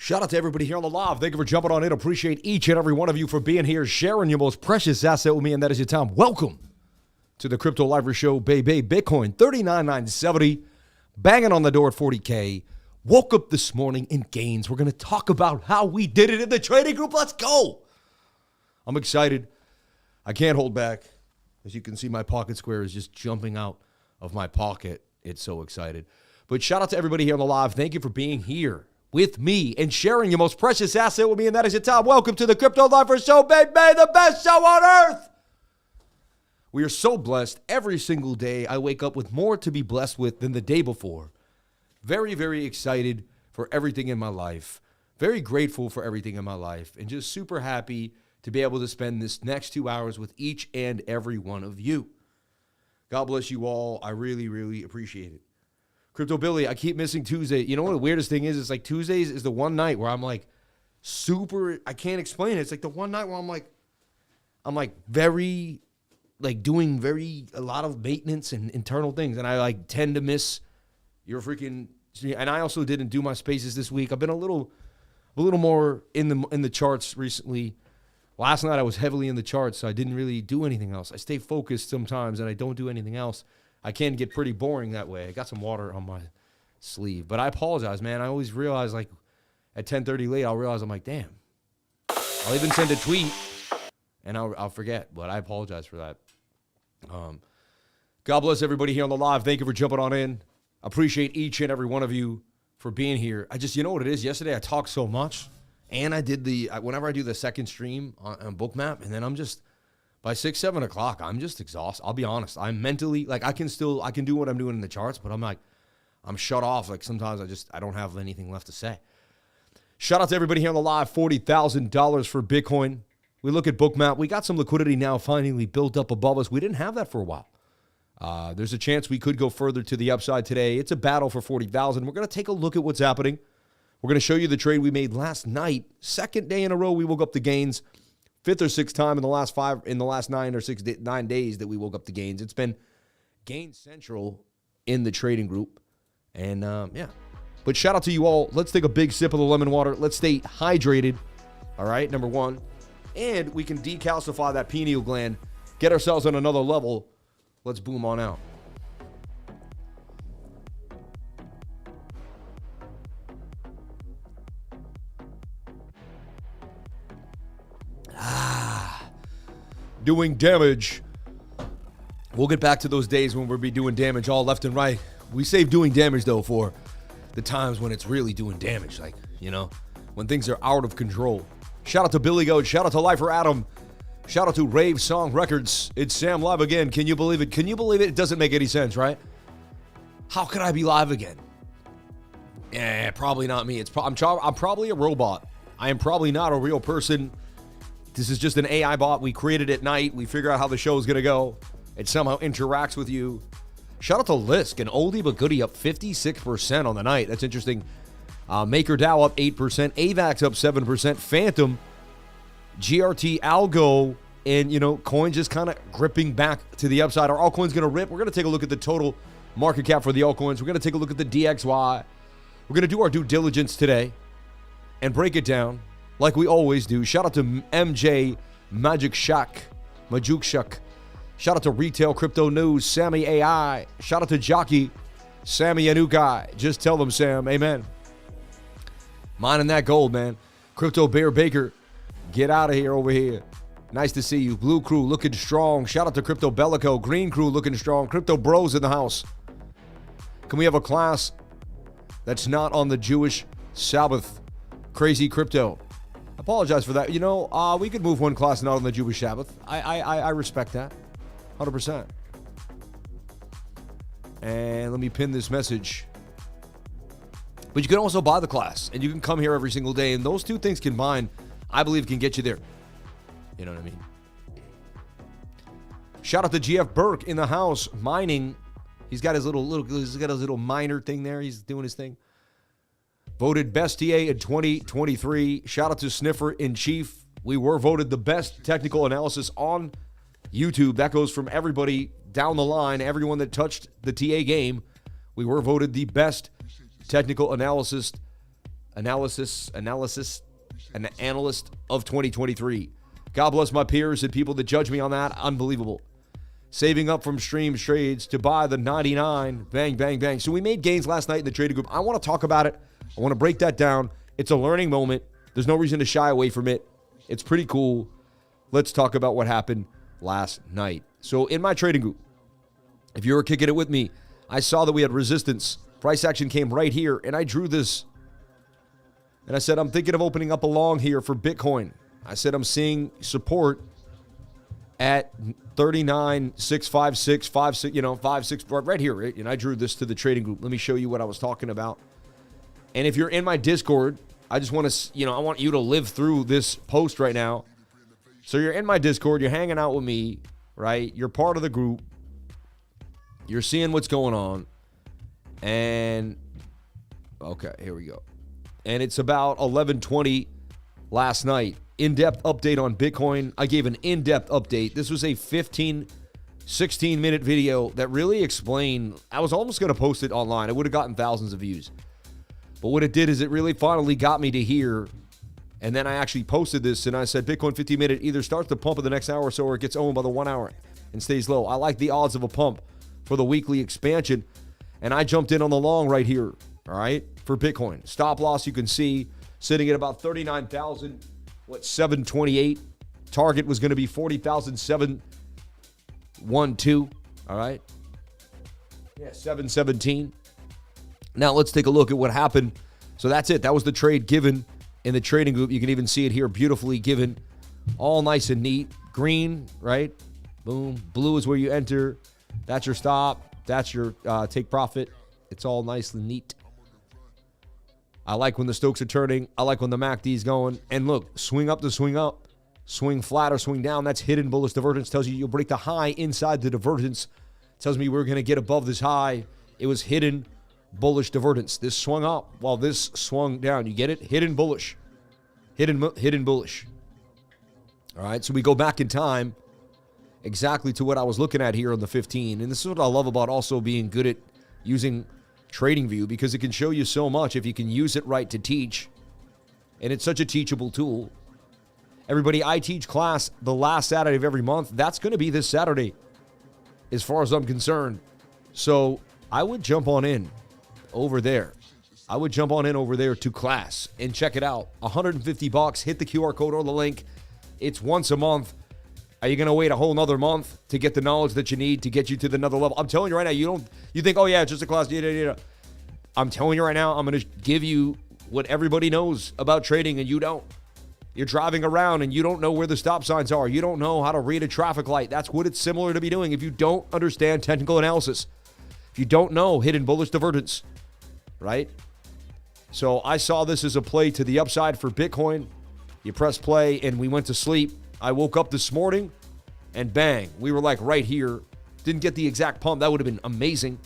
Shout out to everybody here on the live. Thank you for jumping on in. Appreciate each and every one of you for being here, sharing your most precious asset with me, and that is your time. Welcome to the Crypto Live Show, baby. Bitcoin, 39,970, banging on the door at 40K. Woke up this morning in gains. We're going to talk about how we did it in the trading group. Let's go. I'm excited. I can't hold back. As you can see, my pocket square is just jumping out of my pocket. It's so excited. But shout out to everybody here on the live. Thank you for being here with me and sharing your most precious asset with me, and that is your time. Welcome to the Crypto Live Show, baby, the best show on earth. We are so blessed. Every single day, I wake up with more to be blessed with than the day before. Very, very excited for everything in my life. Very grateful for everything in my life, and just super happy to be able to spend this next 2 hours with each and every one of you. God bless you all. I really, really appreciate it. Crypto Billy, I keep missing Tuesday. You know what the weirdest thing is? It's like Tuesdays is the one night where I'm like super, I can't explain it. It's like the one night where I'm like very, like doing a lot of maintenance and internal things. And I like tend to miss your freaking, and I also didn't do my spaces this week. I've been a little more in the charts recently. Last night I was heavily in the charts, so I didn't really do anything else. I stay focused sometimes and I don't do anything else. I can get pretty boring that way. I got some water on my sleeve. But I apologize, man. I always realize, like, at 10:30 late, I'll realize, I'm like, damn. I'll even send a tweet, and I'll forget. But I apologize for that. God bless everybody here on the live. Thank you for jumping on in. Appreciate each and every one of you for being here. You know what it is? Yesterday I talked so much, and I did whenever I do the second stream on BOOKMAP, and then I'm just, by 6, 7 o'clock, I'm just exhausted. I'll be honest. I'm mentally, like, I can do what I'm doing in the charts, but I'm like, I'm shut off. Like, sometimes I don't have anything left to say. Shout out to everybody here on the live. $40,000 for Bitcoin. We look at BOOKMAP. We got some liquidity now finally built up above us. We didn't have that for a while. There's a chance we could go further to the upside today. It's a battle for 40,000. We're going to take a look at what's happening. We're going to show you the trade we made last night. Second day in a row we woke up to gains. Fifth or sixth time in the last 9 days that we woke up to gains. It's been gain central in the trading group. And, yeah. But shout out to you all. Let's take a big sip of the lemon water. Let's stay hydrated. All right, number one. And we can decalcify that pineal gland, get ourselves on another level. Let's boom on out. Doing damage. We'll get back to those days when we'll be doing damage all left and right. We save doing damage, though, for the times when it's really doing damage. Like, you know, when things are out of control. Shout out to Billy Goat. Shout out to Lifer Adam. Shout out to Rave Song Records. It's Sam live again. Can you believe it? Can you believe it? It doesn't make any sense, right? How could I be live again? Yeah, probably not me. I'm probably a robot. I am probably not a real person. This is just an AI bot we created at night. We figure out how the show is going to go. It somehow interacts with you. Shout out to Lisk, an oldie but goodie, up 56% on the night. That's interesting. MakerDAO up 8%. AVAX up 7%. Phantom, GRT, Algo, and, you know, coins just kind of gripping back to the upside. Are altcoins going to rip? We're going to take a look at the total market cap for the altcoins. We're going to take a look at the DXY. We're going to do our due diligence today and break it down like we always do. Shout out to MJ Magic Shack. Shout out to Retail Crypto News, Sammy AI. Shout out to Jockey, Sammy Anukai. Just tell them, Sam. Amen. Mining that gold, man. Crypto Bear Baker, get out of here over here. Nice to see you. Blue Crew looking strong. Shout out to Crypto Bellico. Green Crew looking strong. Crypto Bros in the house. Can we have a class that's not on the Jewish Sabbath? Crazy Crypto. Apologize for that. You know, we could move one class not on the Jewish Sabbath. I respect that. 100%. And let me pin this message. But you can also buy the class, and you can come here every single day, and those two things combined, I believe, can get you there. You know what I mean? Shout out to GF Burke in the house, mining. He's got his little miner thing there. He's doing his thing. Voted best TA in 2023. Shout out to Sniffer in Chief. We were voted the best technical analysis on YouTube. That goes from everybody down the line, everyone that touched the TA game. We were voted the best technical analysis analyst of 2023. God bless my peers and people that judge me on that. Unbelievable. Saving up from stream trades to buy the 99. Bang, bang, bang. So we made gains last night in the trading group. I want to talk about it. I want to break that down. It's a learning moment. There's no reason to shy away from it. It's pretty cool. Let's talk about what happened last night. So in my trading group, if you were kicking it with me, I saw that we had resistance. Price action came right here, and I drew this. And I said, I'm thinking of opening up a long here for Bitcoin. I said, I'm seeing support at 39,656, 56, right here, right? And I drew this to the trading group. Let me show you what I was talking about. And if you're in my Discord, I just want to, I want you to live through this post right now. So you're in my Discord, you're hanging out with me, right? You're part of the group. You're seeing what's going on. And, okay, here we go. And it's about 11:20 last night. In-depth update on Bitcoin. I gave an in-depth update. This was a 16-minute video that really explained. I was almost going to post it online. It would have gotten thousands of views. But what it did is it really finally got me to here. And then I actually posted this, and I said Bitcoin 15-minute either starts to pump in the next hour or so, or it gets owned by the 1 hour and stays low. I like the odds of a pump for the weekly expansion. And I jumped in on the long right here, all right, for Bitcoin. Stop loss, you can see, sitting at about 39,728. Target was going to be 40,712, all right? Yeah, 717. Now let's take a look at what happened. So that's it. That was the trade given in the trading group. You can even see it here, beautifully given. All nice and neat. Green, right? Boom. Blue is where you enter. That's your stop. That's your take profit. It's all nice and neat. I like when the Stokes are turning. I like when the MACD is going. And look, swing up to swing up. Swing flat or swing down. That's hidden bullish divergence. Tells you you'll break the high inside the divergence. Tells me we're going to get above this high. It was hidden bullish divergence. This swung up while this swung down. You get it? Hidden bullish. Hidden bullish. All right, so we go back in time exactly to what I was looking at here on the 15. And this is what I love about also being good at using TradingView, because it can show you so much if you can use it right to teach. And it's such a teachable tool. Everybody, I teach class the last Saturday of every month. That's going to be this Saturday as far as I'm concerned. So I would jump on in over there. I would jump on in over there to class and check it out. $150. Hit the QR code or the link. It's once a month. Are you going to wait a whole nother month to get the knowledge that you need to get you to the another level? I'm telling you right now, you think, oh yeah, it's just a class. I'm telling you right now, I'm going to give you what everybody knows about trading and you don't. You're driving around and you don't know where the stop signs are. You don't know how to read a traffic light. That's what it's similar to be doing if you don't understand technical analysis. If you don't know hidden bullish divergence, right? So I saw this as a play to the upside for Bitcoin. You press play and we went to sleep. I woke up this morning and bang, we were like right here. Didn't get the exact pump. That would have been amazing.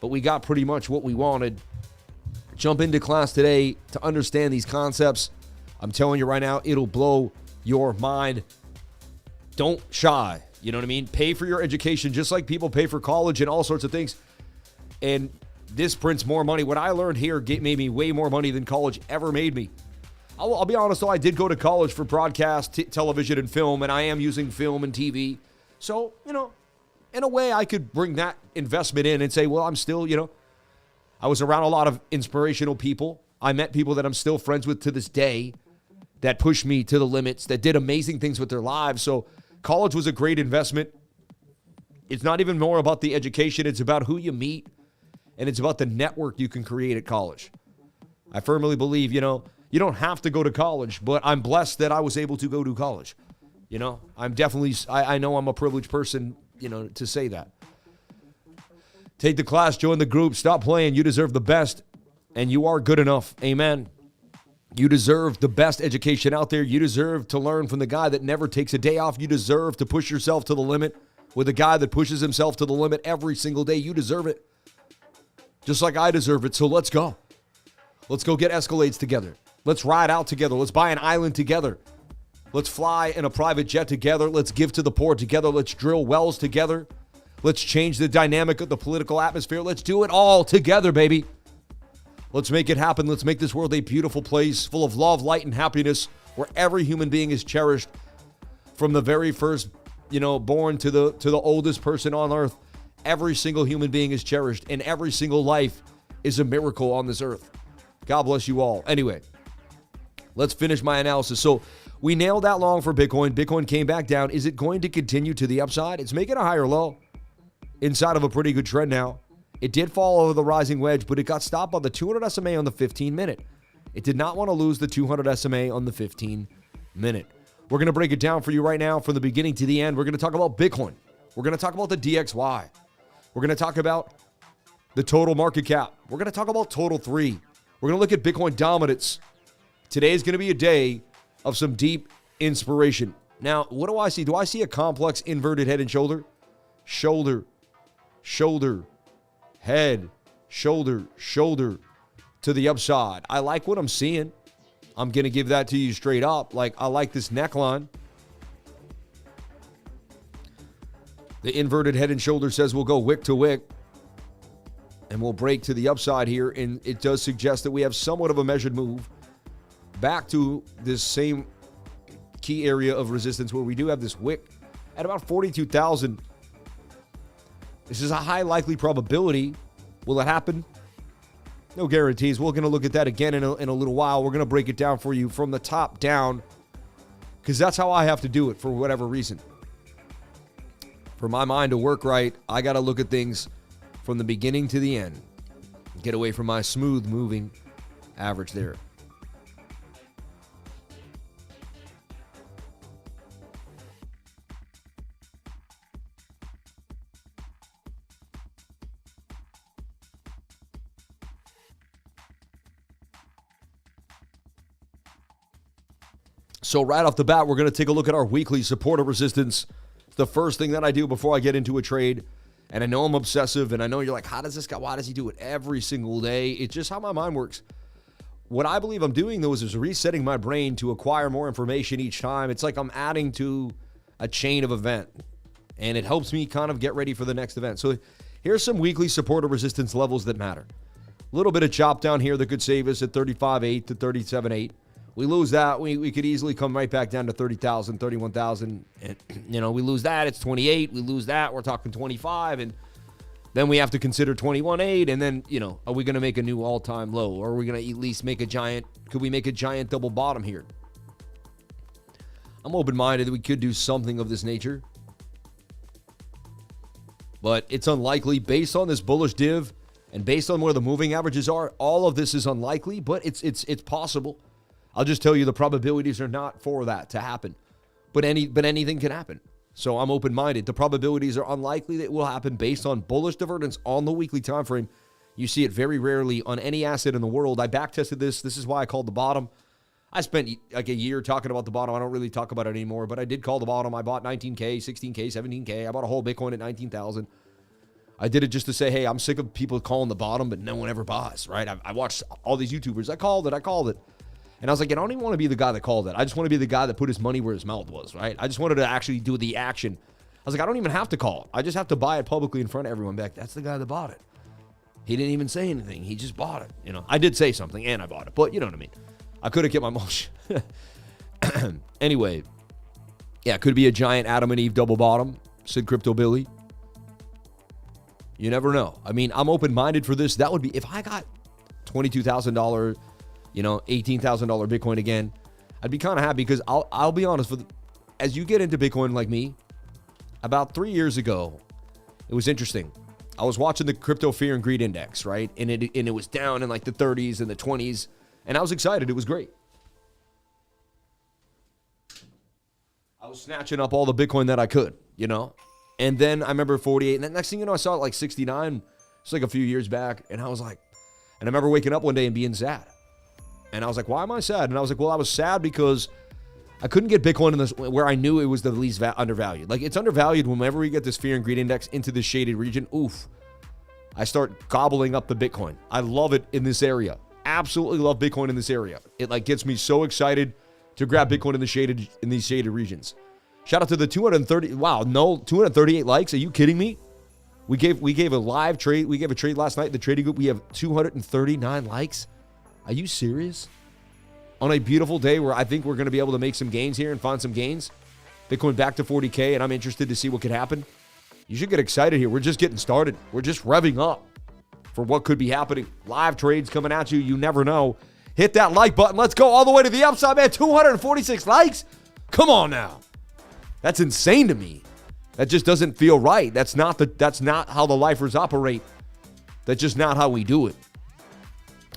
But we got pretty much what we wanted. Jump into class today to understand these concepts. I'm telling you right now, it'll blow your mind. Don't shy. You know what I mean? Pay for your education just like people pay for college and all sorts of things. And this prints more money. What I learned here made me way more money than college ever made me. I'll be honest, though, I did go to college for broadcast, television, and film, and I am using film and TV. So, in a way, I could bring that investment in and say, well, I'm still, I was around a lot of inspirational people. I met people that I'm still friends with to this day that pushed me to the limits, that did amazing things with their lives. So college was a great investment. It's not even more about the education. It's about who you meet, and it's about the network you can create at college. I firmly believe, you don't have to go to college, but I'm blessed that I was able to go to college. I'm definitely, I know I'm a privileged person, to say that. Take the class, join the group, stop playing. You deserve the best, and you are good enough. Amen. You deserve the best education out there. You deserve to learn from the guy that never takes a day off. You deserve to push yourself to the limit with a guy that pushes himself to the limit every single day. You deserve it. Just like I deserve it. So let's go. Let's go get Escalades together. Let's ride out together. Let's buy an island together. Let's fly in a private jet together. Let's give to the poor together. Let's drill wells together. Let's change the dynamic of the political atmosphere. Let's do it all together, baby. Let's make it happen. Let's make this world a beautiful place full of love, light, and happiness, where every human being is cherished, from the very first, born to the oldest person on earth. Every single human being is cherished, and every single life is a miracle on this earth. God bless you all. Anyway, let's finish my analysis. So we nailed that long for Bitcoin. Bitcoin came back down. Is it going to continue to the upside? It's making a higher low inside of a pretty good trend now. It did fall over the rising wedge, but it got stopped by the 200 SMA on the 15-minute. It did not want to lose the 200 SMA on the 15-minute. We're going to break it down for you right now from the beginning to the end. We're going to talk about Bitcoin. We're going to talk about the DXY. We're going to talk about the total market cap. We're going to talk about total 3. We're going to look at Bitcoin dominance. Today is going to be a day of some deep inspiration. Now, what do I see? Do I see a complex inverted head and shoulder? Shoulder, shoulder, head, shoulder, shoulder to the upside. I like what I'm seeing. I'm going to give that to you straight up. I like this neckline. The inverted head and shoulder says we'll go wick to wick, and we'll break to the upside here. And it does suggest that we have somewhat of a measured move back to this same key area of resistance, where we do have this wick at about 42,000. This is a high likely probability. Will it happen? No guarantees. We're going to look at that again in a little while. We're going to break it down for you from the top down, because that's how I have to do it for whatever reason. For my mind to work right, I got to look at things from the beginning to the end. Get away from my smooth moving average there. So right off the bat, we're going to take a look at our weekly support or resistance. It's the first thing that I do before I get into a trade. And I know I'm obsessive, and I know you're like, how does this guy, why does he do it every single day? It's just how my mind works. What I believe I'm doing, though, is resetting my brain to acquire more information each time. It's like I'm adding to a chain of event, and it helps me kind of get ready for the next event. So here's some weekly support or resistance levels that matter. A little bit of chop down here that could save us at 35.8 to 37.8. We lose that, we could easily come right back down to 30,000, 31,000. And, we lose that, it's 28. We lose that, we're talking 25. And then we have to consider 21.8. And then, are we going to make a new all-time low? Or are we going to at least make could we make a giant double bottom here? I'm open-minded that we could do something of this nature. But it's unlikely based on this bullish div and based on where the moving averages are. All of this is unlikely, but it's possible. I'll just tell you the probabilities are not for that to happen. But anything can happen. So I'm open-minded. The probabilities are unlikely that it will happen based on bullish divergence on the weekly time frame. You see it very rarely on any asset in the world. I backtested this. This is why I called the bottom. I spent like a year talking about the bottom. I don't really talk about it anymore, but I did call the bottom. I bought 19K, 16K, 17K. I bought a whole Bitcoin at 19,000. I did it just to say, hey, I'm sick of people calling the bottom, but no one ever buys, right? I watched all these YouTubers. I called it. And I was like, I don't even want to be the guy that called it. I just want to be the guy that put his money where his mouth was, right? I just wanted to actually do the action. I was like, I don't even have to call it. I just have to buy it publicly in front of everyone back. That's the guy that bought it. He didn't even say anything. He just bought it. I did say something and I bought it, but you know what I mean. I could have kept my mouth. Anyway, yeah, could be a giant Adam and Eve double bottom, said Crypto Billy. You never know. I mean, I'm open-minded for this. That would be, if I got $22,000, $18,000 Bitcoin again, I'd be kind of happy, because I'll be honest, as you get into Bitcoin like me, about 3 years ago, it was interesting. I was watching the Crypto Fear and Greed Index, right? And it was down in like the 30s and the 20s, and I was excited. It was great. I was snatching up all the Bitcoin that I could, And then I remember 48, and the next thing you know, I saw it like 69. It's like a few years back, and I was like, and I remember waking up one day and being sad. And I was like, why am I sad? And I was like, well, I was sad because I couldn't get Bitcoin in this where I knew it was the least undervalued. Like, it's undervalued whenever we get this fear and greed index into this shaded region. Oof. I start gobbling up the Bitcoin. I love it in this area. Absolutely love Bitcoin in this area. It gets me so excited to grab Bitcoin in these shaded regions. Shout out to the 238 likes. Are you kidding me? We gave a live trade. We gave a trade last night in the trading group. We have 239 likes. Are you serious? On a beautiful day where I think we're going to be able to make some gains here and find some gains. Bitcoin back to 40K, and I'm interested to see what could happen. You should get excited here. We're just getting started. We're just revving up for what could be happening. Live trades coming at you. You never know. Hit that like button. Let's go all the way to the upside, man. 246 likes? Come on now. That's insane to me. That just doesn't feel right. That's not how the lifers operate. That's just not how we do it.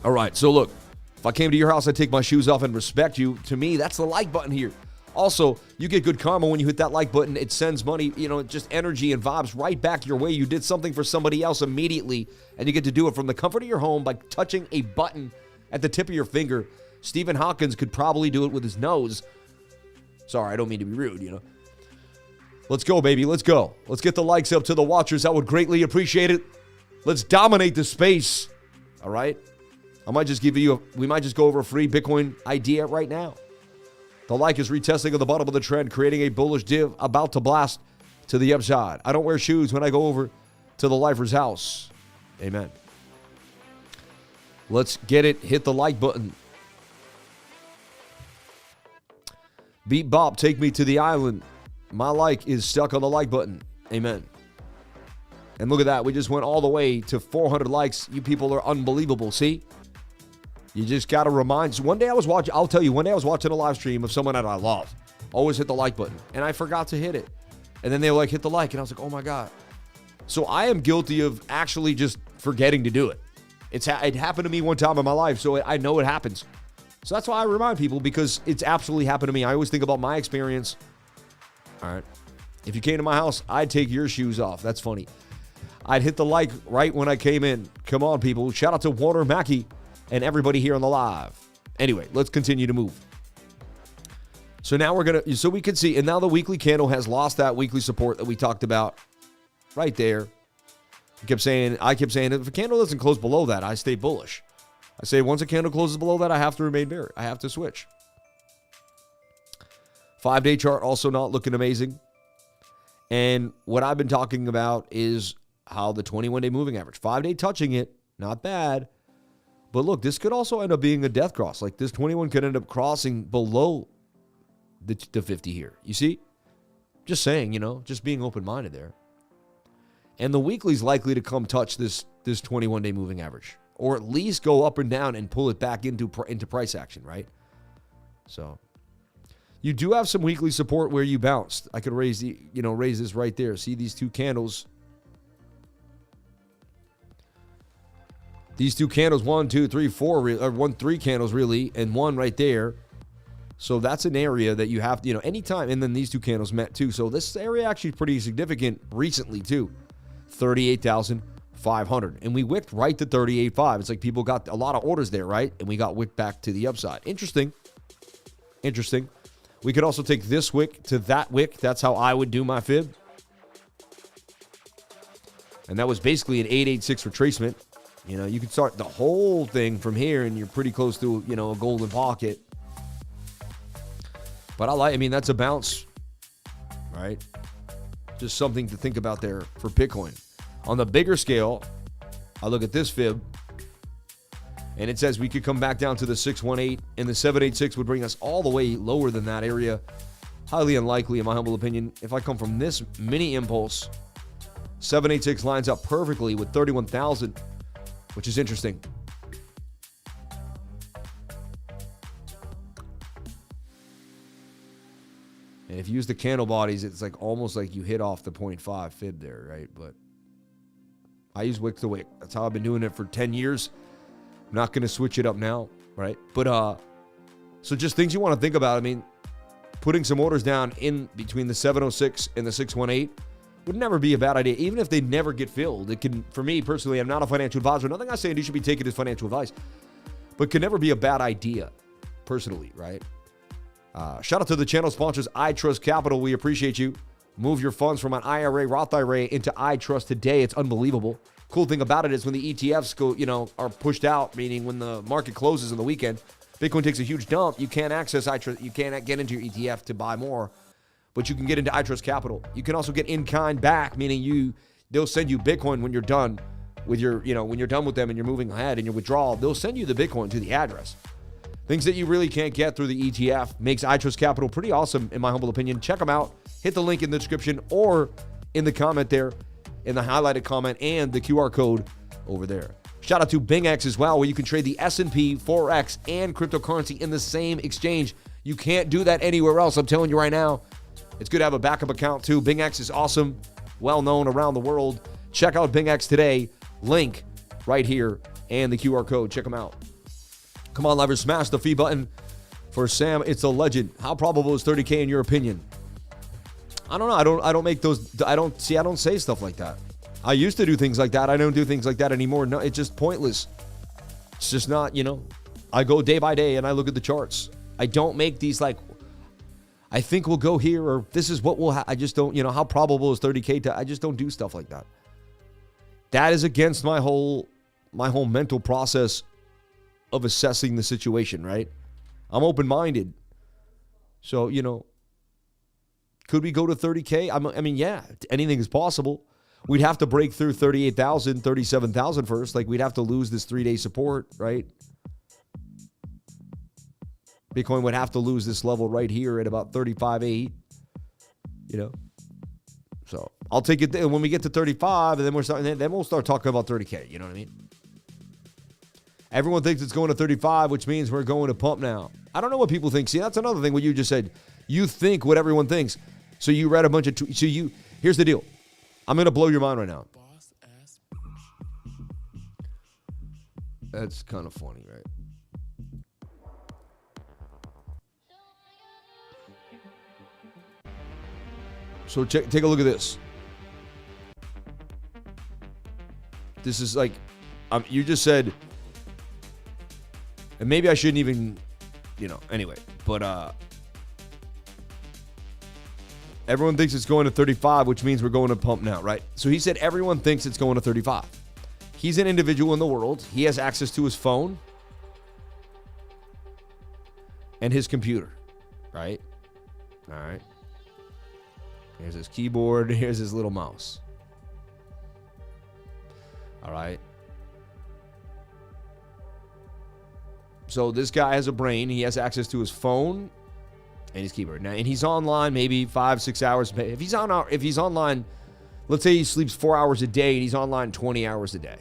All right, so look, if I came to your house, I'd take my shoes off and respect you. To me, that's the like button here. Also, you get good karma when you hit that like button. It sends money, just energy and vibes right back your way. You did something for somebody else immediately, and you get to do it from the comfort of your home by touching a button at the tip of your finger. Stephen Hawkins could probably do it with his nose. Sorry, I don't mean to be rude, Let's go, baby. Let's go. Let's get the likes up to the watchers. I would greatly appreciate it. Let's dominate the space. All right? We might just go over a free Bitcoin idea right now. The like is retesting at the bottom of the trend, creating a bullish div about to blast to the upside. I don't wear shoes when I go over to the lifer's house. Amen. Let's get it. Hit the like button. Beat Bop, take me to the island. My like is stuck on the like button. Amen. And look at that. We just went all the way to 400 likes. You people are unbelievable. See? You just got to remind. One day I was watching a live stream of someone that I love. Always hit the like button. And I forgot to hit it. And then they were like, hit the like. And I was like, oh my God. So I am guilty of actually just forgetting to do it. It happened to me one time in my life. So I know it happens. So that's why I remind people, because it's absolutely happened to me. I always think about my experience. All right. If you came to my house, I'd take your shoes off. That's funny. I'd hit the like right when I came in. Come on, people. Shout out to Warner Mackey and everybody here on the live. Anyway, let's continue to move. So now so we can see, and now the weekly candle has lost that weekly support that we talked about right there. I kept saying, if a candle doesn't close below that, I stay bullish. I say once a candle closes below that, I have to remain bearish. I have to switch. 5-day chart also not looking amazing. And what I've been talking about is how the 21-day moving average, 5-day touching it, not bad. But look, this could also end up being a death cross. Like this 21 could end up crossing below the 50 here. You see? Just saying, just being open-minded there. And the weekly's likely to come touch this 21-day moving average, or at least go up and down and pull it back into price action, right? So you do have some weekly support where you bounced. I could raise this right there. See these two candles. These two candles, 1, 2, 3, 4, 3 candles really, and one right there. So that's an area that you have, anytime. And then these two candles met too. So this area actually pretty significant recently too. 38,500. And we wicked right to 38.5. It's like people got a lot of orders there, right? And we got wicked back to the upside. Interesting. We could also take this wick to that wick. That's how I would do my fib. And that was basically an 886 retracement. You could start the whole thing from here and you're pretty close to, a golden pocket. But that's a bounce, right? Just something to think about there for Bitcoin. On the bigger scale, I look at this fib and it says we could come back down to the 618 and the 786 would bring us all the way lower than that area. Highly unlikely in my humble opinion. If I come from this mini impulse, 786 lines up perfectly with 31,000. Which is interesting. And if you use the candle bodies, it's like almost like you hit off the 0.5 fib there, right? But I use wick to wick. That's how I've been doing it for 10 years. I'm not going to switch it up now, right? But so just things you want to think about. Putting some orders down in between the 706 and the 618 would never be a bad idea, even if they never get filled. It can, for me personally, I'm not a financial advisor. Nothing I say you should be taking as financial advice, but could never be a bad idea, personally, right? Shout out to the channel sponsors, iTrust Capital. We appreciate you. Move your funds from an IRA, Roth IRA into iTrust today. It's unbelievable. Cool thing about it is when the ETFs go, are pushed out, meaning when the market closes on the weekend, Bitcoin takes a huge dump. You can't access iTrust. You can't get into your ETF to buy more. But you can get into iTrust Capital. You can also get in-kind back, meaning you they'll send you Bitcoin when you're done with your, when you're done with them and you're moving ahead in your withdrawal, they'll send you the Bitcoin to the address. Things that you really can't get through the ETF makes iTrust Capital pretty awesome, in my humble opinion. Check them out. Hit the link in the description or in the comment there, in the highlighted comment, and the QR code over there. Shout out to BEAMX as well, where you can trade the S&P, Forex, and cryptocurrency in the same exchange. You can't do that anywhere else. I'm telling you right now. It's good to have a backup account too. BEAMX is awesome, well known around the world. Check out BEAMX today. Link right here and the QR code. Check them out. Come on, livers, smash the fee button for Sam. It's a legend. How probable is 30K in your opinion? I don't know. I don't make those. I don't say stuff like that. I used to do things like that. I don't do things like that anymore. No, it's just pointless. It's just not, I go day by day and I look at the charts. I don't make these like, I think we'll go here, or this is what we'll I just don't, how probable is 30K I just don't do stuff like that. That is against my whole mental process of assessing the situation, right? I'm open-minded. So, could we go to 30K? I mean, yeah, anything is possible. We'd have to break through 38,000, 37,000 first. Like, we'd have to lose this 3-day support, right? Bitcoin would have to lose this level right here at about 35.8, So I'll take it when we get to 35, and then we'll start talking about 30K. You know what I mean? Everyone thinks it's going to 35, which means we're going to pump now. I don't know what people think. See, that's another thing what you just said. You think what everyone thinks. So you read a bunch of here's the deal. I'm going to blow your mind right now. That's kind of funny, right? So take a look at this. This is like, you just said, and maybe I shouldn't even, anyway, but everyone thinks it's going to 35, which means we're going to pump now, right? So he said everyone thinks it's going to 35. He's an individual in the world. He has access to his phone and his computer, right? All right. Here's his keyboard. Here's his little mouse. All right. So this guy has a brain. He has access to his phone and his keyboard. Now, and he's online maybe 5-6 hours. If he's online, let's say he sleeps 4 hours a day and he's online 20 hours a day.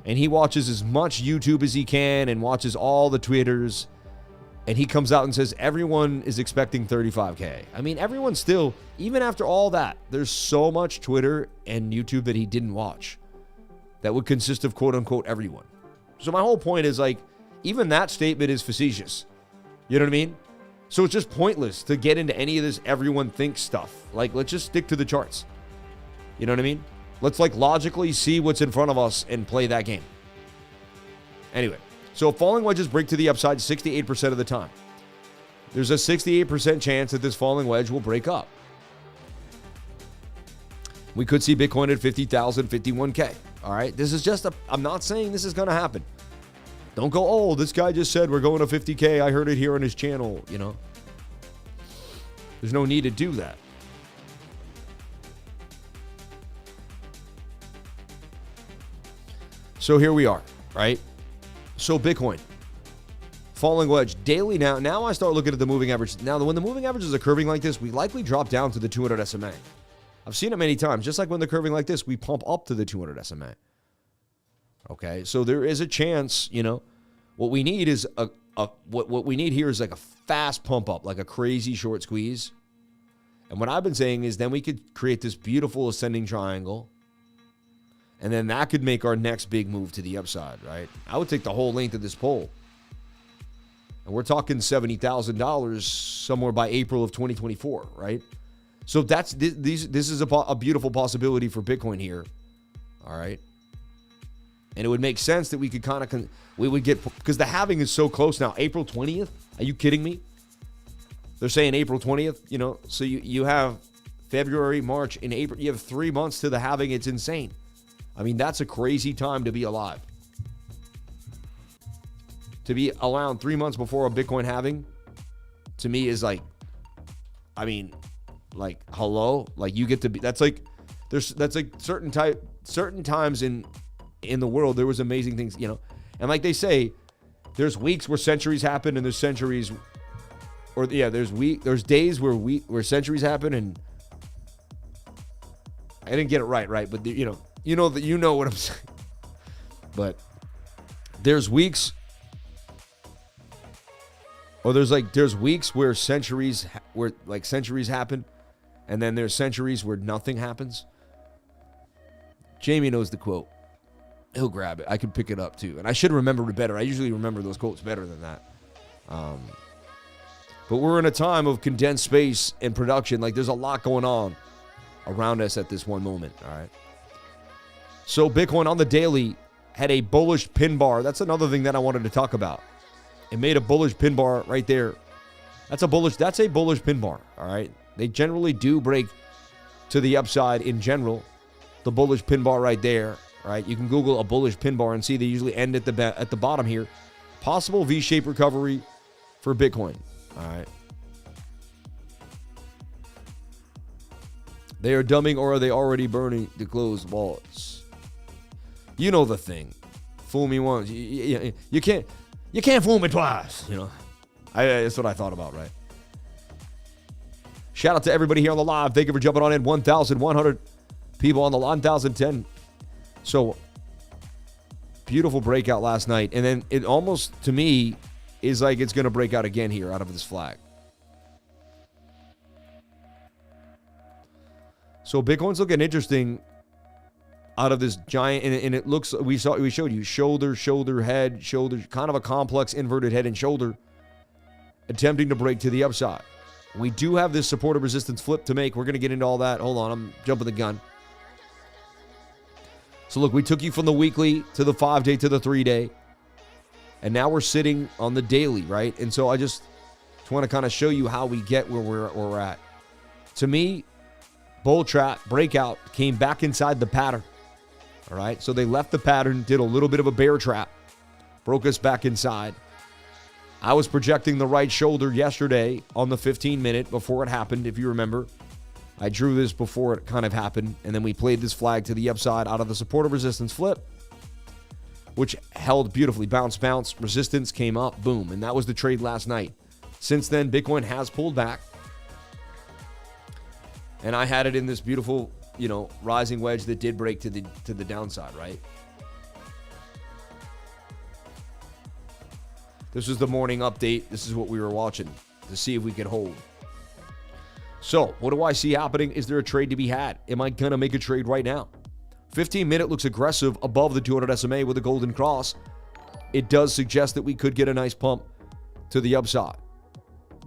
And he watches as much YouTube as he can and watches all the Twitters. And he comes out and says, everyone is expecting 35K. I mean, everyone still, even after all that, there's so much Twitter and YouTube that he didn't watch that would consist of quote unquote everyone. So my whole point is like, even that statement is facetious. You know what I mean? So it's just pointless to get into any of this everyone thinks stuff. Like, let's just stick to the charts. You know what I mean? Let's like logically see what's in front of us and play that game. Anyway. So falling wedges break to the upside 68% of the time. There's a 68% chance that this falling wedge will break up. We could see Bitcoin at 50,000, 51K. All right. This is just I'm not saying this is going to happen. Don't go, oh, this guy just said we're going to 50K. I heard it here on his channel, There's no need to do that. So here we are, right? So Bitcoin, falling wedge daily now. Now I start looking at the moving average. Now, when the moving averages are curving like this, we likely drop down to the 200 SMA. I've seen it many times. Just like when they're curving like this, we pump up to the 200 SMA. Okay, so there is a chance, what we need is what we need here is like a fast pump up, like a crazy short squeeze. And what I've been saying is then we could create this beautiful ascending triangle. And then that could make our next big move to the upside, right? I would take the whole length of this pole. And we're talking $70,000 somewhere by April of 2024, right? So this is a beautiful possibility for Bitcoin here, all right? And it would make sense that we could we would get, because the halving is so close now. April 20th? Are you kidding me? They're saying April 20th, so you have February, March, and April. You have 3 months to the halving. It's insane. I mean, that's a crazy time to be alive. To be around 3 months before a Bitcoin halving, to me is like, hello? Like, you get to be, that's that's like certain times in the world there was amazing things, you know. And like they say, there's weeks where centuries happen, and there's centuries, or yeah, there's days where centuries happen, and I didn't get it right, but you know what I'm saying. But there's weeks, or there's weeks where centuries happen, and then there's centuries where nothing happens. Jamie knows the quote. He'll grab it. I can pick it up too, and I should remember it better. I usually remember those quotes better than that. But we're in a time of condensed space and production. Like, there's a lot going on around us at this one moment. All right. So Bitcoin on the daily had a bullish pin bar. That's another thing that I wanted to talk about. It made a bullish pin bar right there. That's a bullish pin bar. All right. They generally do break to the upside in general. The bullish pin bar right there. Right. You can Google a bullish pin bar and see they usually end at the bottom here. Possible V-shaped recovery for Bitcoin. All right. They are dumbing, or are they already burning the closed wallets? You know the thing. Fool me once. You can't fool me twice. You know. That's what I thought about, right? Shout out to everybody here on the live. Thank you for jumping on in. 1,100 people on the 1,010. So, beautiful breakout last night. And then it almost, to me, is like it's going to break out again here out of this flag. So Bitcoin's looking interesting out of this giant, and it looks, we showed you shoulder, head, shoulder, kind of a complex inverted head and shoulder, attempting to break to the upside. We do have this supportive resistance flip to make. We're going to get into all that. Hold on, I'm jumping the gun. So look, we took you from the weekly to the 5-day to the 3-day, and now we're sitting on the daily, right? And so I just want to kind of show you how we get where we're at. To me, bull trap, breakout, came back inside the pattern. All right, so they left the pattern, did a little bit of a bear trap, broke us back inside. I was projecting the right shoulder yesterday on the 15-minute before it happened, if you remember. I drew this before it kind of happened, and then we played this flag to the upside out of the supportive resistance flip, which held beautifully. Bounce, resistance came up, boom, and that was the trade last night. Since then, Bitcoin has pulled back. And I had it in this beautiful, rising wedge that did break to the downside, right? This was the morning update. This is what we were watching to see if we could hold. So, what do I see happening? Is there a trade to be had? Am I going to make a trade right now? 15-minute looks aggressive above the 200 SMA with a golden cross. It does suggest that we could get a nice pump to the upside.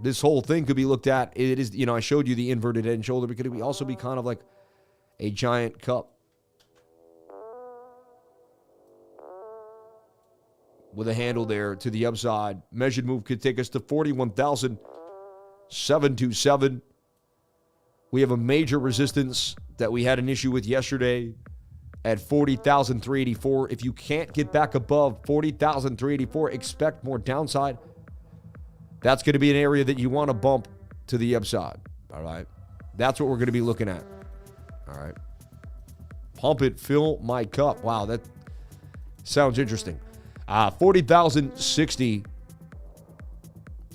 This whole thing could be looked at. It is, I showed you the inverted head and shoulder, but could it also be kind of like a giant cup with a handle there to the upside? Measured move could take us to 41,727. We have a major resistance that we had an issue with yesterday at 40,384. If you can't get back above 40,384, expect more downside. That's going to be an area that you want to bump to the upside. All right. That's what we're going to be looking at. All right. Pump it, fill my cup. Wow, that sounds interesting. 40,060.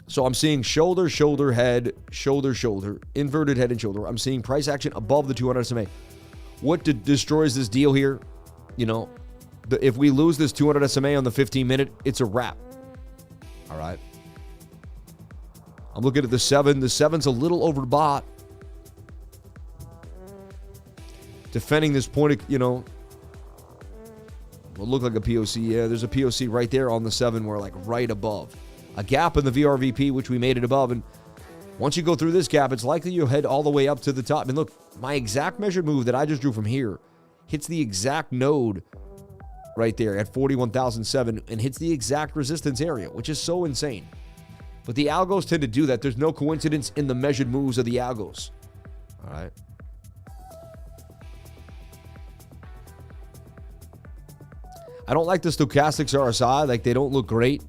So I'm seeing shoulder, head, shoulder, inverted head and shoulder. I'm seeing price action above the 200 SMA. What destroys this deal here? If we lose this 200 SMA on the 15-minute, it's a wrap. All right. I'm looking at the 7. The 7's a little overbought. Defending this point, will look like a POC. Yeah, there's a POC right there on the 7. We're like right above. A gap in the VRVP, which we made it above. And once you go through this gap, it's likely you'll head all the way up to the top. And look, my exact measured move that I just drew from here hits the exact node right there at 41,007 and hits the exact resistance area, which is so insane. But the algos tend to do that. There's no coincidence in the measured moves of the algos. All right. I don't like the stochastics RSI. Like, they don't look great.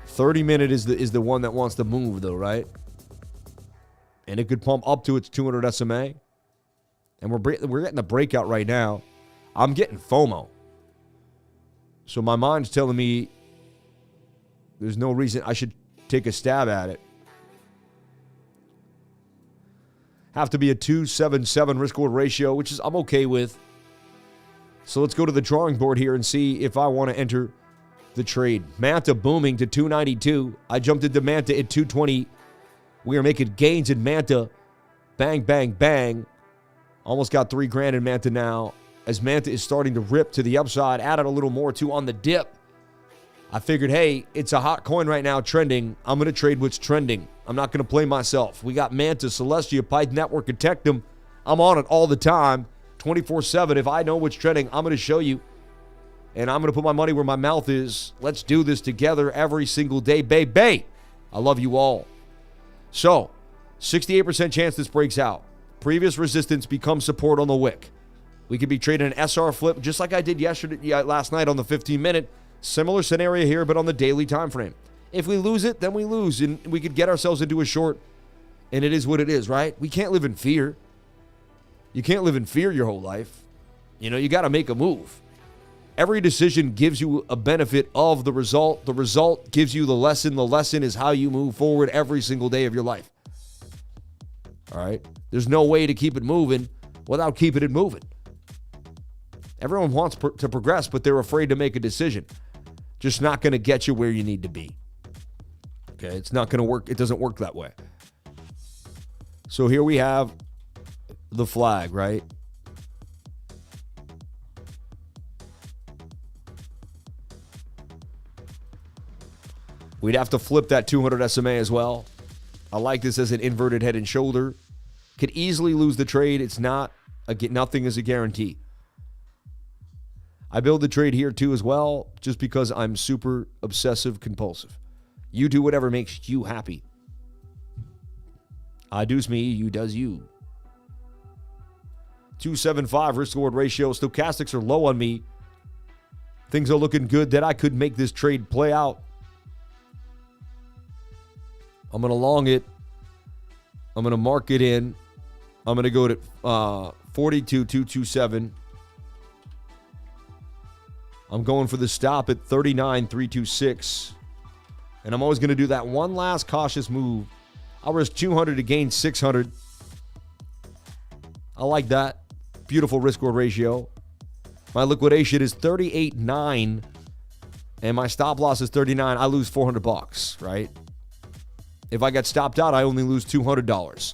30-minute is the one that wants to move, though, right? and it could pump up to its 200 SMA. And we're getting the breakout right now. I'm getting FOMO. So my mind's telling me there's no reason I should take a stab at it. Have to be a 2.77 risk-reward ratio, which is I'm okay with. So let's go to the drawing board here and see if I want to enter the trade. MANTA booming to 292. I jumped into MANTA at 220. We are making gains in MANTA. Bang, bang, bang. Almost got $3,000 in MANTA now. As MANTA is starting to rip to the upside, added a little more too on the dip. I figured, hey, it's a hot coin right now, trending. I'm going to trade what's trending. I'm not going to play myself. We got MANTA, Celestia, Python Network, and Tectum. I'm on it all the time, 24/7. If I know what's trending, I'm going to show you. And I'm going to put my money where my mouth is. Let's do this together every single day, baby. I love you all. So, 68% chance this breaks out. Previous resistance becomes support on the wick. We could be trading an SR flip just like I did last night on the 15-minute. Similar scenario here, but on the daily time frame. If we lose it, then we lose, and we could get ourselves into a short, and it is what it is, right? We can't live in fear. You can't live in fear your whole life. You know, you got to make a move. Every decision gives you a benefit of the result. The result gives you the lesson. The lesson is how you move forward every single day of your life. All right? There's no way to keep it moving without keeping it moving. Everyone wants to progress, but they're afraid to make a decision. Just not going to get you where you need to be. Okay, it's not going to work. It doesn't work that way. So here we have the flag, right? We'd have to flip that 200 SMA as well. I like this as an inverted head and shoulder. Could easily lose the trade. It's not. Nothing is a guarantee. I build the trade here too as well, just because I'm super obsessive compulsive. You do whatever makes you happy. I does me, you does you. 2.75 risk-reward ratio. Stochastics are low on me. Things are looking good that I could make this trade play out. I'm going to long it. I'm going to mark it in. I'm going to go to 42,227. I'm going for the stop at 39,326. And I'm always going to do that one last cautious move. I'll risk 200 to gain 600. I like that. Beautiful risk-reward ratio. My liquidation is 38.9. And my stop loss is 39. I lose $400, right? If I get stopped out, I only lose $200.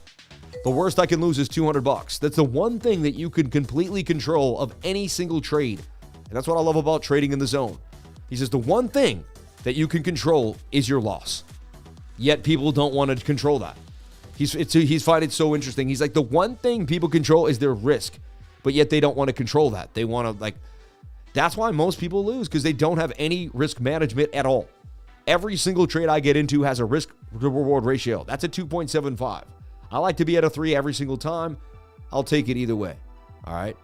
The worst I can lose is $200. That's the one thing that you can completely control of any single trade. And that's what I love about trading in the zone. He says the one thing that you can control is your loss. Yet people don't want to control that. He's finding it so interesting. He's like, the one thing people control is their risk. But yet they don't want to control that. They want to, that's why most people lose, because they don't have any risk management at all. Every single trade I get into has a risk-reward ratio. That's a 2.75. I like to be at a 3 every single time. I'll take it either way. All right?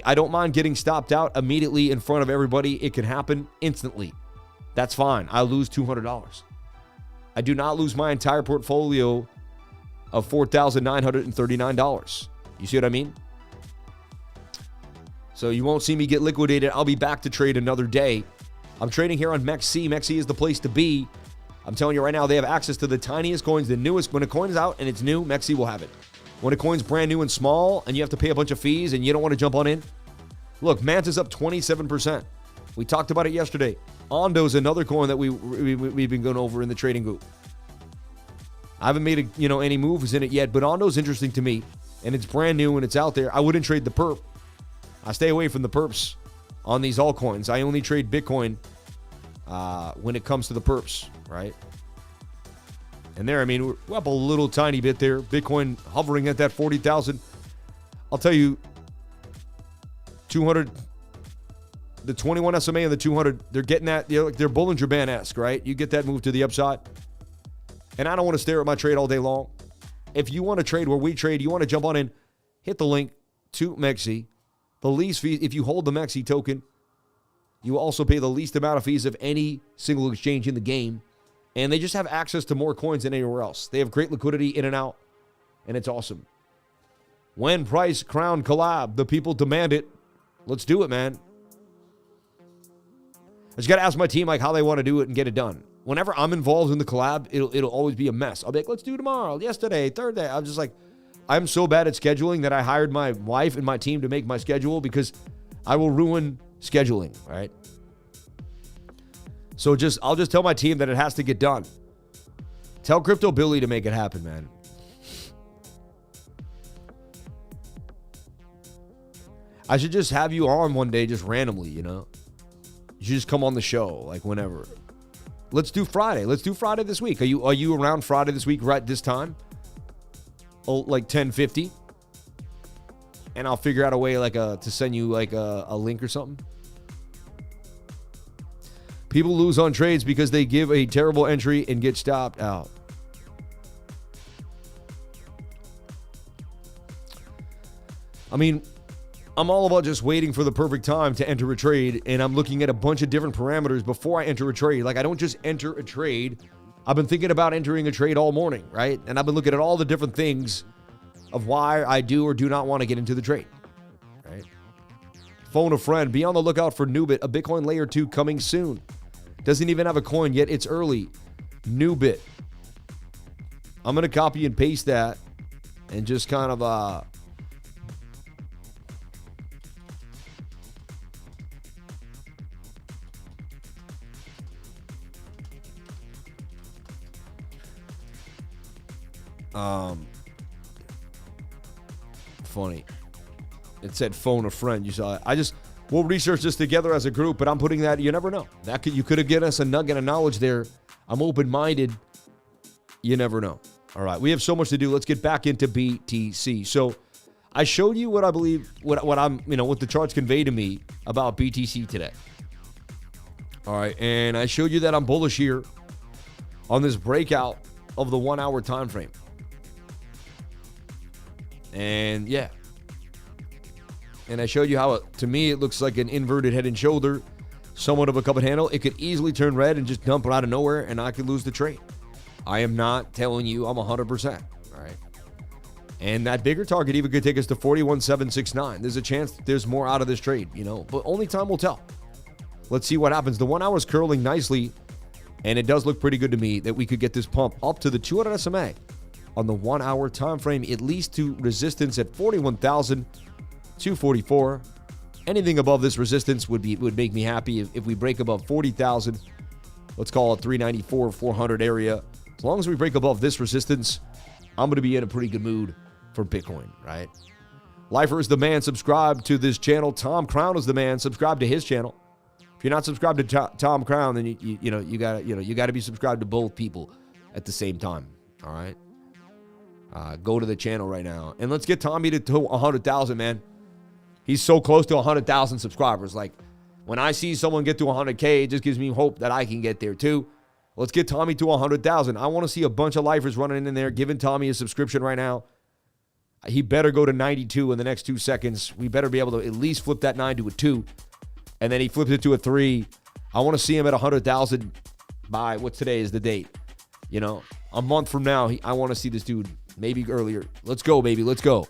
I don't mind getting stopped out immediately in front of everybody. It can happen instantly. That's fine. I lose $200. I do not lose my entire portfolio of $4,939. You see what I mean? So you won't see me get liquidated. I'll be back to trade another day. I'm trading here on MEXC. MEXC is the place to be. I'm telling you right now, they have access to the tiniest coins, the newest. When a coin is out and it's new, MEXC will have it. When a coin's brand new and small and you have to pay a bunch of fees and you don't want to jump on in, look, MANTA's up 27%. We talked about it yesterday. Ondo's another coin that we've been going over in the trading group. I haven't made any moves in it yet, but Ondo's interesting to me, and it's brand new and it's out there. I wouldn't trade the perp. I stay away from the perps on these altcoins. I only trade Bitcoin when it comes to the perps, right? And there, we're up a little tiny bit there. Bitcoin hovering at that 40,000. I'll tell you, 200, the 21 SMA and the 200, they're getting that, they're Bollinger Band-esque, right? You get that move to the upside. And I don't want to stare at my trade all day long. If you want to trade where we trade, you want to jump on in, hit the link to MEXC. The least fee, if you hold the MEXC token, you also pay the least amount of fees of any single exchange in the game. And they just have access to more coins than anywhere else. They have great liquidity in and out. and it's awesome. When price crown collab, the people demand it. Let's do it, man. I just got to ask my team like how they want to do it and get it done. Whenever I'm involved in the collab, it'll always be a mess. I'll be like, let's do tomorrow, yesterday, third day. I'm just like, I'm so bad at scheduling that I hired my wife and my team to make my schedule because I will ruin scheduling, right? So I'll just tell my team that it has to get done. Tell Crypto Billy to make it happen, man. I should just have you on one day just randomly, you know? You should just come on the show, like whenever. Let's do Friday. Let's do Friday this week. Are you around Friday this week right this time? Oh, like 10:50? And I'll figure out a way to send you like a link or something. People lose on trades because they give a terrible entry and get stopped out. I mean, I'm all about just waiting for the perfect time to enter a trade, and I'm looking at a bunch of different parameters before I enter a trade. Like, I don't just enter a trade. I've been thinking about entering a trade all morning, right? And I've been looking at all the different things of why I do or do not want to get into the trade, right? Phone a friend. Be on the lookout for Nubit, a Bitcoin layer 2 coming soon. Doesn't even have a coin yet. It's early. Nubit. I'm going to copy and paste that and just kind of funny. It said phone a friend. You saw it. We'll research this together as a group, but I'm putting that, you never know. You could have given us a nugget of knowledge there. I'm open-minded. You never know. All right, we have so much to do. Let's get back into BTC. So I showed you what I believe, what the charts convey to me about BTC today. All right, and I showed you that I'm bullish here on this breakout of the 1 hour time frame. And yeah. And I showed you how, to me, it looks like an inverted head and shoulder, somewhat of a cup and handle. It could easily turn red and just dump out of nowhere, and I could lose the trade. I am not telling you I'm 100%, all right? And that bigger target even could take us to 41,769. There's a chance there's more out of this trade, but only time will tell. Let's see what happens. The 1 hour is curling nicely, and it does look pretty good to me that we could get this pump up to the 200 SMA on the 1 hour time frame, at least to resistance at 41,244. Anything above this resistance would make me happy. If we break above 40,000, let's call it 394, 400 area. As long as we break above this resistance, I'm going to be in a pretty good mood for Bitcoin, right? Lifer is the man. Subscribe to this channel. Tom Crown is the man. Subscribe to his channel. If you're not subscribed to Tom Crown, then you got to be subscribed to both people at the same time. All right. Go to the channel right now and let's get Tommy to 100,000, man. He's so close to 100,000 subscribers. Like, when I see someone get to 100K, it just gives me hope that I can get there too. Let's get Tommy to 100,000. I want to see a bunch of lifers running in there, giving Tommy a subscription right now. He better go to 92 in the next 2 seconds. We better be able to at least flip that 9 to a 2. And then he flips it to a 3. I want to see him at 100,000 by, what today is the date? A month from now, I want to see this dude, maybe earlier. Let's go, baby. Let's go.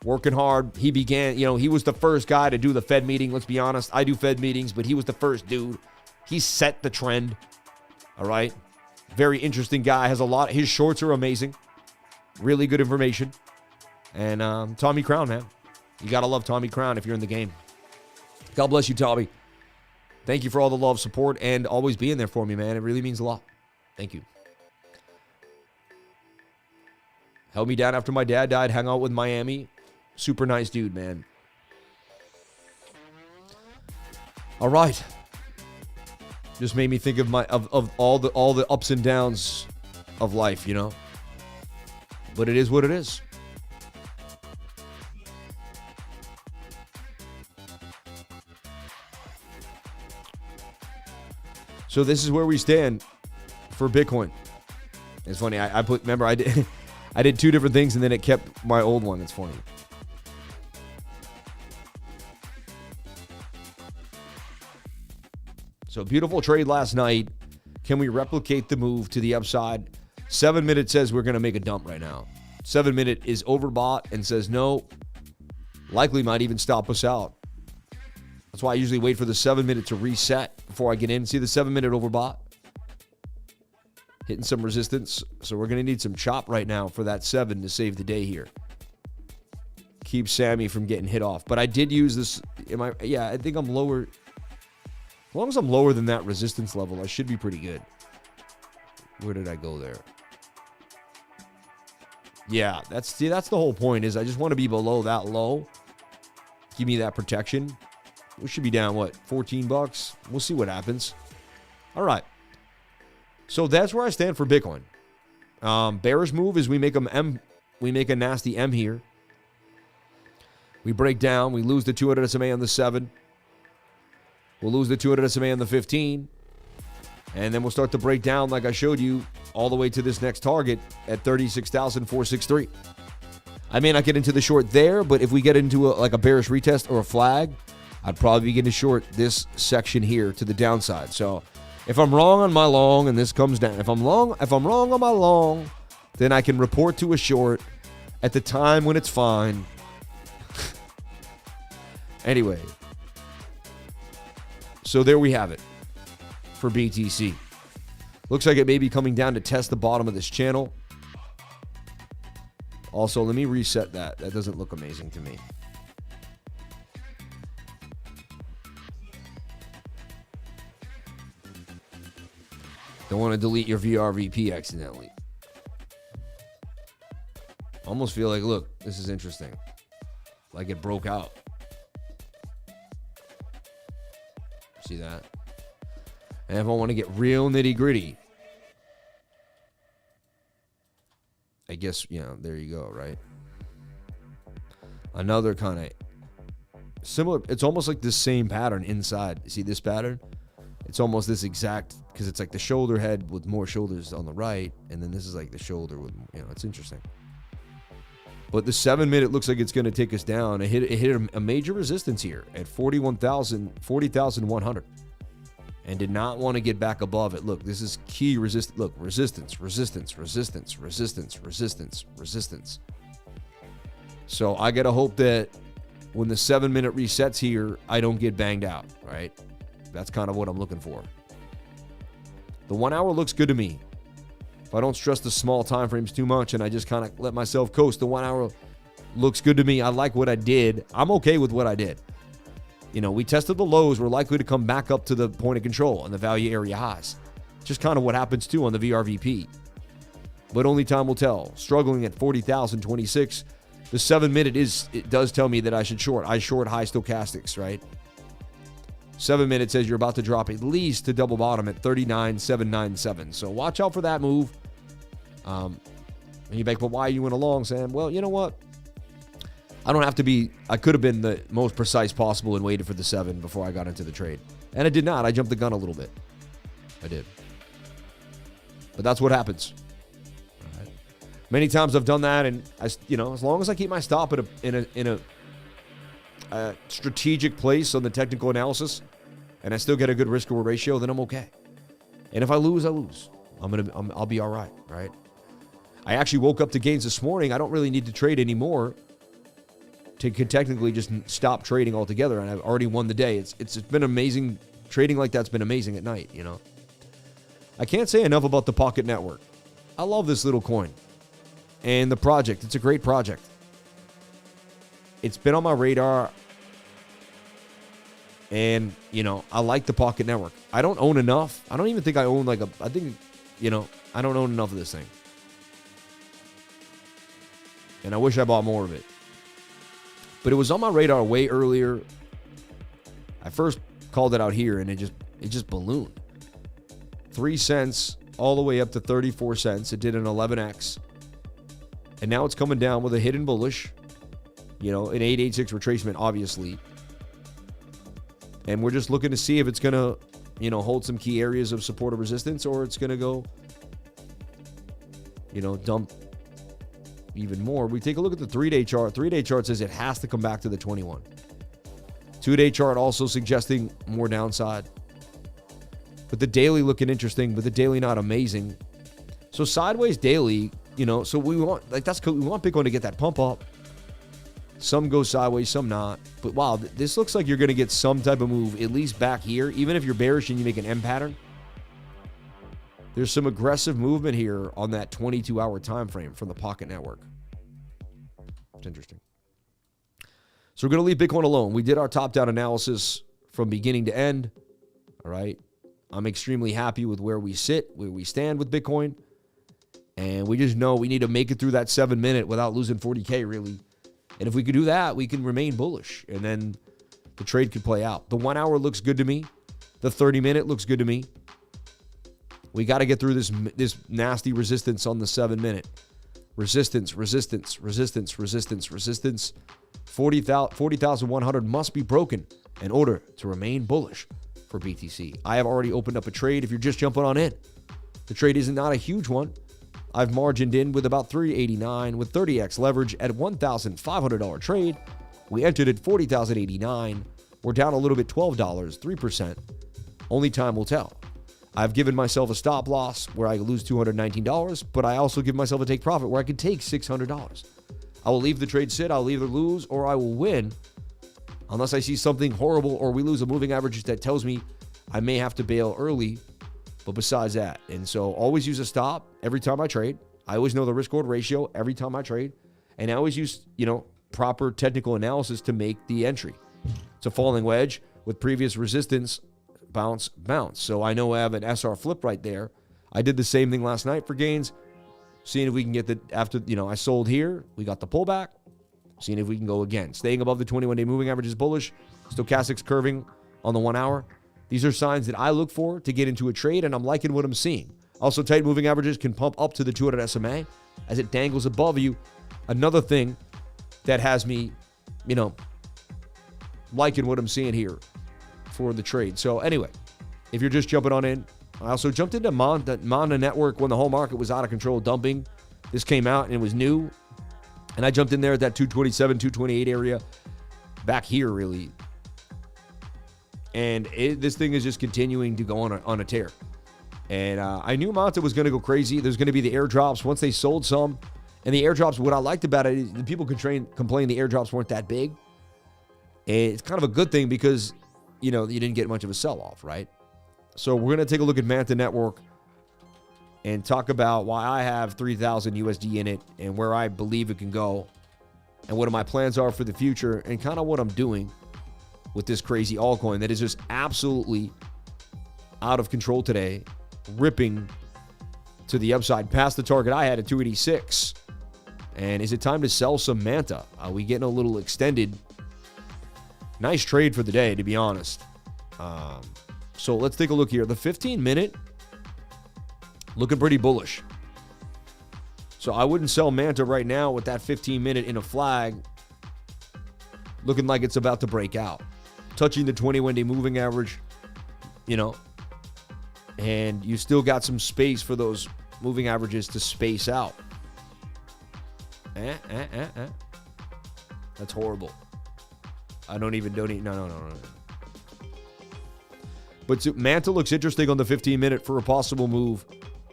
Working hard. He began, he was the first guy to do the Fed meeting. Let's be honest. I do Fed meetings, but he was the first dude. He set the trend. All right. Very interesting guy. His shorts are amazing. Really good information. And Tommy Crown, man. You got to love Tommy Crown if you're in the game. God bless you, Tommy. Thank you for all the love, support, and always being there for me, man. It really means a lot. Thank you. Held me down after my dad died. Hung out with Miami. Super nice dude, man. All right. Just made me think of all the ups and downs of life, But it is what it is. So this is where we stand for Bitcoin. It's funny. I did two different things and then it kept my old one. It's funny. So beautiful trade last night. Can we replicate the move to the upside? 7 minutes says we're going to make a dump right now. 7-minute is overbought and says no, likely might even stop us out. That's why I usually wait for the 7-minute to reset before I get in. See the 7-minute overbought? Hitting some resistance. So we're going to need some chop right now for that 7 to save the day here. Keep Sammy from getting hit off. But I did use this. I think I'm lower. As long as I'm lower than that resistance level, I should be pretty good. Where did I go there? Yeah, that's the whole point, is I just want to be below that low. Give me that protection. We should be down, what, $14? We'll see what happens. All right. So that's where I stand for Bitcoin. Bearish move is we make a nasty M here. We break down. We lose the 200 SMA on the 7. We'll lose the 200 SMA on the 15. And then we'll start to break down, like I showed you, all the way to this next target at 36,463. I may not get into the short there, but if we get into a bearish retest or a flag, I'd probably begin to short this section here to the downside. So if I'm wrong on my long and this comes down, if I'm wrong on my long, then I can report to a short at the time when it's fine. Anyway, so there we have it for BTC. Looks like it may be coming down to test the bottom of this channel. Also, let me reset that. That doesn't look amazing to me. Don't want to delete your VRVP accidentally. Almost feel like, look, this is interesting. Like it broke out. See that? And if I want to get real nitty gritty, I guess, there you go, right? Another kind of similar, it's almost like the same pattern inside. See this pattern? It's almost this exact, because it's like the shoulder head with more shoulders on the right, and then this is like the shoulder with, it's interesting. But the 7-minute looks like it's going to take us down. It hit a major resistance here at 40,100. And did not want to get back above it. Look, this is key resistance. Look, resistance, resistance, resistance, resistance, resistance, resistance. So I got to hope that when the 7-minute resets here, I don't get banged out, right? That's kind of what I'm looking for. The 1 hour looks good to me. If I don't stress the small time frames too much and I just kind of let myself coast, the 1 hour looks good to me. I like what I did. I'm okay with what I did. We tested the lows. We're likely to come back up to the point of control and the value area highs. Just kind of what happens too on the VRVP. But only time will tell. Struggling at 40,026. The 7-minute it does tell me that I should short. I short high stochastics, right? 7-minute says you're about to drop at least to double bottom at 39,797. So watch out for that move. And you're like, but why you went along, Sam? Well, you know what? I don't have to be, I could have been the most precise possible and waited for the 7 before I got into the trade. And I did not. I jumped the gun a little bit. I did. But that's what happens. All right. Many times I've done that, and as long as I keep my stop in a strategic place on the technical analysis, and I still get a good risk reward ratio, then I'm okay. And if I lose, I lose. I'll be all right, right? I actually woke up to gains this morning. I don't really need to trade anymore to technically just stop trading altogether, and I've already won the day. It's been amazing. Trading like that's been amazing at night, I can't say enough about the Pocket Network. I love this little coin. And the project, it's a great project. It's been on my radar. And, I like the Pocket Network. I don't own enough. I don't even think I own I don't own enough of this thing. And I wish I bought more of it. But it was on my radar way earlier. I first called it out here, and it just ballooned. 3 cents all the way up to 34 cents. It did an 11x. And now it's coming down with a hidden bullish. An 886 retracement, obviously. And we're just looking to see if it's going to, hold some key areas of support or resistance, or it's going to go, dump even more. We take a look at the 3-day chart. 3-day chart says it has to come back to the 21. 2-day chart also suggesting more downside. But the daily looking interesting, but the daily not amazing. So sideways daily So we want, like, that's cool. We want Bitcoin to get that pump up. Some go sideways, some not. But wow, this looks like you're going to get some type of move, at least back here. Even if you're bearish and you make an M pattern, there's some aggressive movement here on that 22-hour time frame from the Pocket Network. It's interesting. So we're going to leave Bitcoin alone. We did our top-down analysis from beginning to end. All right. I'm extremely happy with where we sit, where we stand with Bitcoin. And we just know we need to make it through that 7-minute without losing 40K, really. And if we could do that, we can remain bullish. And then the trade could play out. The 1 hour looks good to me. The 30-minute looks good to me. We got to get through this nasty resistance on the 7-minute. Resistance. 40,100 must be broken in order to remain bullish for BTC. I have already opened up a trade if you're just jumping on in. The trade is not a huge one. I've margined in with about 389 with 30x leverage at $1,500 trade. We entered at 40,089. We're down a little bit, $12, 3%. Only time will tell. I've given myself a stop loss where I lose $219, but I also give myself a take profit where I could take $600. I will leave the trade sit. I'll either lose or I will win unless I see something horrible or we lose a moving average that tells me I may have to bail early. But besides that, and so always use a stop every time I trade. I always know the risk reward ratio every time I trade. And I always use, proper technical analysis to make the entry. It's a falling wedge with previous resistance, bounce. So I know I have an SR flip right there. I did the same thing last night for gains. Seeing if we can get I sold here. We got the pullback. Seeing if we can go again. Staying above the 21-day moving average is bullish. Stochastics curving on the 1 hour. These are signs that I look for to get into a trade, and I'm liking what I'm seeing. Also, tight moving averages can pump up to the 200 SMA as it dangles above you. Another thing that has me, liking what I'm seeing here for the trade. So anyway, if you're just jumping on in, I also jumped into MANTA network when the whole market was out of control dumping. This came out and it was new. And I jumped in there at that 227, 228 area back here, really. And this thing is just continuing to go on a tear. And I knew MANTA was going to go crazy. There's going to be the airdrops once they sold some. And the airdrops, what I liked about it is the people complain the airdrops weren't that big. It's kind of a good thing because, you didn't get much of a sell-off, right? So we're going to take a look at MANTA Network and talk about why I have 3,000 USD in it and where I believe it can go and what my plans are for the future and kind of what I'm doing with this crazy altcoin that is just absolutely out of control today, ripping to the upside past the target I had at 286. And is it time to sell some MANTA? Are we getting a little extended? Nice trade for the day, to be honest. So let's take a look here. The 15-minute looking pretty bullish. So I wouldn't sell MANTA right now with that 15-minute in a flag looking like it's about to break out. Touching the 21-day moving average, and you still got some space for those moving averages to space out. That's horrible. I don't even donate. No. But MANTA looks interesting on the 15-minute for a possible move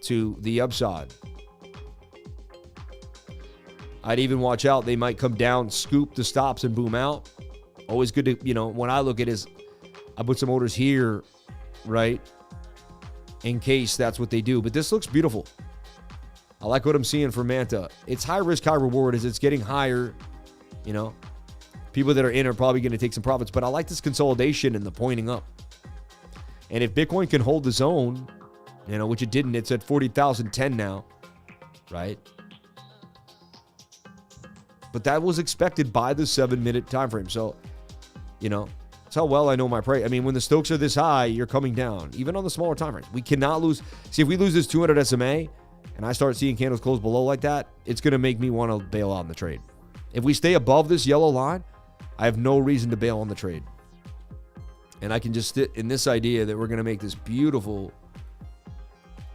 to the upside. I'd even watch out. They might come down, scoop the stops, and boom out. Always good to, when I look at it is I put some orders here, right, in case that's what they do. But this looks beautiful. I like what I'm seeing for MANTA. It's high risk, high reward as it's getting higher, People that are in are probably going to take some profits. But I like this consolidation and the pointing up. And if Bitcoin can hold the zone, which it didn't, it's at 40,010 now, right? But that was expected by the 7-minute time frame. So, that's how well I know my prey. I mean, when the Stokes are this high, you're coming down, even on the smaller time frames. We cannot lose. See, if we lose this 200 SMA and I start seeing candles close below like that, it's going to make me want to bail out on the trade. If we stay above this yellow line, I have no reason to bail on the trade. And I can just sit in this idea that we're going to make this beautiful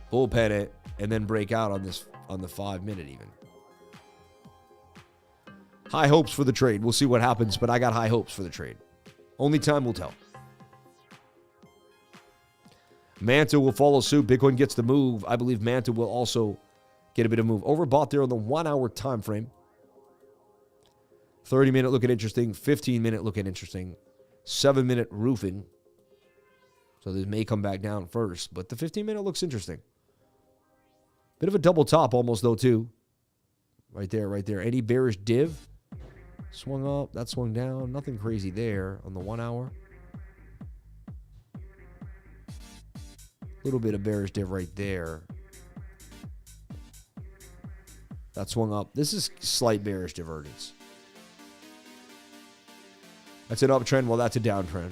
bull pennant and then break out on the 5-minute even. High hopes for the trade. We'll see what happens, but I got high hopes for the trade. Only time will tell. MANTA will follow suit. Bitcoin gets the move. I believe MANTA will also get a bit of move. Overbought there on the 1 hour time frame. 30-minute looking interesting. 15-minute looking interesting. 7-minute roofing. So this may come back down first, but the 15-minute looks interesting. Bit of a double top almost, though, too. Right there, right there. Any bearish div? Swung up, that swung down. Nothing crazy there on the 1 hour. Little bit of bearish div right there. That swung up. This is slight bearish divergence. That's an uptrend. Well, that's a downtrend.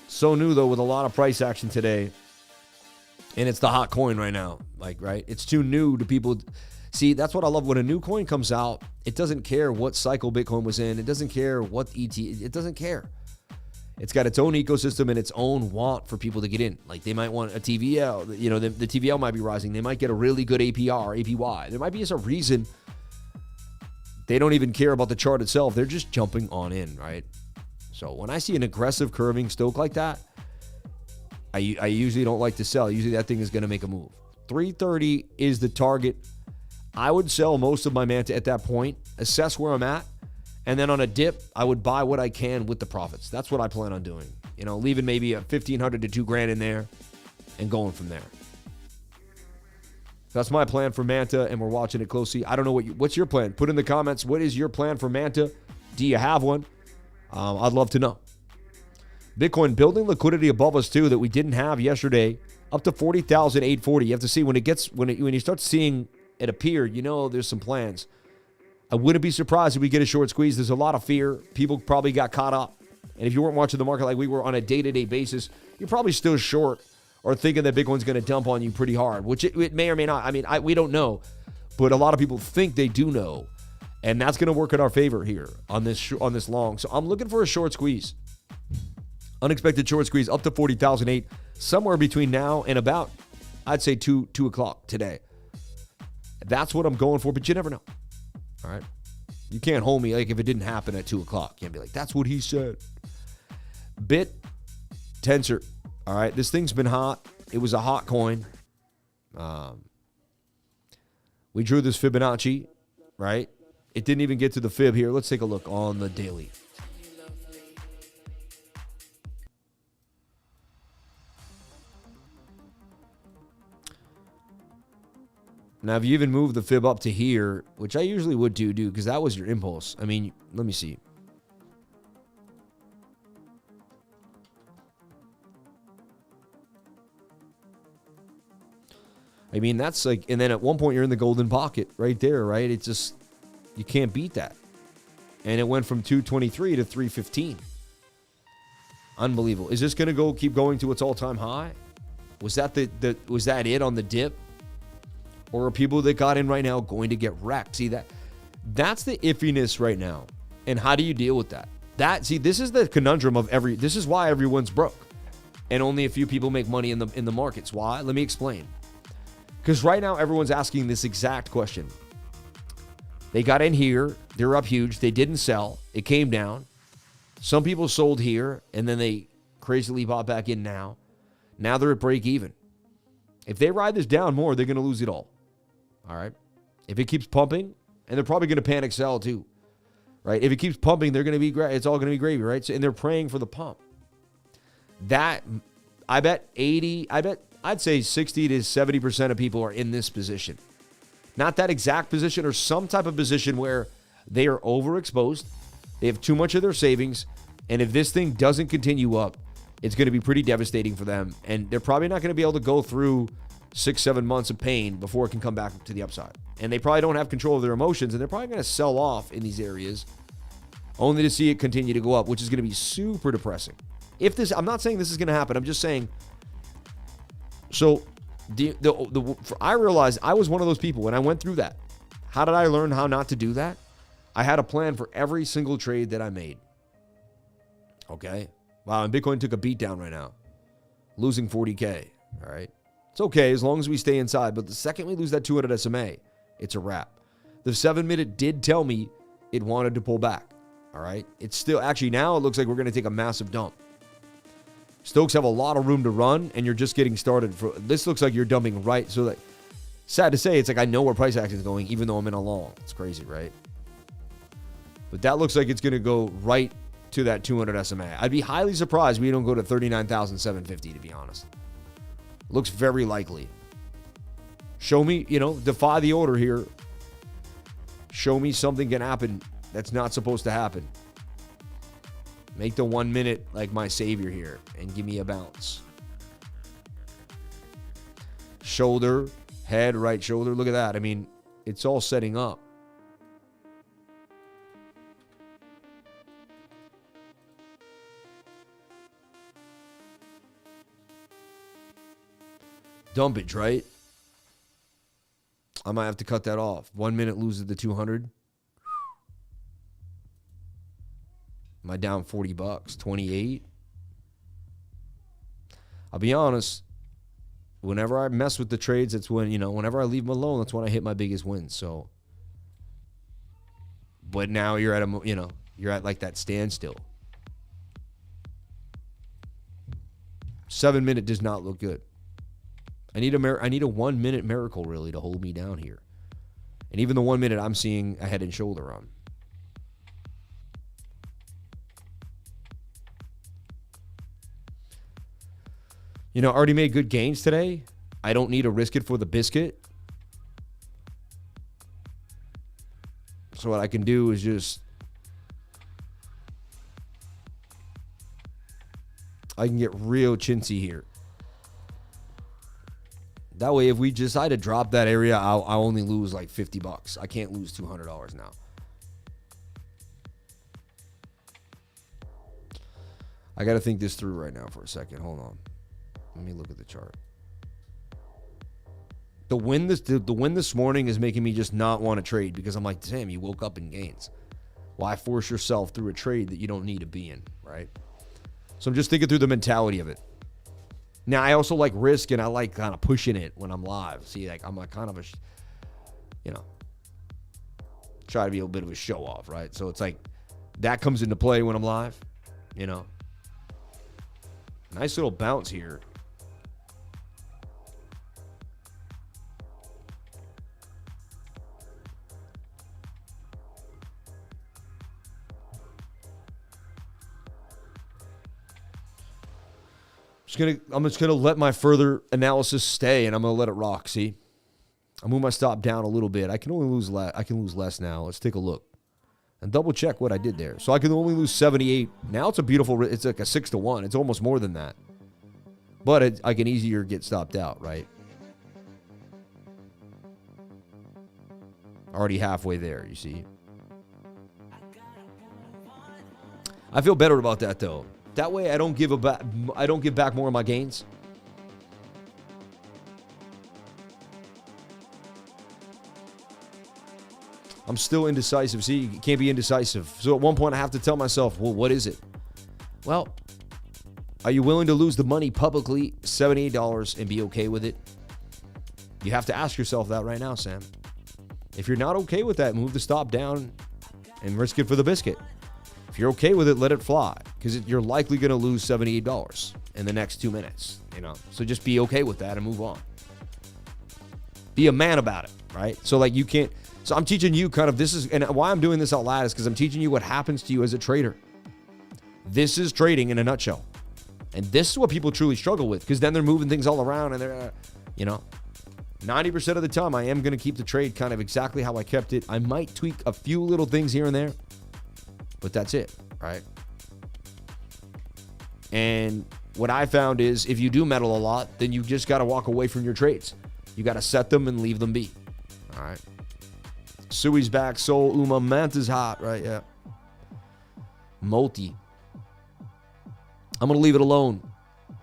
So new, though, with a lot of price action today. And it's the hot coin right now. Like, right? It's too new to people. See, that's what I love. When a new coin comes out, it doesn't care what cycle Bitcoin was in. It doesn't care what ET. It doesn't care. It's got its own ecosystem and its own want for people to get in. Like, they might want a TVL. You know, the TVL might be rising. They might get a really good APR, APY. There might be just a reason they don't even care about the chart itself. They're just jumping on in, right? So when I see an aggressive curving stoke like that, I usually don't like to sell. Usually that thing is going to make a move. 330 is the target. I would sell most of my MANTA at that point, assess where I'm at, and then on a dip, I would buy what I can with the profits. That's what I plan on doing. You know, leaving maybe a $1,500 to $2,000 in there and going from there. That's my plan for MANTA, and we're watching it closely. I don't know what's your plan. Put in the comments, what is your plan for MANTA? Do you have one? I'd love to know. Bitcoin building liquidity above us too that we didn't have yesterday, up to 40,840. You have to see when you start seeing it appear, you know there's some plans. I wouldn't be surprised if we get a short squeeze. There's a lot of fear. People probably got caught up. And if you weren't watching the market like we were on a day-to-day basis, you're probably still short or thinking that Bitcoin's going to dump on you pretty hard, which it may or may not. I mean, we don't know, but a lot of people think they do know. And that's going to work in our favor here on this long. So I'm looking for a short squeeze. Unexpected short squeeze up to 40,008, somewhere between now and about, I'd say 2 o'clock today. That's what I'm going for, but you never know. All right? You can't hold me like if it didn't happen at 2 o'clock. You can't be like, that's what he said. Bit tensor. All right? This thing's been hot. It was a hot coin. We drew this Fibonacci, right? It didn't even get to the fib here. Let's take a look on the daily. Now, if you even move the fib up to here, which I usually would do, because that was your impulse. I mean, let me see. I mean, that's like, and then at one point you're in the golden pocket right there, right? It's just, you can't beat that. And it went from 223 to 315. Unbelievable. Is this going to keep going to its all-time high? Was that was that it on the dip? Or are people that got in right now going to get wrecked? See, that's the iffiness right now. And how do you deal with that? This is the conundrum of this is why everyone's broke. And only a few people make money in the markets. Why? Let me explain. Because right now everyone's asking this exact question. They got in here, they're up huge, they didn't sell, it came down. Some people sold here, and then they crazily bought back in now. Now they're at break even. If they ride this down more, they're going to lose it all. All right? If it keeps pumping, and they're probably going to panic sell too, right? If it keeps pumping, they're going to be it's all going to be gravy, right? So, and they're praying for the pump. That, I'd say 60 to 70% of people are in this position. Not that exact position, or some type of position where they are overexposed, they have too much of their savings, and if this thing doesn't continue up, it's going to be pretty devastating for them, and they're probably not going to be able to go through 6-7 months of pain before it can come back to the upside. And they probably don't have control of their emotions, and they're probably going to sell off in these areas only to see it continue to go up, which is going to be super depressing. I'm not saying this is going to happen. I'm just saying. So I realized I was one of those people when I went through that. How did I learn how not to do that? I had a plan for every single trade that I made. Okay. Wow, and Bitcoin took a beat down right now. Losing 40K, all right? It's okay as long as we stay inside, but the second we lose that 200 SMA, it's a wrap. The 7-minute did tell me it wanted to pull back, all right? It's still, actually now it looks like we're going to take a massive dump. Stokes have a lot of room to run, and you're just getting started. This looks like you're dumping right. So, sad to say, it's like I know where price action is going, even though I'm in a long. It's crazy, right? But that looks like it's going to go right to that 200 SMA. I'd be highly surprised we don't go to 39,750, to be honest. Looks very likely. Show me, defy the order here. Show me something can happen that's not supposed to happen. Make the 1 minute like my savior here and give me a bounce. Shoulder, head, right shoulder. Look at that. I mean, it's all setting up. Dumpage, right? I might have to cut that off. 1 minute loses the 200. Am I down $40? 28? I'll be honest. Whenever I mess with the trades, that's when, whenever I leave them alone, that's when I hit my biggest wins. So, but now you're at you're at like that standstill. 7 minute does not look good. I need a 1 minute miracle really to hold me down here. And even the 1 minute I'm seeing a head and shoulder on. Already made good gains today. I don't need to risk it for the biscuit. So what I can do is just, I can get real chintzy here. That way, if we decide to drop that area, I'll only lose like $50. I can't lose $200 now. I got to think this through right now for a second. Hold on. Let me look at the chart. The win this morning is making me just not want to trade because I'm like, damn, you woke up in gains. Why force yourself through a trade that you don't need to be in, right? So I'm just thinking through the mentality of it. Now, I also like risk, and I like kind of pushing it when I'm live. See, like I'm like kind of try to be a bit of a show off, right? So it's like that comes into play when I'm live, Nice little bounce here. I'm just gonna let my further analysis stay, and I'm gonna let it rock. See, I move my stop down a little bit. I can only lose less. I can lose less now. Let's take a look and double check what I did there. So I can only lose 78. Now it's a beautiful. It's like a 6-1. It's almost more than that. But I can easier get stopped out, right? Already halfway there. You see. I feel better about that though. That way I don't give back more of my gains. I'm still indecisive. See, you can't be indecisive. So at one point I have to tell myself, well, what is it? Well, are you willing to lose the money publicly, $78, and be okay with it? You have to ask yourself that right now, Sam. If you're not okay with that, move the stop down and risk it for the biscuit. If you're okay with it, let it fly, because you're likely going to lose $78 in the next 2 minutes, So just be okay with that and move on. Be a man about it, right? So like you can't. So I'm teaching you kind of and why I'm doing this out loud is because I'm teaching you what happens to you as a trader. This is trading in a nutshell, and this is what people truly struggle with, because then they're moving things all around, and they're, 90% of the time I am going to keep the trade kind of exactly how I kept it. I might tweak a few little things here and there. But that's it, right? And what I found is if you do meddle a lot, then you just got to walk away from your trades. You got to set them and leave them be. All right. Sui's back. Sol, Uma, Manta's hot, right? Yeah. Multi. I'm going to leave it alone.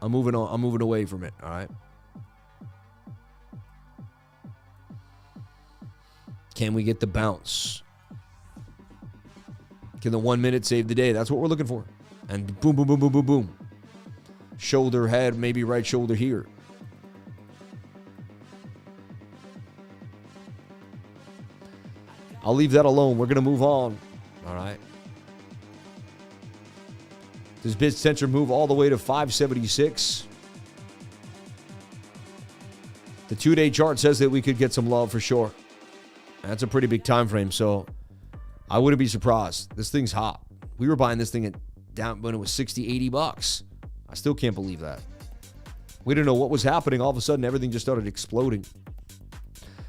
I'm moving on. I'm moving away from it. All right. Can we get the bounce? Can the 1 minute save the day? That's what we're looking for. And boom, boom, boom, boom, boom, boom. Shoulder, head, maybe right shoulder here. I'll leave that alone. We're going to move on. All right. This bid center move all the way to 576. The 2-day chart says that we could get some love for sure. That's a pretty big time frame, so I wouldn't be surprised. This thing's hot. We were buying this thing at down when it was 60, 80 bucks. I still can't believe that. We didn't know what was happening. All of a sudden, everything just started exploding.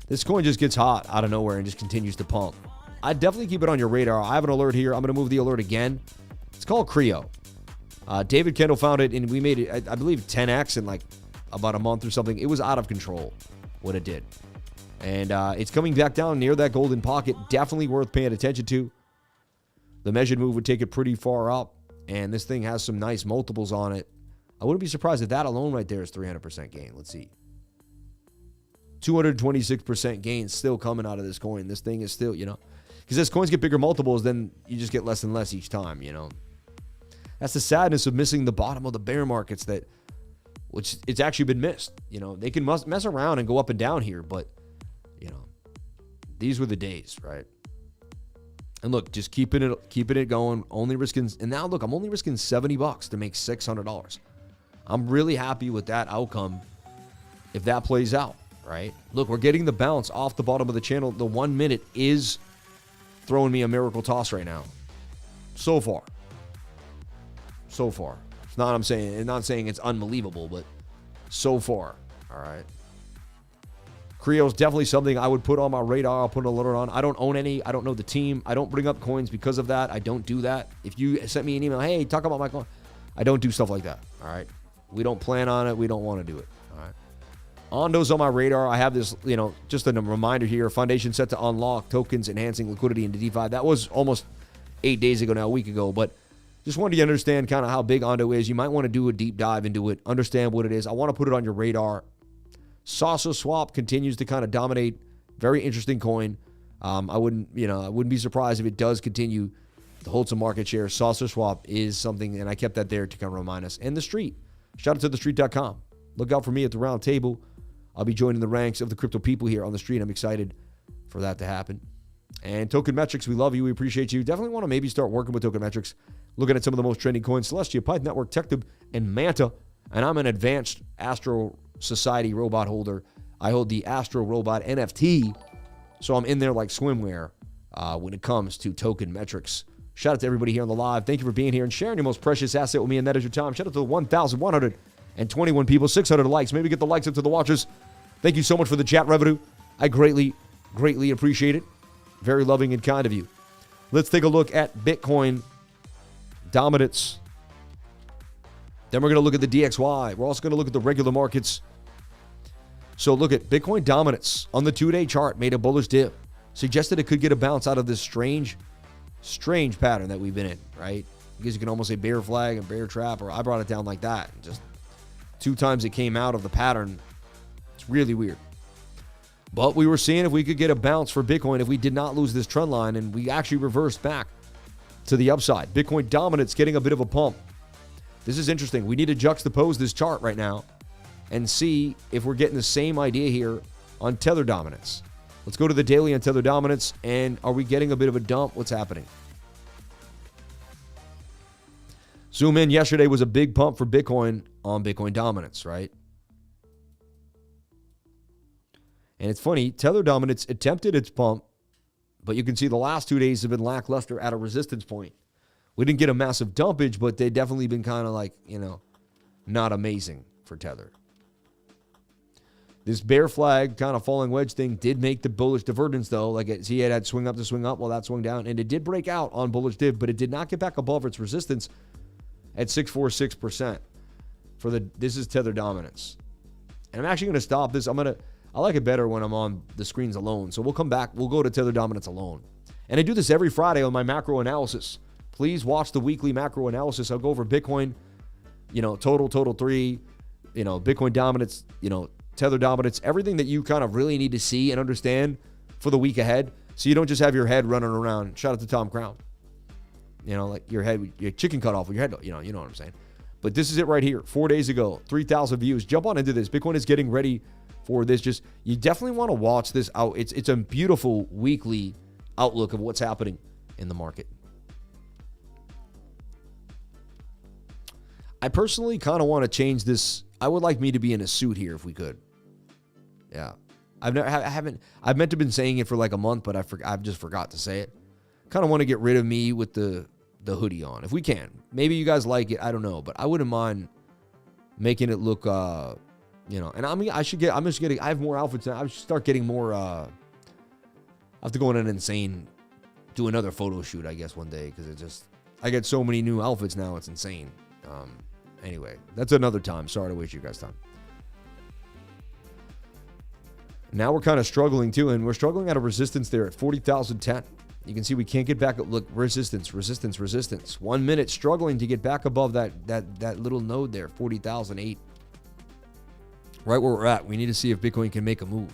This coin just gets hot out of nowhere and just continues to pump. I'd definitely keep it on your radar. I have an alert here. I'm going to move the alert again. It's called CREO. David Kendall found it, and we made it, I believe, 10x in like about a month or something. It was out of control what it did. And it's coming back down near that golden pocket. Definitely worth paying attention to. The measured move would take it pretty far up, and this thing has some nice multiples on it. I wouldn't be surprised if that alone right there is 300% gain. Let's see. 226% gain still coming out of this coin. This thing is still, because as coins get bigger multiples, then you just get less and less each time, That's the sadness of missing the bottom of the bear markets, which it's actually been missed. They can mess around and go up and down here, but, these were the days, right? And look, just keeping it going, only risking, and now look, I'm only risking $70 to make $600. I'm really happy with that outcome if that plays out, right? Look, we're getting the bounce off the bottom of the channel. The 1 minute is throwing me a miracle toss right now. So far. It's not I'm not saying it's unbelievable, but so far. All right. CREO is definitely something I would put on my radar. I'll put an alert on. I don't own any. I don't know the team. I don't bring up coins because of that. I don't do that. If you sent me an email, hey, talk about my coin, I don't do stuff like that. All right. We don't plan on it. We don't want to do it. All right. Ondo's on my radar. I have this, just a reminder here. Foundation set to unlock tokens, enhancing liquidity into DeFi. That was almost 8 days ago now, a week ago. But just wanted you to understand kind of how big Ondo is. You might want to do a deep dive into it, understand what it is. I want to put it on your radar. Saucer Swap continues to kind of dominate. Very interesting coin. I wouldn't be surprised if it does continue to hold some market share. Saucer Swap is something, and I kept that there to kind of remind us. And The Street. Shout out to thestreet.com. Look out for me at the round table. I'll be joining the ranks of the crypto people here on The Street. I'm excited for that to happen. And Token Metrics, we love you. We appreciate you. Definitely want to maybe start working with Token Metrics, looking at some of the most trending coins: Celestia, Python Network, TechTube, and MANTA. And I'm an advanced Astro Society robot holder. I hold the Astro Robot NFT, so I'm in there like swimwear when it comes to Token Metrics. Shout out to everybody here on the live. Thank you for being here and sharing your most precious asset with me, and that is your time. Shout out to the 1,121 people, 600 likes. Maybe get the likes up to the watchers. Thank you so much for the chat revenue. I greatly, greatly appreciate it. Very loving and kind of you. Let's take a look at Bitcoin dominance. Then we're going to look at the DXY. We're also going to look at the regular markets. So look at Bitcoin dominance on the 2-day chart, made a bullish dip. Suggested it could get a bounce out of this strange pattern that we've been in, right? Because you can almost say bear flag and bear trap, or I brought it down like that. Just 2 times it came out of the pattern. It's really weird. But we were seeing if we could get a bounce for Bitcoin if we did not lose this trend line, and we actually reversed back to the upside. Bitcoin dominance getting a bit of a pump. This is interesting. We need to juxtapose this chart right now and see if we're getting the same idea here on Tether dominance. Let's go to the daily on Tether dominance, and are we getting a bit of a dump? What's happening? Zoom in. Yesterday was a big pump for Bitcoin on Bitcoin dominance, right? And it's funny, Tether dominance attempted its pump, but you can see the last 2 days have been lackluster at a resistance point. We didn't get a massive dumpage, but they've definitely been kind of like, not amazing for Tether. This bear flag kind of falling wedge thing did make the bullish divergence, though. Like he had swing up to swing up while that swung down, and it did break out on bullish div, but it did not get back above its resistance at 646%. This is Tether dominance. And I'm actually going to stop this. I like it better when I'm on the screens alone. So we'll come back. We'll go to Tether dominance alone. And I do this every Friday on my macro analysis. Please watch the weekly macro analysis. I'll go over Bitcoin, total 3, Bitcoin dominance, Tether dominance, everything that you kind of really need to see and understand for the week ahead. So you don't just have your head running around. Shout out to Tom Crown. Like your chicken cut off with your head. You know what I'm saying. But this is it right here. 4 days ago, 3,000 views. Jump on into this. Bitcoin is getting ready for this. You definitely want to watch this out. It's a beautiful weekly outlook of what's happening in the market. I personally kind of want to change this. I would like me to be in a suit here if we could. Yeah. I've meant to been saying it for like a month, but I've just forgot to say it. Kind of want to get rid of me with the hoodie on, if we can. Maybe you guys like it, I don't know, but I wouldn't mind making it look, and I have more outfits now. I should start getting more, I have to go on do another photo shoot, I guess, one day, because I get so many new outfits now, it's insane. Anyway, that's another time. Sorry to waste you guys' time. Now we're kind of struggling too, and we're struggling at a resistance there at 40,010. You can see we can't get back. Look, resistance. 1 minute struggling to get back above that little node there, 40,008. Right where we're at. We need to see if Bitcoin can make a move.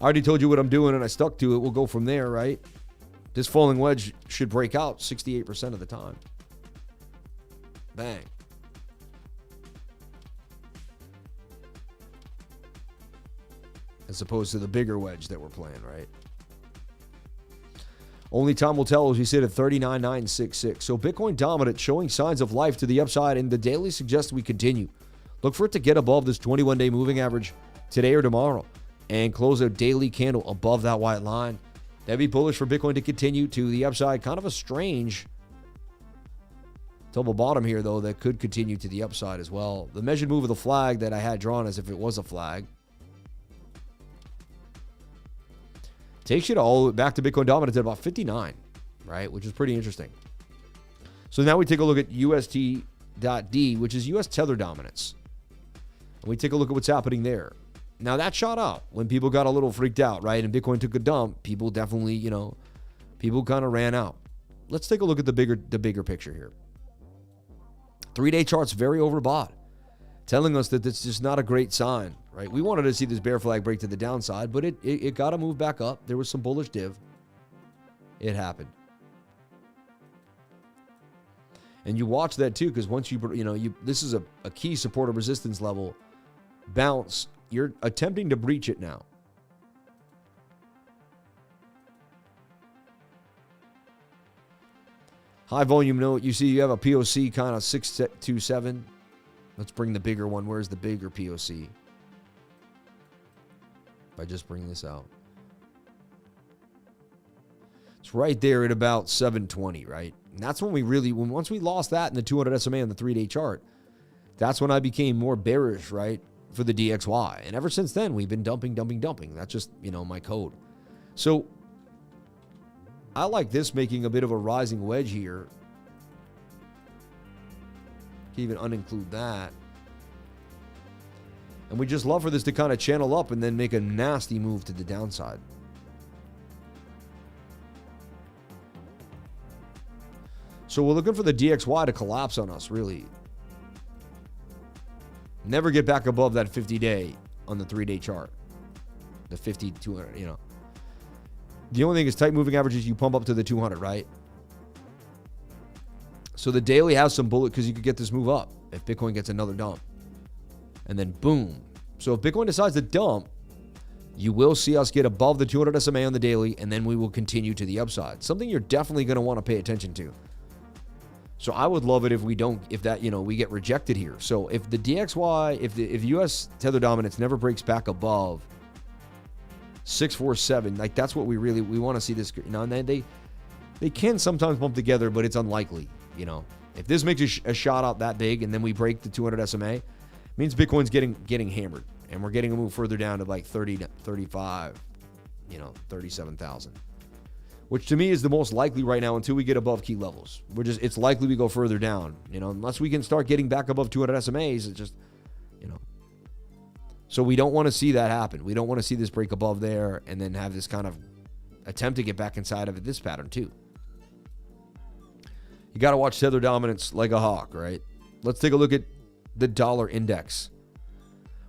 I already told you what I'm doing, and I stuck to it. We'll go from there, right? This falling wedge should break out 68% of the time. Bang. As opposed to the bigger wedge that we're playing, right? Only time will tell, as we sit at 39,966. So Bitcoin dominant, showing signs of life to the upside, and the daily suggests we continue. Look for it to get above this 21-day moving average today or tomorrow and close a daily candle above that white line. That'd be bullish for Bitcoin to continue to the upside. Kind of a strange double bottom here, though, that could continue to the upside as well. The measured move of the flag that I had drawn as if it was a flag takes you all back to Bitcoin dominance at about 59, right? Which is pretty interesting. So now we take a look at USDT.D, which is US tether dominance. And we take a look at what's happening there. Now that shot up when people got a little freaked out, right? And Bitcoin took a dump. People definitely, people kind of ran out. Let's take a look at the bigger picture here. 3-day chart's very overbought, telling us that it's just not a great sign, right? We wanted to see this bear flag break to the downside, but it got to move back up. There was some bullish div. It happened. And you watch that too, because once this is a key support or resistance level bounce. You're attempting to breach it now. High volume note. You see you have a POC kind of 627. Let's bring the bigger one. Where's the bigger POC? If I just bring this out. It's right there at about 720, right? And that's when once we lost that in the 200 SMA on the 3-day chart, that's when I became more bearish, right, for the DXY. And ever since then, we've been dumping. That's just, my code. So I like this making a bit of a rising wedge here. Can even uninclude that. And we just love for this to kind of channel up and then make a nasty move to the downside. So we're looking for the DXY to collapse on us, really. Never get back above that 50-day on the 3-day chart. The 50, 200, The only thing is tight moving averages, you pump up to the 200, right? So the daily has some bullet because you could get this move up if Bitcoin gets another dump. And then boom. So if Bitcoin decides to dump, you will see us get above the 200 SMA on the daily, and then we will continue to the upside. Something you're definitely going to want to pay attention to. So I would love it if we get rejected here. So if the DXY, if US tether dominance never breaks back above 647, like that's what we want to see this. And they can sometimes bump together, but it's unlikely. If this makes a shot out that big and then we break the 200 SMA, it means Bitcoin's getting hammered, and we're getting a move further down to like 30, 35, 37,000. Which to me is the most likely right now until we get above key levels. It's likely we go further down, unless we can start getting back above 200 SMAs. It's just, So we don't want to see that happen. We don't want to see this break above there and then have this kind of attempt to get back inside of this pattern too. You got to watch tether dominance like a hawk, right? Let's take a look at the dollar index.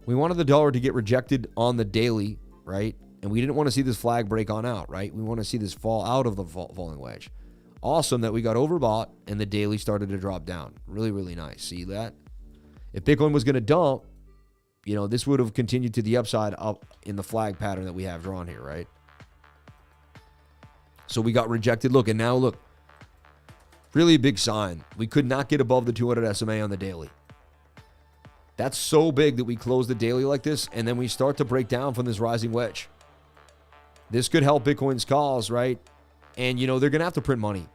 We wanted the dollar to get rejected on the daily, right? And we didn't want to see this flag break on out, right? We want to see this fall out of the falling wedge. Awesome that we got overbought and the daily started to drop down. Really, really nice. See that? If Bitcoin was going to dump, this would have continued to the upside up in the flag pattern that we have drawn here, right? So we got rejected. Look, and now look. Really big sign. We could not get above the 200 SMA on the daily. That's so big that we close the daily like this, and then we start to break down from this rising wedge. This could help Bitcoin's cause, right? And, they're going to have to print money.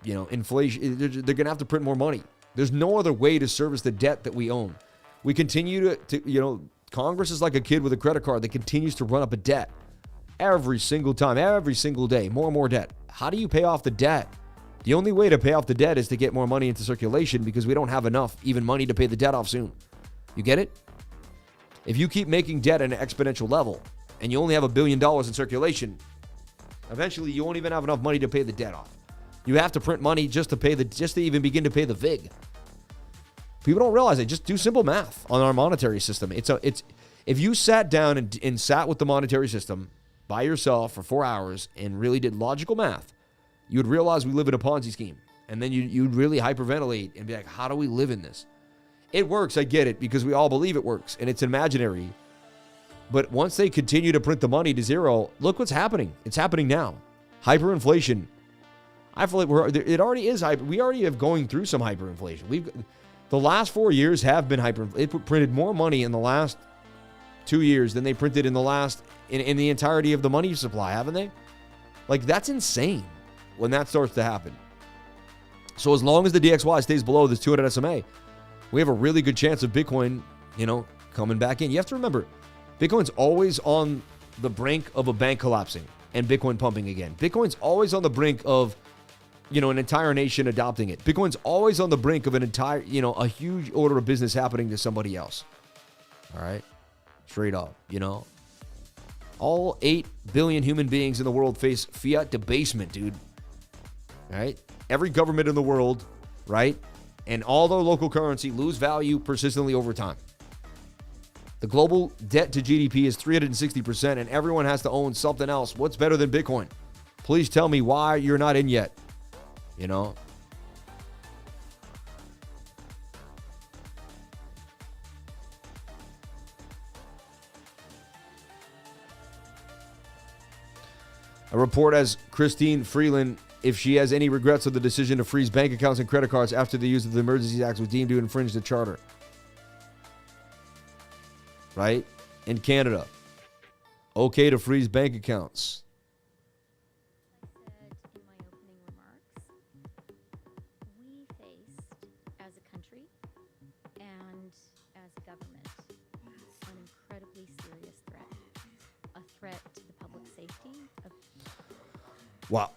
Inflation, they're going to have to print more money. There's no other way to service the debt that we own. We continue to Congress is like a kid with a credit card that continues to run up a debt every single time, every single day, more and more debt. How do you pay off the debt? The only way to pay off the debt is to get more money into circulation because we don't have enough even money to pay the debt off soon. You get it? If you keep making debt at an exponential level and you only have $1 billion in circulation, eventually you won't even have enough money to pay the debt off. You have to print money just to even begin to pay the VIG. People don't realize it. Just do simple math on our monetary system. If you sat down and sat with the monetary system by yourself for 4 hours and really did logical math, you would realize we live in a Ponzi scheme. And then you'd really hyperventilate and be like, how do we live in this? It works, I get it, because we all believe it works, and it's imaginary. But once they continue to print the money to zero, look what's happening. It's happening now. Hyperinflation. I feel like it already is hyper. We already have going through some hyperinflation. The last 4 years have been They printed more money in the last 2 years than they printed in the entirety of the money supply, haven't they? Like, that's insane when that starts to happen. So as long as the DXY stays below this 200 SMA, we have a really good chance of Bitcoin, coming back in. You have to remember, Bitcoin's always on the brink of a bank collapsing and Bitcoin pumping again. Bitcoin's always on the brink of, an entire nation adopting it. Bitcoin's always on the brink of an entire, a huge order of business happening to somebody else. All right? Straight up, All 8 billion human beings in the world face fiat debasement, dude. Right? Every government in the world, right? And all their local currency lose value persistently over time. The global debt to GDP is 360%, and everyone has to own something else. What's better than Bitcoin? Please tell me why you're not in yet. A report as Christine Freeland if she has any regrets of the decision to freeze bank accounts and credit cards after the use of the Emergencies Act was deemed to infringe the charter. Right? In Canada. Okay to freeze bank accounts. In my opening remarks, we faced, as a country and as a government, an incredibly serious threat. A threat to the public safety of... Wow.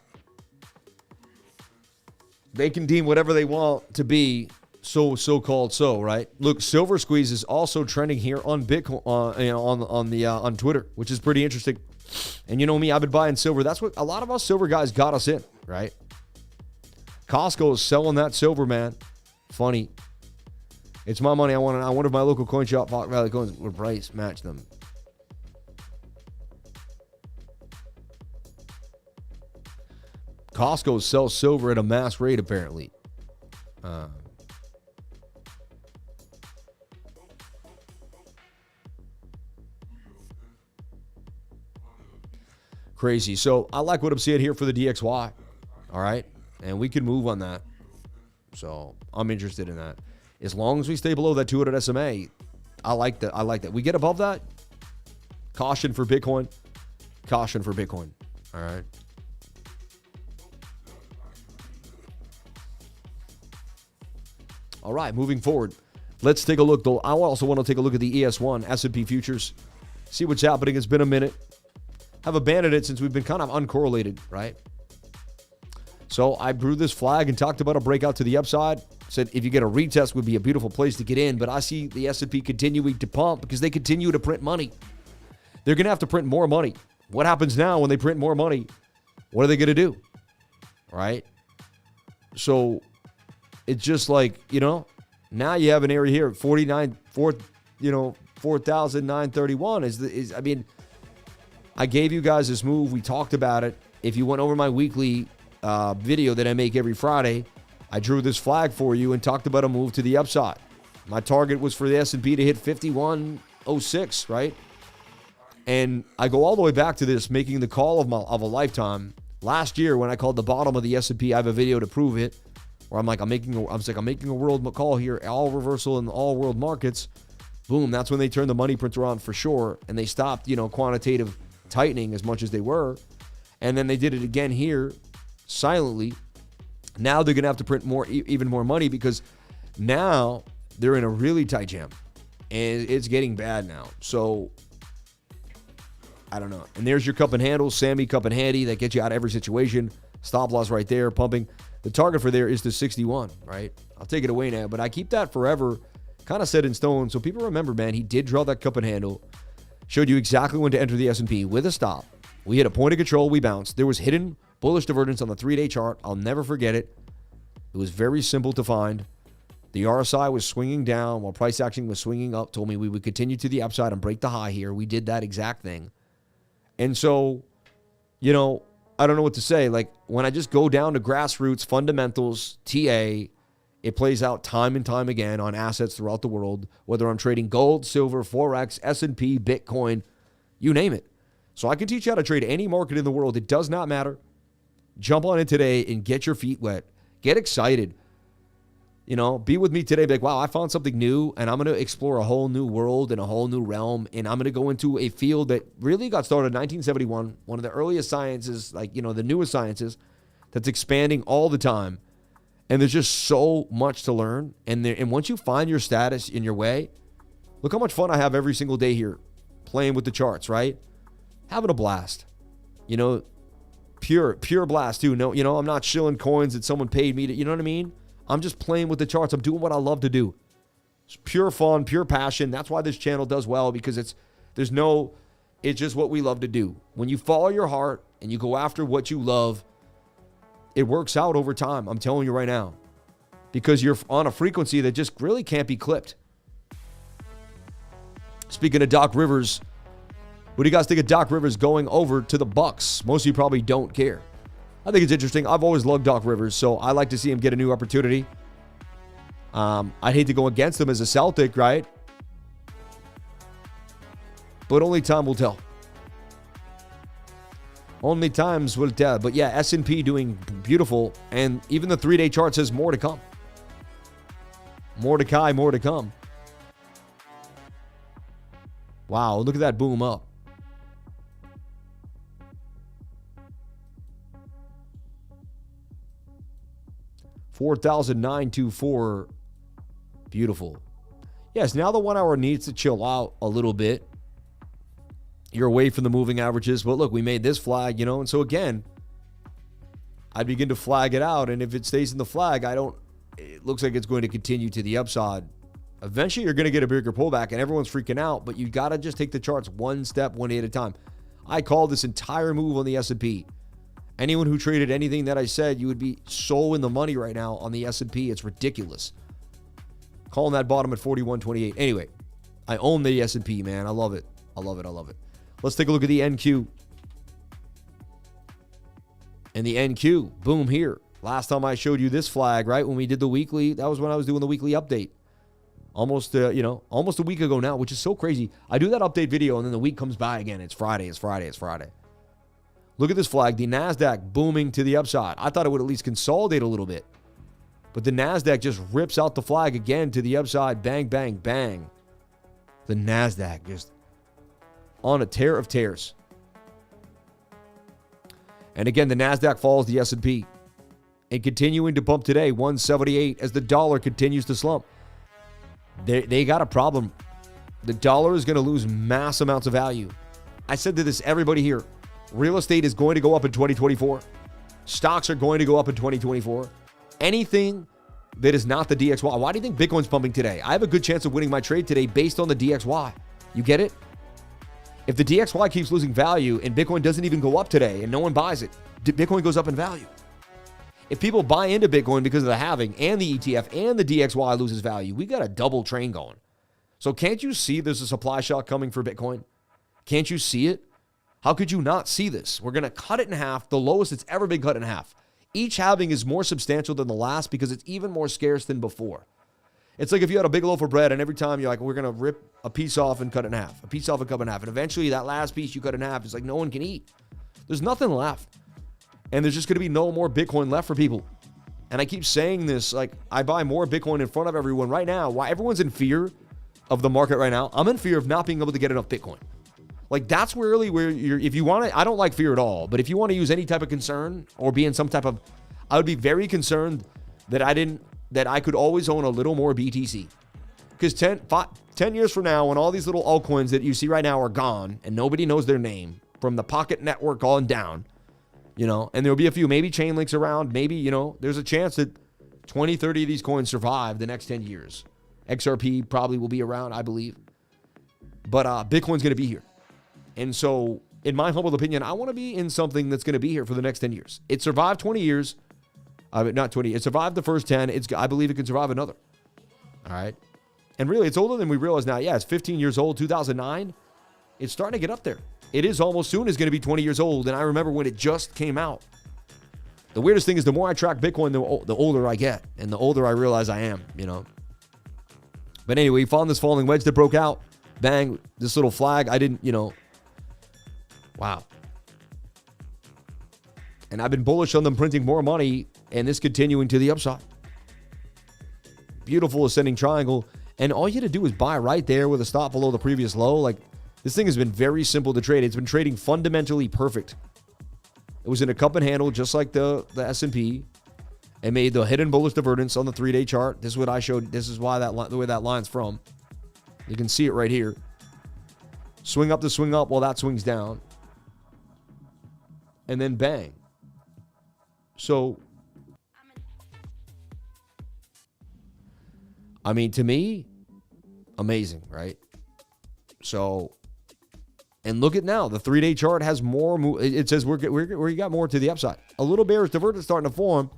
They can deem whatever they want to be so-called, right? Look, Silver Squeeze is also trending here on Bitcoin, on Twitter, which is pretty interesting. And you know me, I've been buying silver. That's what a lot of us silver guys got us in, right? Costco is selling that silver, man. Funny. It's my money. I wonder if my local coin shop, Fox Valley Coins, would price match them. Costco sells silver at a mass rate, apparently. Crazy. So I like what I'm seeing here for the DXY. All right. And we can move on that. So I'm interested in that. As long as we stay below that 200 SMA, I like that. We get above that. Caution for Bitcoin. Caution for Bitcoin. All right. All right, moving forward. Let's take a look, though. I also want to take a look at the ES1, S&P futures. See what's happening. It's been a minute. Have abandoned it since we've been kind of uncorrelated, right? So I drew this flag and talked about a breakout to the upside. Said if you get a retest would be a beautiful place to get in. But I see the S&P continuing to pump because they continue to print money. They're going to have to print more money. What happens now when they print more money? What are they going to do? Right? So it's just like, now you have an area here, 4,931 I gave you guys this move. We talked about it. If you went over my weekly video that I make every Friday, I drew this flag for you and talked about a move to the upside. My target was for the S&P to hit 5106, right? And I go all the way back to this, making the call of a lifetime Last year when I called the bottom of the S&P, I have a video to prove it, where I'm making a world call here, all reversal in all world markets. Boom, that's when they turned the money printer on for sure, and they stopped, quantitative tightening as much as they were. And then they did it again here, silently. Now they're going to have to print even more money, because now they're in a really tight jam, and it's getting bad now. So I don't know. And there's your cup and handle, Sammy cup and handy, that gets you out of every situation. Stop loss right there, pumping. The target for there is the 61, right? I'll take it away now, but I keep that forever kind of set in stone. So people remember, man, he did draw that cup and handle, showed you exactly when to enter the S&P with a stop. We hit a point of control, we bounced. There was hidden bullish divergence on the 3-day chart. I'll never forget it. It was very simple to find. The RSI was swinging down while price action was swinging up. Told me we would continue to the upside and break the high here. We did that exact thing. And so, I don't know what to say. Like, when I just go down to grassroots, fundamentals, TA, it plays out time and time again on assets throughout the world, whether I'm trading gold, silver, Forex, S&P, Bitcoin, you name it. So I can teach you how to trade any market in the world. It does not matter. Jump on it today and get your feet wet. Get excited. Be with me today. Be like, wow, I found something new, and I'm going to explore a whole new world and a whole new realm, and I'm going to go into a field that really got started in 1971, one of the earliest sciences, the newest sciences, that's expanding all the time. And there's just so much to learn. And once you find your status in your way, look how much fun I have every single day here playing with the charts, right? Having a blast. Pure blast too. No, I'm not shilling coins that someone paid me to, you know what I mean? I'm just playing with the charts. I'm doing what I love to do. It's pure fun, pure passion. That's why this channel does well, because it's just what we love to do. When you follow your heart and you go after what you love, it works out over time. I'm telling you right now, because you're on a frequency that just really can't be clipped. Speaking of Doc Rivers, what do you guys think of Doc Rivers going over to the Bucks? Most of you probably don't care. I think it's interesting. I've always loved Doc Rivers, so I like to see him get a new opportunity. I'd hate to go against him as a Celtic, right? But only time will tell. Only times will tell. But yeah, S&P doing beautiful, and even the 3-day chart says more to come. Mordecai, more to come. Wow, look at that boom up. $4,924. Beautiful. Yes, now the 1 hour needs to chill out a little bit. You're away from the moving averages. But look, we made this flag, and so again, I begin to flag it out. And if it stays in the flag, it looks like it's going to continue to the upside. Eventually, you're going to get a bigger pullback, and everyone's freaking out. But you got to just take the charts one step, one day at a time. I called this entire move on the S&P. Anyone who traded anything that I said, you would be so in the money right now on the S&P. It's ridiculous. Calling that bottom at 41.28. Anyway, I own the S&P, man. I love it. I love it. I love it. Let's take a look at the NQ. And the NQ, boom, here. Last time I showed you this flag, right? When we did the weekly, that was when I was doing the weekly update. Almost a week ago now, which is so crazy. I do that update video, and then the week comes by again. It's Friday. Look at this flag, the NASDAQ booming to the upside. I thought it would at least consolidate a little bit. But the NASDAQ just rips out the flag again to the upside. Bang, bang, bang. The NASDAQ just on a tear of tears. And again, the NASDAQ follows the S&P. And continuing to pump today, 178, as the dollar continues to slump. They got a problem. The dollar is going to lose mass amounts of value. I said to this, everybody here, real estate is going to go up in 2024. Stocks are going to go up in 2024. Anything that is not the DXY. Why do you think Bitcoin's pumping today? I have a good chance of winning my trade today based on the DXY. You get it? If the DXY keeps losing value and Bitcoin doesn't even go up today and no one buys it, Bitcoin goes up in value. If people buy into Bitcoin because of the halving and the ETF and the DXY loses value, we got a double train going. So can't you see there's a supply shock coming for Bitcoin? Can't you see it? How could you not see this? We're going to cut it in half, the lowest it's ever been cut in half. Each halving is more substantial than the last because it's even more scarce than before. It's like if you had a big loaf of bread and every time you're like, we're going to rip a piece off and cut it in half, a piece off and cut it in half. And eventually that last piece you cut in half is like no one can eat. There's nothing left. And there's just going to be no more Bitcoin left for people. And I keep saying this, like, I buy more Bitcoin in front of everyone right now. Why everyone's in fear of the market right now, I'm in fear of not being able to get enough Bitcoin. Like, that's really where you're, if you want to, I don't like fear at all, but if you want to use any type of concern or be in some type of, I would be very concerned that I could always own a little more BTC. Because 10 years from now, when all these little altcoins that you see right now are gone and nobody knows their name, from the Pocket network on down, you know, and there'll be a few, maybe Chainlink's around, maybe, you know, there's a chance that 20, 30 of these coins survive the next 10 years. XRP probably will be around, I believe. But Bitcoin's going to be here. And so, in my humble opinion, I want to be in something that's going to be here for the next 10 years. It survived 20 years. Not 20. It survived the first 10. I believe it can survive another. All right. And really, it's older than we realize now. Yeah, it's 15 years old, 2009. It's starting to get up there. It is almost soon is going to be 20 years old. And I remember when it just came out. The weirdest thing is the more I track Bitcoin, the older I get. And the older I realize I am, you know. But anyway, we found this falling wedge that broke out. Bang, this little flag. I didn't, you know. Wow. And I've been bullish on them printing more money and this continuing to the upside. Beautiful ascending triangle. And all you had to do is buy right there with a stop below the previous low. Like, this thing has been very simple to trade. It's been trading fundamentally perfect. It was in a cup and handle just like the S&P. It made the hidden bullish divergence on the 3-day chart. This is what I showed. This is why the way that line's from. You can see it right here. Swing up to swing up while that swings down. And then bang. So, I mean, to me, amazing, right? So, and look at now, the 3-day chart has more. It says we got more to the upside. A little bearish divergence starting to form.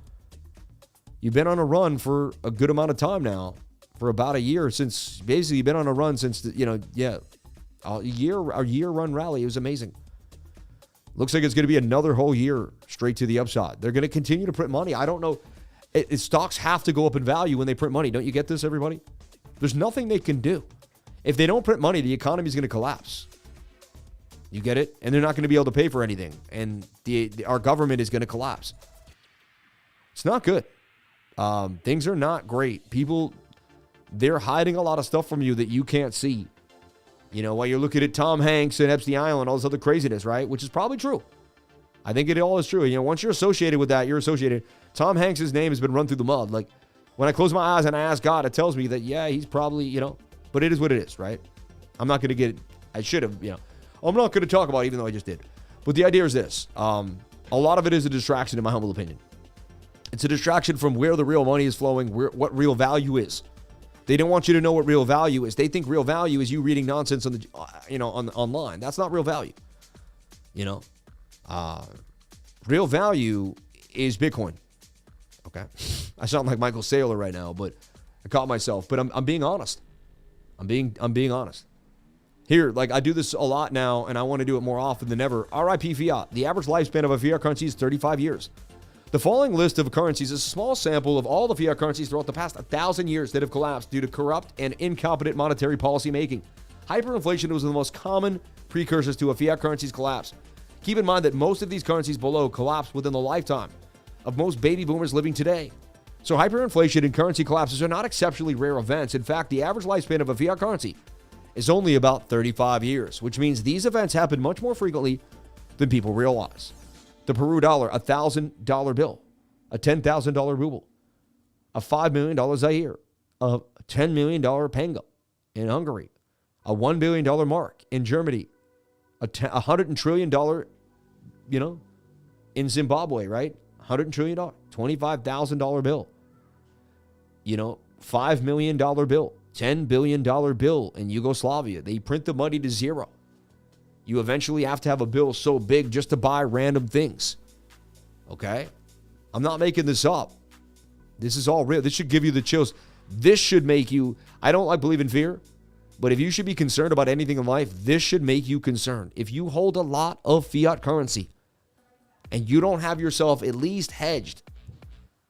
You've been on a run for a good amount of time now, for about a year since. Basically, you've been on a run since a year run rally. It was amazing. Looks like it's going to be another whole year straight to the upside. They're going to continue to print money. I don't know. Stocks have to go up in value when they print money. Don't you get this, everybody? There's nothing they can do. If they don't print money, the economy is going to collapse. You get it? And they're not going to be able to pay for anything. And our government is going to collapse. It's not good. Things are not great. People, they're hiding a lot of stuff from you that you can't see. You know, while you're looking at Tom Hanks and Epstein Island, all this other craziness, right? Which is probably true. I think it all is true. You know, once you're associated with that, you're associated. Tom Hanks' name has been run through the mud. Like, when I close my eyes and I ask God, it tells me that, yeah, he's probably, you know, but it is what it is, right? I'm not going to get, I should have, you know, I'm not going to talk about it even though I just did. But the idea is this. A lot of it is a distraction, in my humble opinion. It's a distraction from where the real money is flowing, what real value is. They don't want you to know what real value is. They think real value is you reading nonsense on the, online. That's not real value. You know, real value is Bitcoin. Okay, I sound like Michael Saylor right now, but I caught myself. But I'm being honest. I'm being honest. Here, like I do this a lot now, and I want to do it more often than ever. RIP fiat. The average lifespan of a fiat currency is 35 years. The following list of currencies is a small sample of all the fiat currencies throughout the past 1,000 years that have collapsed due to corrupt and incompetent monetary policy making. Hyperinflation was one of the most common precursors to a fiat currency's collapse. Keep in mind that most of these currencies below collapsed within the lifetime of most baby boomers living today. So hyperinflation and currency collapses are not exceptionally rare events. In fact, the average lifespan of a fiat currency is only about 35 years, which means these events happen much more frequently than people realize. The Peru dollar, a $1,000 bill, a $10,000 ruble, a $5 million Zaire, a $10 million Panga in Hungary, a $1 billion mark in Germany, a $100 trillion, in Zimbabwe, right? $100 trillion, $25,000 bill, $5 million bill, $10 billion bill in Yugoslavia. They print the money to zero. You eventually have to have a bill so big just to buy random things. Okay? I'm not making this up. This is all real. This should give you the chills. This should make you, I don't believe in fear, but if you should be concerned about anything in life, this should make you concerned. If you hold a lot of fiat currency and you don't have yourself at least hedged,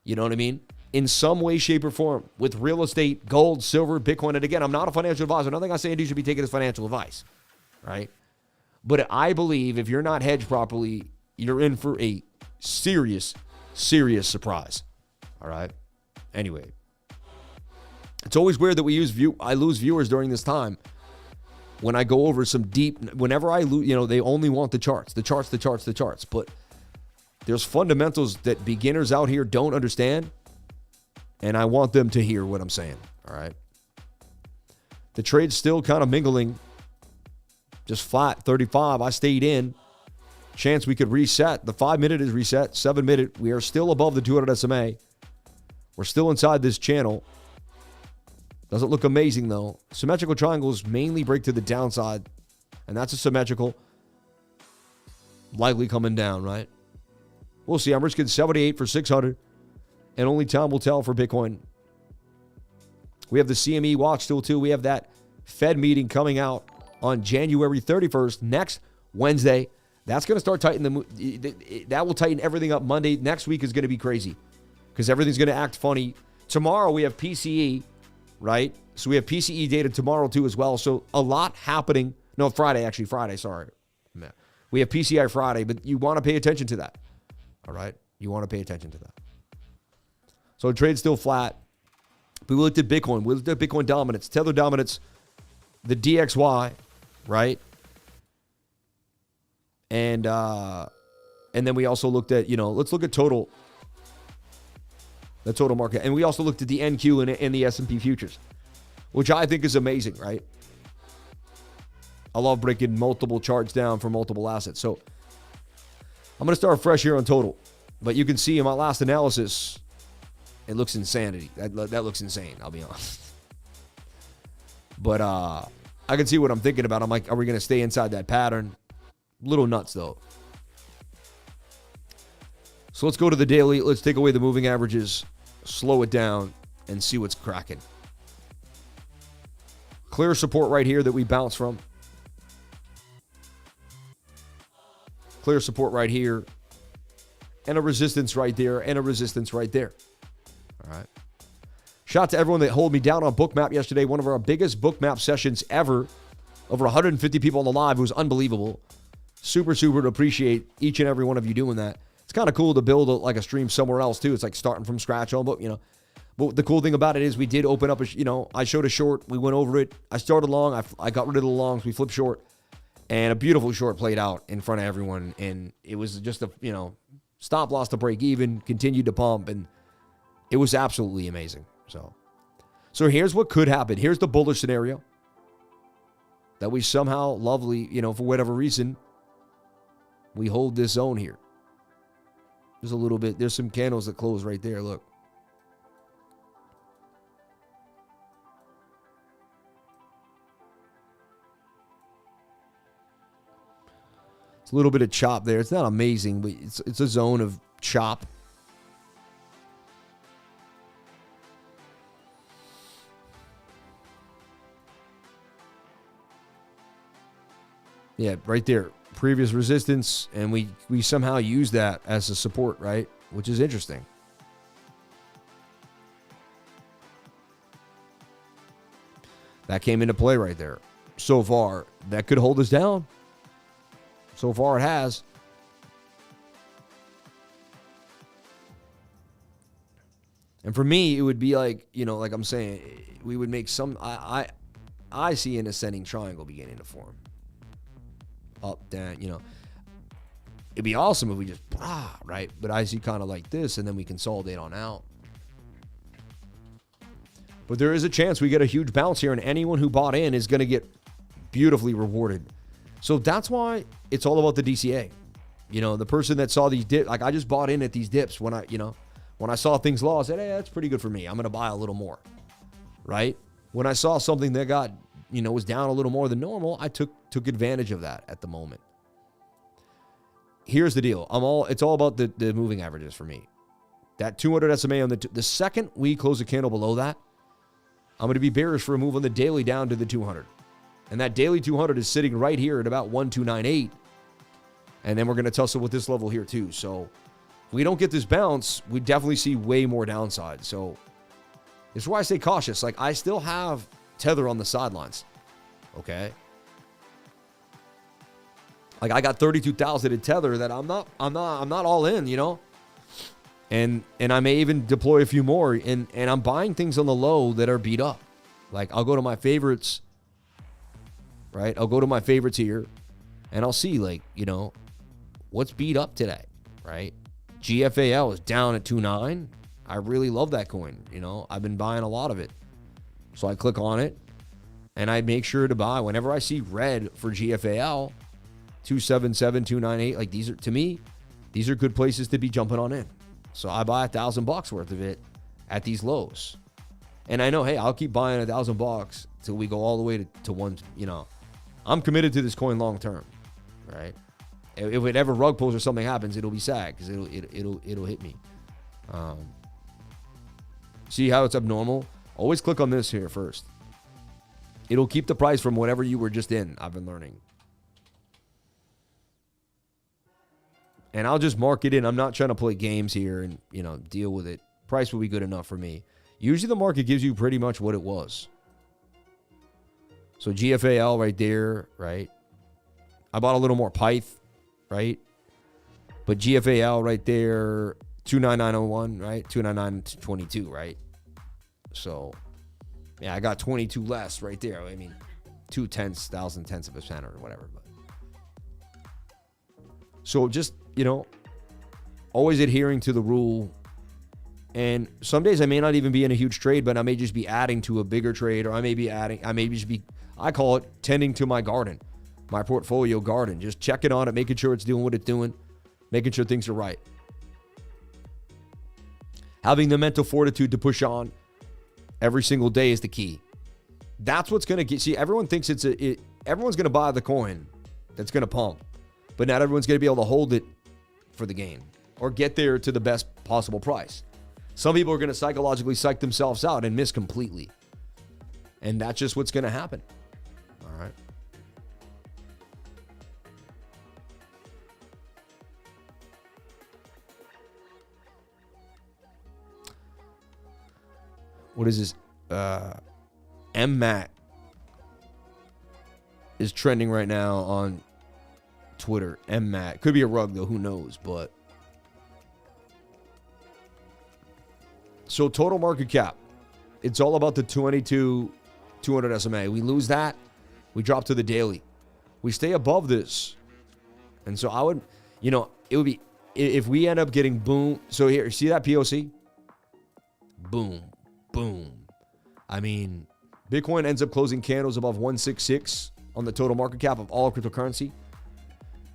you know what I mean? In some way, shape, or form with real estate, gold, silver, Bitcoin. And again, I'm not a financial advisor. Nothing I say and do should be taken as financial advice, right? But I believe if you're not hedged properly, you're in for a serious surprise. All right. Anyway, it's always weird that I lose viewers during this time when I go over some deep. Whenever I lose, they only want the charts. But there's fundamentals that beginners out here don't understand, and I want them to hear what I'm saying. All right. The trade's still kind of mingling, just flat 35. I stayed in. Chance we could reset. The 5-minute is reset. 7-minute, we are still above the 200 SMA. We're still inside this channel. Doesn't look amazing, though. Symmetrical triangles mainly break to the downside, and that's a symmetrical. Likely coming down, right? We'll see. I'm risking 78 for 600, and only time will tell for Bitcoin. We have the CME watch tool, too. We have that Fed meeting coming out on January 31st, next Wednesday. That's going to start tightening that will tighten everything up Monday. Next week is going to be crazy because everything's going to act funny. Tomorrow we have PCE, right? So we have PCE data tomorrow too as well. So a lot happening. No, Friday, sorry. We have PCI Friday, but you want to pay attention to that. All right? You want to pay attention to that. So trade's still flat. We looked at Bitcoin. We looked at Bitcoin dominance, Tether dominance, the DXY, right? And then we also looked at, let's look at the total market. And we also looked at the NQ and the S&P futures, which I think is amazing, right? I love breaking multiple charts down for multiple assets. So I'm going to start fresh here on total. But you can see in my last analysis, it looks insanity. That looks insane, I'll be honest. But I can see what I'm thinking about. I'm like, are we going to stay inside that pattern? Little nuts, though. So let's go to the daily. Let's take away the moving averages, slow it down, and see what's cracking. Clear support right here that we bounce from. Clear support right here. And a resistance right there. And a resistance right there. All right. Shout out to everyone that hold me down on BOOKMAP yesterday. One of our biggest BOOKMAP sessions ever. Over 150 people on the live. It was unbelievable. Super to appreciate each and every one of you doing that. It's kind of cool to build a stream somewhere else too. It's like starting from scratch on, but the cool thing about it is we did open up I showed a short, we went over it. I started long, I got rid of the longs, we flipped short, and a beautiful short played out in front of everyone, and it was just stop loss to break even, continued to pump, and it was absolutely amazing. So here's what could happen. Here's the bullish scenario that we somehow for whatever reason, we hold this zone here. There's some candles that close right there. Look. It's a little bit of chop there. It's not amazing, but it's a zone of chop. Yeah, right there. Previous resistance, and we somehow use that as a support, right? Which is interesting. That came into play right there. So far, that could hold us down. So far, it has. And for me, it would be like, like I'm saying, we would make some. I see an ascending triangle beginning to form. Up, down, it'd be awesome if we just, right? But I see kind of like this, and then we consolidate on out. But there is a chance we get a huge bounce here, and anyone who bought in is going to get beautifully rewarded. So that's why it's all about the DCA. The person that saw these dips, like I just bought in at these dips when I saw things low, I said, hey, that's pretty good for me. I'm going to buy a little more, right? When I saw something that got was down a little more than normal, I took advantage of that at the moment. Here's the deal. It's all about the moving averages for me. That 200 SMA on the second we close a candle below that, I'm going to be bearish for a move on the daily down to the 200. And that daily 200 is sitting right here at about 1298. And then we're going to tussle with this level here too. So if we don't get this bounce, we definitely see way more downside. So this is why I say cautious. Like I still have Tether on the sidelines. Okay. Like I got 32,000 in Tether that I'm not all in, you know? And I may even deploy a few more, and I'm buying things on the low that are beat up. Like I'll go to my favorites, right? I'll go to my favorites here and I'll see, like, you know, what's beat up today, right? GFAL is down at 2.9. I really love that coin. You know, I've been buying a lot of it. So I click on it and I make sure to buy whenever I see red for GFAL, 277, 298. Like these are, to me, these are good places to be jumping on in. So I buy $1,000 worth of it at these lows. And I know, hey, I'll keep buying $1,000 till we go all the way to one, you know. I'm committed to this coin long term, right? If it ever rug pulls or something happens, it'll be sad because it'll hit me. See how it's abnormal? Always click on this here first. It'll keep the price from whatever you were just in. I've been learning. And I'll just mark it in. I'm not trying to play games here and, you know, deal with it. Price will be good enough for me. Usually the market gives you pretty much what it was. So GFAL right there, right? I bought a little more Pyth, right? But GFAL right there, 29901, right? 29922, right? So, yeah, I got 22 less right there. I mean, 0.2 of a cent or whatever. But so just, you know, always adhering to the rule. And some days I may not even be in a huge trade, but I may just be adding to a bigger trade, or I may just be, I call it tending to my garden, my portfolio garden. Just checking on it, making sure it's doing what it's doing, making sure things are right. Having the mental fortitude to push on every single day is the key. That's what's going to get, see, everyone thinks everyone's going to buy the coin that's going to pump, but not everyone's going to be able to hold it for the gain or get there to the best possible price. Some people are going to psychologically psych themselves out and miss completely. And that's just what's going to happen. All right. What is this? MAT is trending right now on Twitter. MAT. Could be a rug, though. Who knows? But so total market cap. It's all about the 200 SMA. We lose that, we drop to the daily. We stay above this. And so I would, you know, it would be, if we end up getting boom. So here, see that POC? Boom, boom. I mean, Bitcoin ends up closing candles above 166 on the total market cap of all cryptocurrency.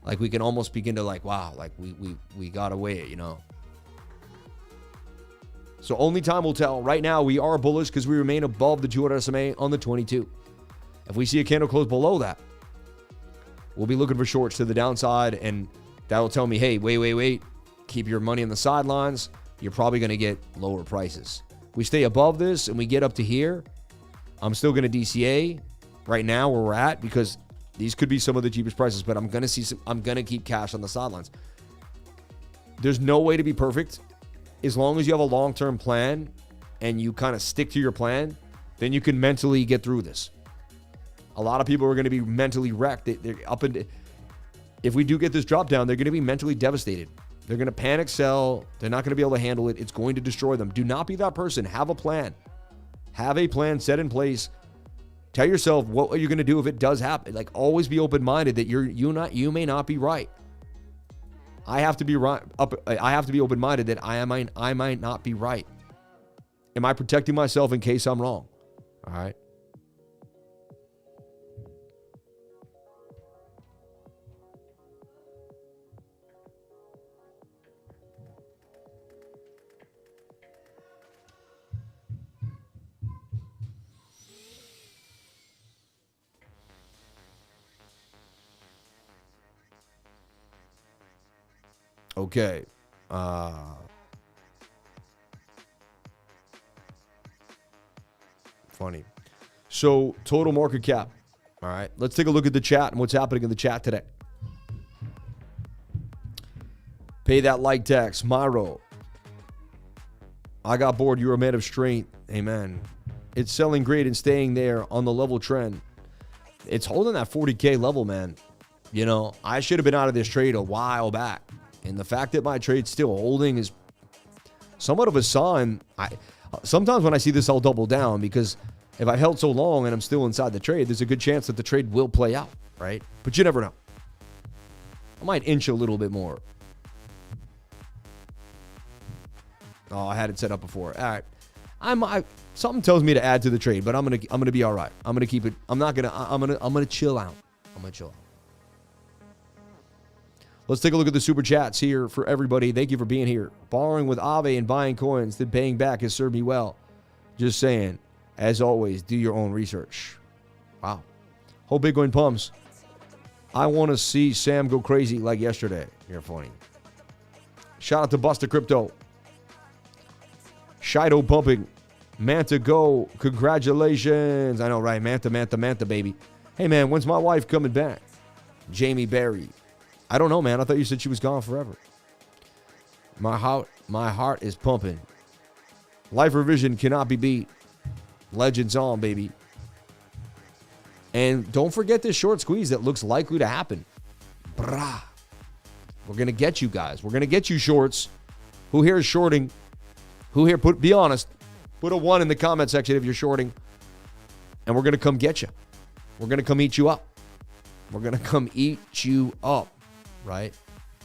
Like we can almost begin to like, wow, like we got away, you know. So only time will tell. Right now, we are bullish because we remain above the 200 SMA on the 22. If we see a candle close below that, we'll be looking for shorts to the downside, and that'll tell me, hey, wait. Keep your money on the sidelines. You're probably going to get lower prices. We stay above this and we get up to here. I'm still going to DCA right now where we're at because these could be some of the cheapest prices, but I'm going to keep cash on the sidelines. There's no way to be perfect. As long as you have a long-term plan and you kind of stick to your plan, then you can mentally get through this. A lot of people are going to be mentally wrecked. They're up and if we do get this drop down, they're going to be mentally devastated. They're going to panic sell. They're not going to be able to handle it. It's going to destroy them. Do not be that person. Have a plan. Have a plan set in place. Tell yourself what are you going to do if it does happen. Like always be open-minded that you may not be right. I have to be right. I have to be open-minded that I might not be right. Am I protecting myself in case I'm wrong? All right. Okay. Funny. So total market cap. All right. Let's take a look at the chat and what's happening in the chat today. Pay that like tax. Myro. I got bored. You're a man of strength. Amen. It's selling great and staying there on the level trend. It's holding that 40K level, man. You know, I should have been out of this trade a while back. And the fact that my trade's still holding is somewhat of a sign. Sometimes when I see this, I'll double down because if I held so long and I'm still inside the trade, there's a good chance that the trade will play out, right? But you never know. I might inch a little bit more. Oh, I had it set up before. All right. Something tells me to add to the trade, but I'm gonna be all right. I'm gonna keep it. I'm gonna chill out. I'm gonna chill out. Let's take a look at the super chats here for everybody. Thank you for being here. Borrowing with Aave and buying coins, then paying back has served me well. Just saying. As always, do your own research. Wow. Hope Bitcoin pumps. I want to see Sam go crazy like yesterday. You're funny. Shout out to Buster Crypto. Shido pumping. Manta go. Congratulations. I know, right? Manta, baby. Hey, man, when's my wife coming back? Jamie Berry. I don't know, man. I thought you said she was gone forever. My heart is pumping. Life revision cannot be beat. Legends on, baby. And don't forget this short squeeze that looks likely to happen. Brah. We're going to get you guys. We're going to get you shorts. Who here is shorting? Who here, be honest. Put a 1 in the comment section if you're shorting. And we're going to come get you. We're going to come eat you up. We're going to come eat you up. Right?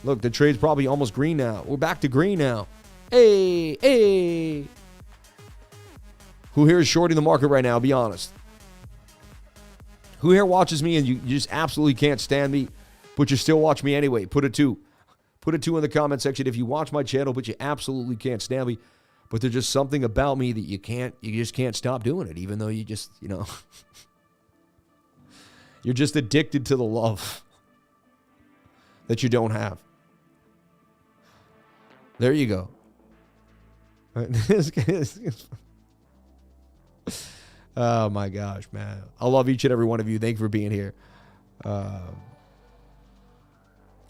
Look, the trade's probably almost green now. We're back to green now. Hey. Who here is shorting the market right now? Be honest. Who here watches me and you just absolutely can't stand me, but you still watch me anyway? Put a 2. Put a 2 in the comment section if you watch my channel, but you absolutely can't stand me. But there's just something about me that you just can't stop doing it, even though you just, you're just addicted to the love that you don't have. There you go. Oh my gosh, man. I love each and every one of you. Thank you for being here. I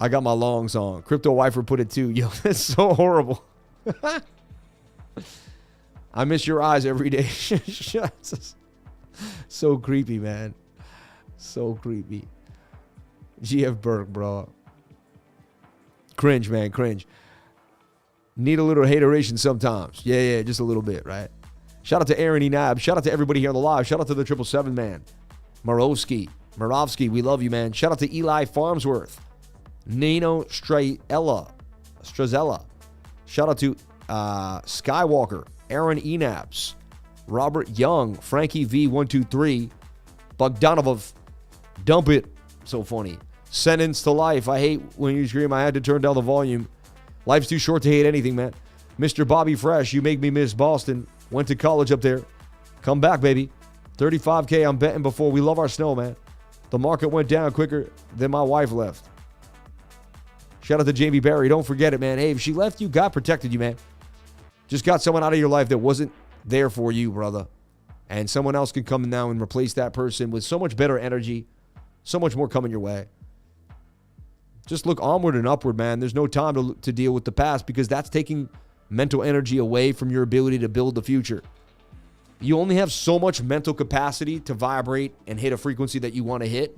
got my longs on. Crypto Wifer put it too. Yo, that's so horrible. I miss your eyes every day. So creepy, man. So creepy. GF Burke, bro. Cringe, man. Cringe. Need a little hateration sometimes. Yeah, just a little bit, right? Shout out to Aaron Enab. Shout out to everybody here on the live. Shout out to the 777 man. Morovsky, we love you, man. Shout out to Eli Farmsworth. Nino Strazella. Shout out to Skywalker. Aaron Enabs. Robert Young. Frankie V123. Bogdanov. Dump it. So funny. Sentence to life. I hate when you scream. I had to turn down the volume. Life's too short to hate anything, man. Mr. Bobby Fresh, you make me miss Boston. Went to college up there. Come back, baby. 35K I'm betting before. We love our snow, man. The market went down quicker than my wife left. Shout out to Jamie Berry. Don't forget it, man. Hey, if she left you, God protected you, man. Just got someone out of your life that wasn't there for you, brother. And someone else can come now and replace that person with so much better energy. So much more coming your way. Just look onward and upward, man. There's no time to deal with the past because that's taking mental energy away from your ability to build the future. You only have so much mental capacity to vibrate and hit a frequency that you want to hit.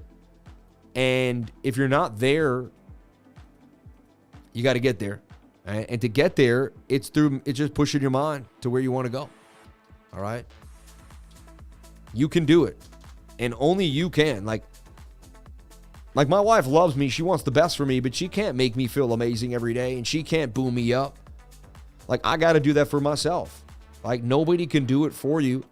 And if you're not there, you got to get there. Right? And to get there, it's just pushing your mind to where you want to go. All right? You can do it. And only you can. Like my wife loves me. She wants the best for me, but she can't make me feel amazing every day. And she can't boom me up. Like, I got to do that for myself. Like, nobody can do it for you.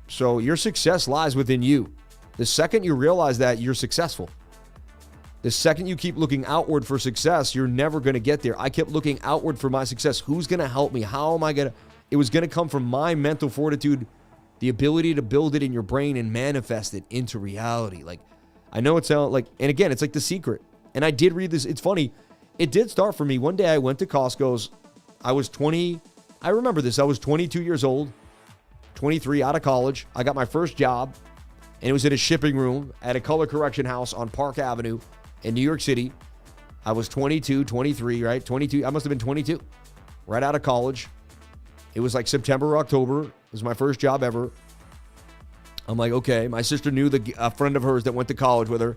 So your success lies within you. The second you realize that, you're successful. The second you keep looking outward for success, you're never going to get there. I kept looking outward for my success. Who's going to help me? How am I going to? It was going to come from my mental fortitude, the ability to build it in your brain and manifest it into reality. Like, I know it sounds like, and again, it's like The Secret. And I did read this. It's funny. It did start for me. One day I went to Costco's. I was 20. I remember this. I was 22 years old, 23, out of college. I got my first job, and it was in a shipping room at a color correction house on Park Avenue in New York City. I was 22, 23, right? 22. I must have been 22, right out of college. It was like September or October. It was my first job ever. I'm like, okay. My sister knew a friend of hers that went to college with her,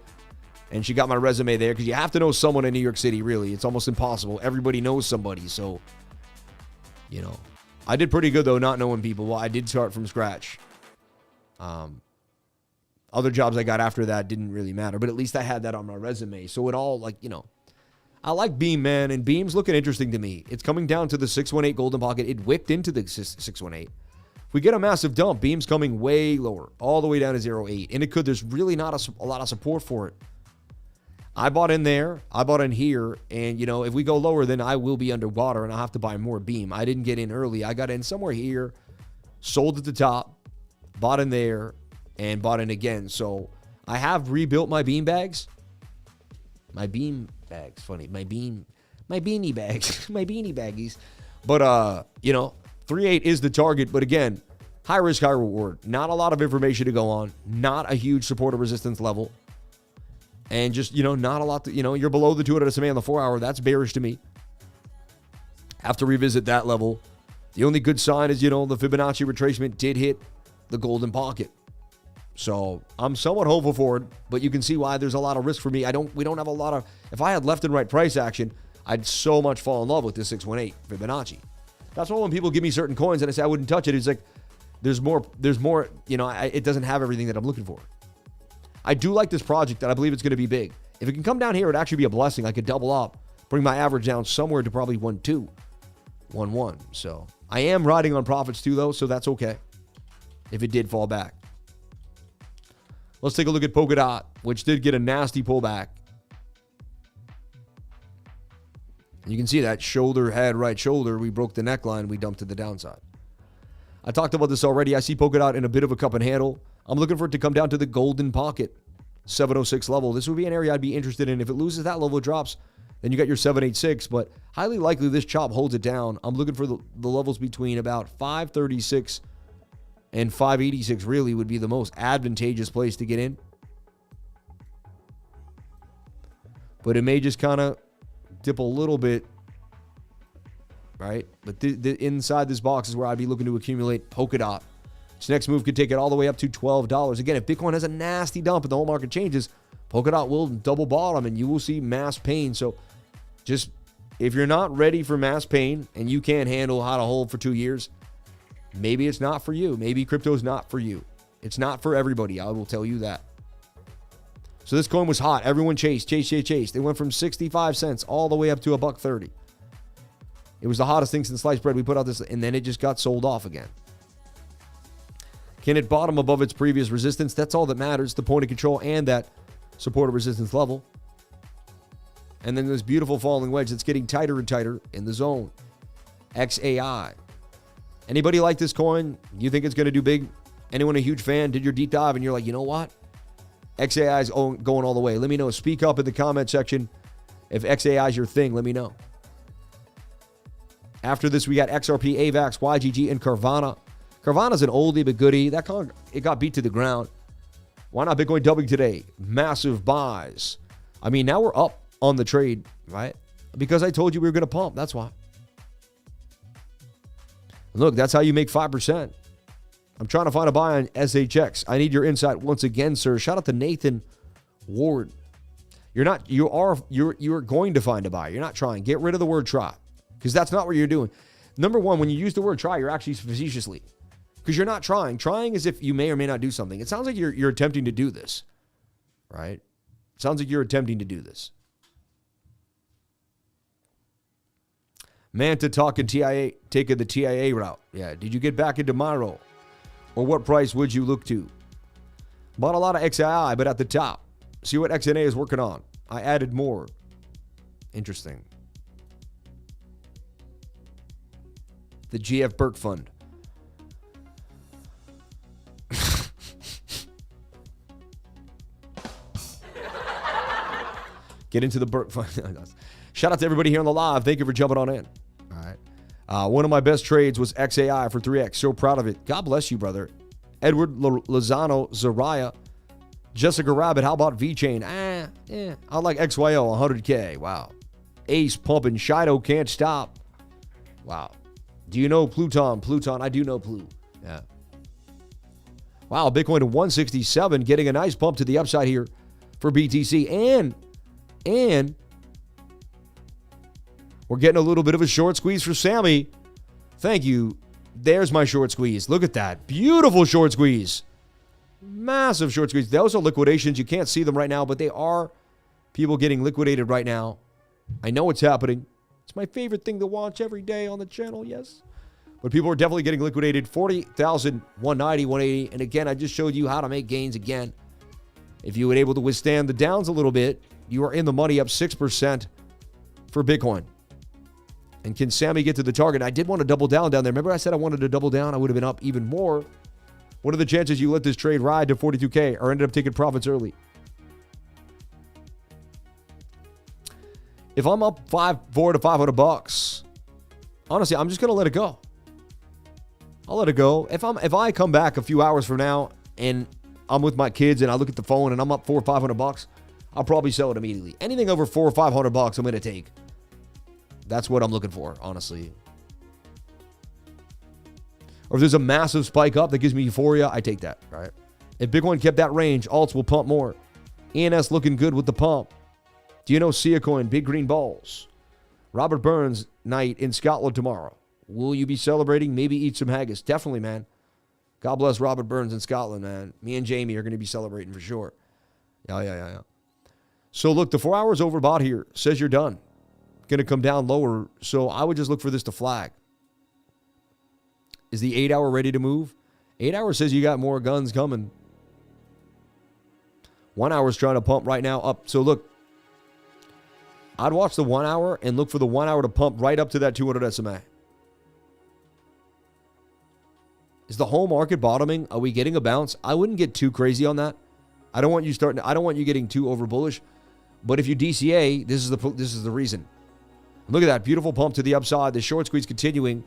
and she got my resume there because you have to know someone in New York City, really. It's almost impossible. Everybody knows somebody, so, you know. I did pretty good, though, not knowing people. Well, I did start from scratch. Other jobs I got after that didn't really matter, but at least I had that on my resume. So it all, like, you know, I like Beam, man, and Beam's looking interesting to me. It's coming down to the 618 golden pocket. It wicked into the 618. If we get a massive dump, Beam's coming way lower, all the way down to 0.8, and it could. There's really not a lot of support for it. I bought in there, I bought in here, and, you know, if we go lower, then I will be underwater, and I'll have to buy more Beam. I didn't get in early. I got in somewhere here, sold at the top, bought in there, and bought in again. So I have rebuilt my beam bags. My beam bags, funny. My beanie bags. My beanie baggies. But, you know, 3.8 is the target. But again, high risk, high reward. Not a lot of information to go on. Not a huge support or resistance level. And just, you know, not a lot to, you know, you're below the 200 SMA on the 4 hour. That's bearish to me. Have to revisit that level. The only good sign is, you know, the Fibonacci retracement did hit the golden pocket. So I'm somewhat hopeful for it, but you can see why there's a lot of risk for me. We don't have a lot of, if I had left and right price action, I'd so much fall in love with this 618 Fibonacci. That's why when people give me certain coins and I say I wouldn't touch it, it's like, there's more, you know, it doesn't have everything that I'm looking for. I do like this project, and I believe it's going to be big. If it can come down here, it'd actually be a blessing. I could double up, bring my average down somewhere to probably 1.2, 1.1. So I am riding on profits too, though, so that's okay if it did fall back. Let's take a look at Polkadot, which did get a nasty pullback. You can see that shoulder, head, right shoulder. We broke the neckline. We dumped to the downside. I talked about this already. I see Polkadot in a bit of a cup and handle. I'm looking for it to come down to the golden pocket, 706 level. This would be an area I'd be interested in. If it loses that level, it drops, then you got your 786. But highly likely this chop holds it down. I'm looking for the levels between about 536 and 586 really would be the most advantageous place to get in. But it may just kind of dip a little bit, right? But the inside this box is where I'd be looking to accumulate Polkadot. Its next move could take it all the way up to $12. Again, if Bitcoin has a nasty dump and the whole market changes, Polkadot will double bottom and you will see mass pain. So just, if you're not ready for mass pain and you can't handle how to hold for 2 years, maybe it's not for you. Maybe crypto is not for you. It's not for everybody. I will tell you that. So this coin was hot. Everyone chased. They went from 65 cents all the way up to $1.30. It was the hottest thing since sliced bread. We put out this, and then it just got sold off again. Can it bottom above its previous resistance? That's all that matters. The point of control and that support or resistance level. And then this beautiful falling wedge that's getting tighter and tighter in the zone. XAI. Anybody like this coin? You think it's going to do big? Anyone a huge fan? Did your deep dive and you're like, you know what? XAI is going all the way. Let me know. Speak up in the comment section. If XAI is your thing, let me know. After this, we got XRP, AVAX, YGG, and Carvana. Carvana's an oldie but goodie. That coin, it got beat to the ground. Why not Bitcoin doubling today? Massive buys. I mean, now we're up on the trade, right? Because I told you we were going to pump. That's why. Look, that's how you make 5%. I'm trying to find a buy on SHX. I need your insight once again, sir. Shout out to Nathan Ward. You are going to find a buy. You're not trying. Get rid of the word try, because that's not what you're doing. Number one, when you use the word try, you're actually facetiously, because you're not trying. Trying is if you may or may not do something. It sounds like you're attempting to do this, right? It sounds like you're attempting to do this. MANTA talking TIA, taking the TIA route. Yeah. Did you get back into Miro? Or what price would you look to? Bought a lot of XAI, but at the top. See what XNA is working on. I added more. Interesting. The GF Burke Fund. Get into the Burke Fund. Shout out to everybody here on the live. Thank you for jumping on in. All right. One of my best trades was XAI for 3X. So proud of it. God bless you, brother. Edward Lozano Zariah. Jessica Rabbit. How about VeChain? I like XYO. 100K. Wow. Ace pumping. Shido can't stop. Wow. Do you know Pluton? Pluton. I do know Plu. Yeah. Wow, Bitcoin to 167, getting a nice bump to the upside here for BTC. And we're getting a little bit of a short squeeze for Sammy. Thank you. There's my short squeeze. Look at that. Beautiful short squeeze. Massive short squeeze. Those are liquidations. You can't see them right now, but they are people getting liquidated right now. I know it's happening. It's my favorite thing to watch every day on the channel, yes. But people are definitely getting liquidated. 40,000, 190, 180. And again, I just showed you how to make gains again. If you were able to withstand the downs a little bit, you are in the money, up 6% for Bitcoin. And can Sammy get to the target? I did want to double down there. Remember I said I wanted to double down? I would have been up even more. What are the chances you let this trade ride to 42K or ended up taking profits early? If I'm up $400 to $500, honestly, I'm just going to let it go. I'll let it go. If I come back a few hours from now and I'm with my kids and I look at the phone and I'm up $400 or $500, I'll probably sell it immediately. Anything over $400 or $500, I'm going to take. That's what I'm looking for, honestly. Or if there's a massive spike up that gives me euphoria, I take that, right? If Bitcoin kept that range, alts will pump more. ENS looking good with the pump. Do you know Sia Coin, big green balls? Robert Burns night in Scotland tomorrow. Will you be celebrating? Maybe eat some haggis. Definitely, man. God bless Robert Burns in Scotland, man. Me and Jamie are going to be celebrating for sure. Yeah. So look, the 4 hours overbought here says you're done. Going to come down lower. So I would just look for this to flag. Is the 8 hour ready to move? 8 hours says you got more guns coming. 1 hour is trying to pump right now up. So look, I'd watch the 1 hour and look for the 1 hour to pump right up to that 200 SMA. Is the whole market bottoming? Are we getting a bounce? I wouldn't get too crazy on that. I don't want you getting too over bullish. But if you DCA, this is the reason. Look at that beautiful pump to the upside. The short squeeze continuing.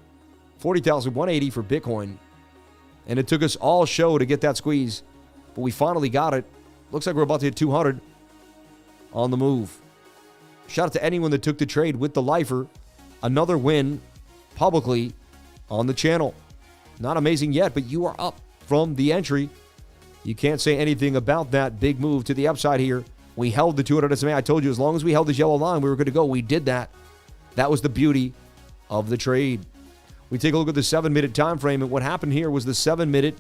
40,180 for Bitcoin. And it took us all show to get that squeeze, but we finally got it. Looks like we're about to hit 200 on the move. Shout out to anyone that took the trade with the lifer. Another win publicly on the channel. Not amazing yet, but you are up from the entry. You can't say anything about that big move to the upside here. We held the 200 SMA. I told you, as long as we held this yellow line, we were good to go. We did that. That was the beauty of the trade. We take a look at the 7-minute time frame, and what happened here was the 7-minute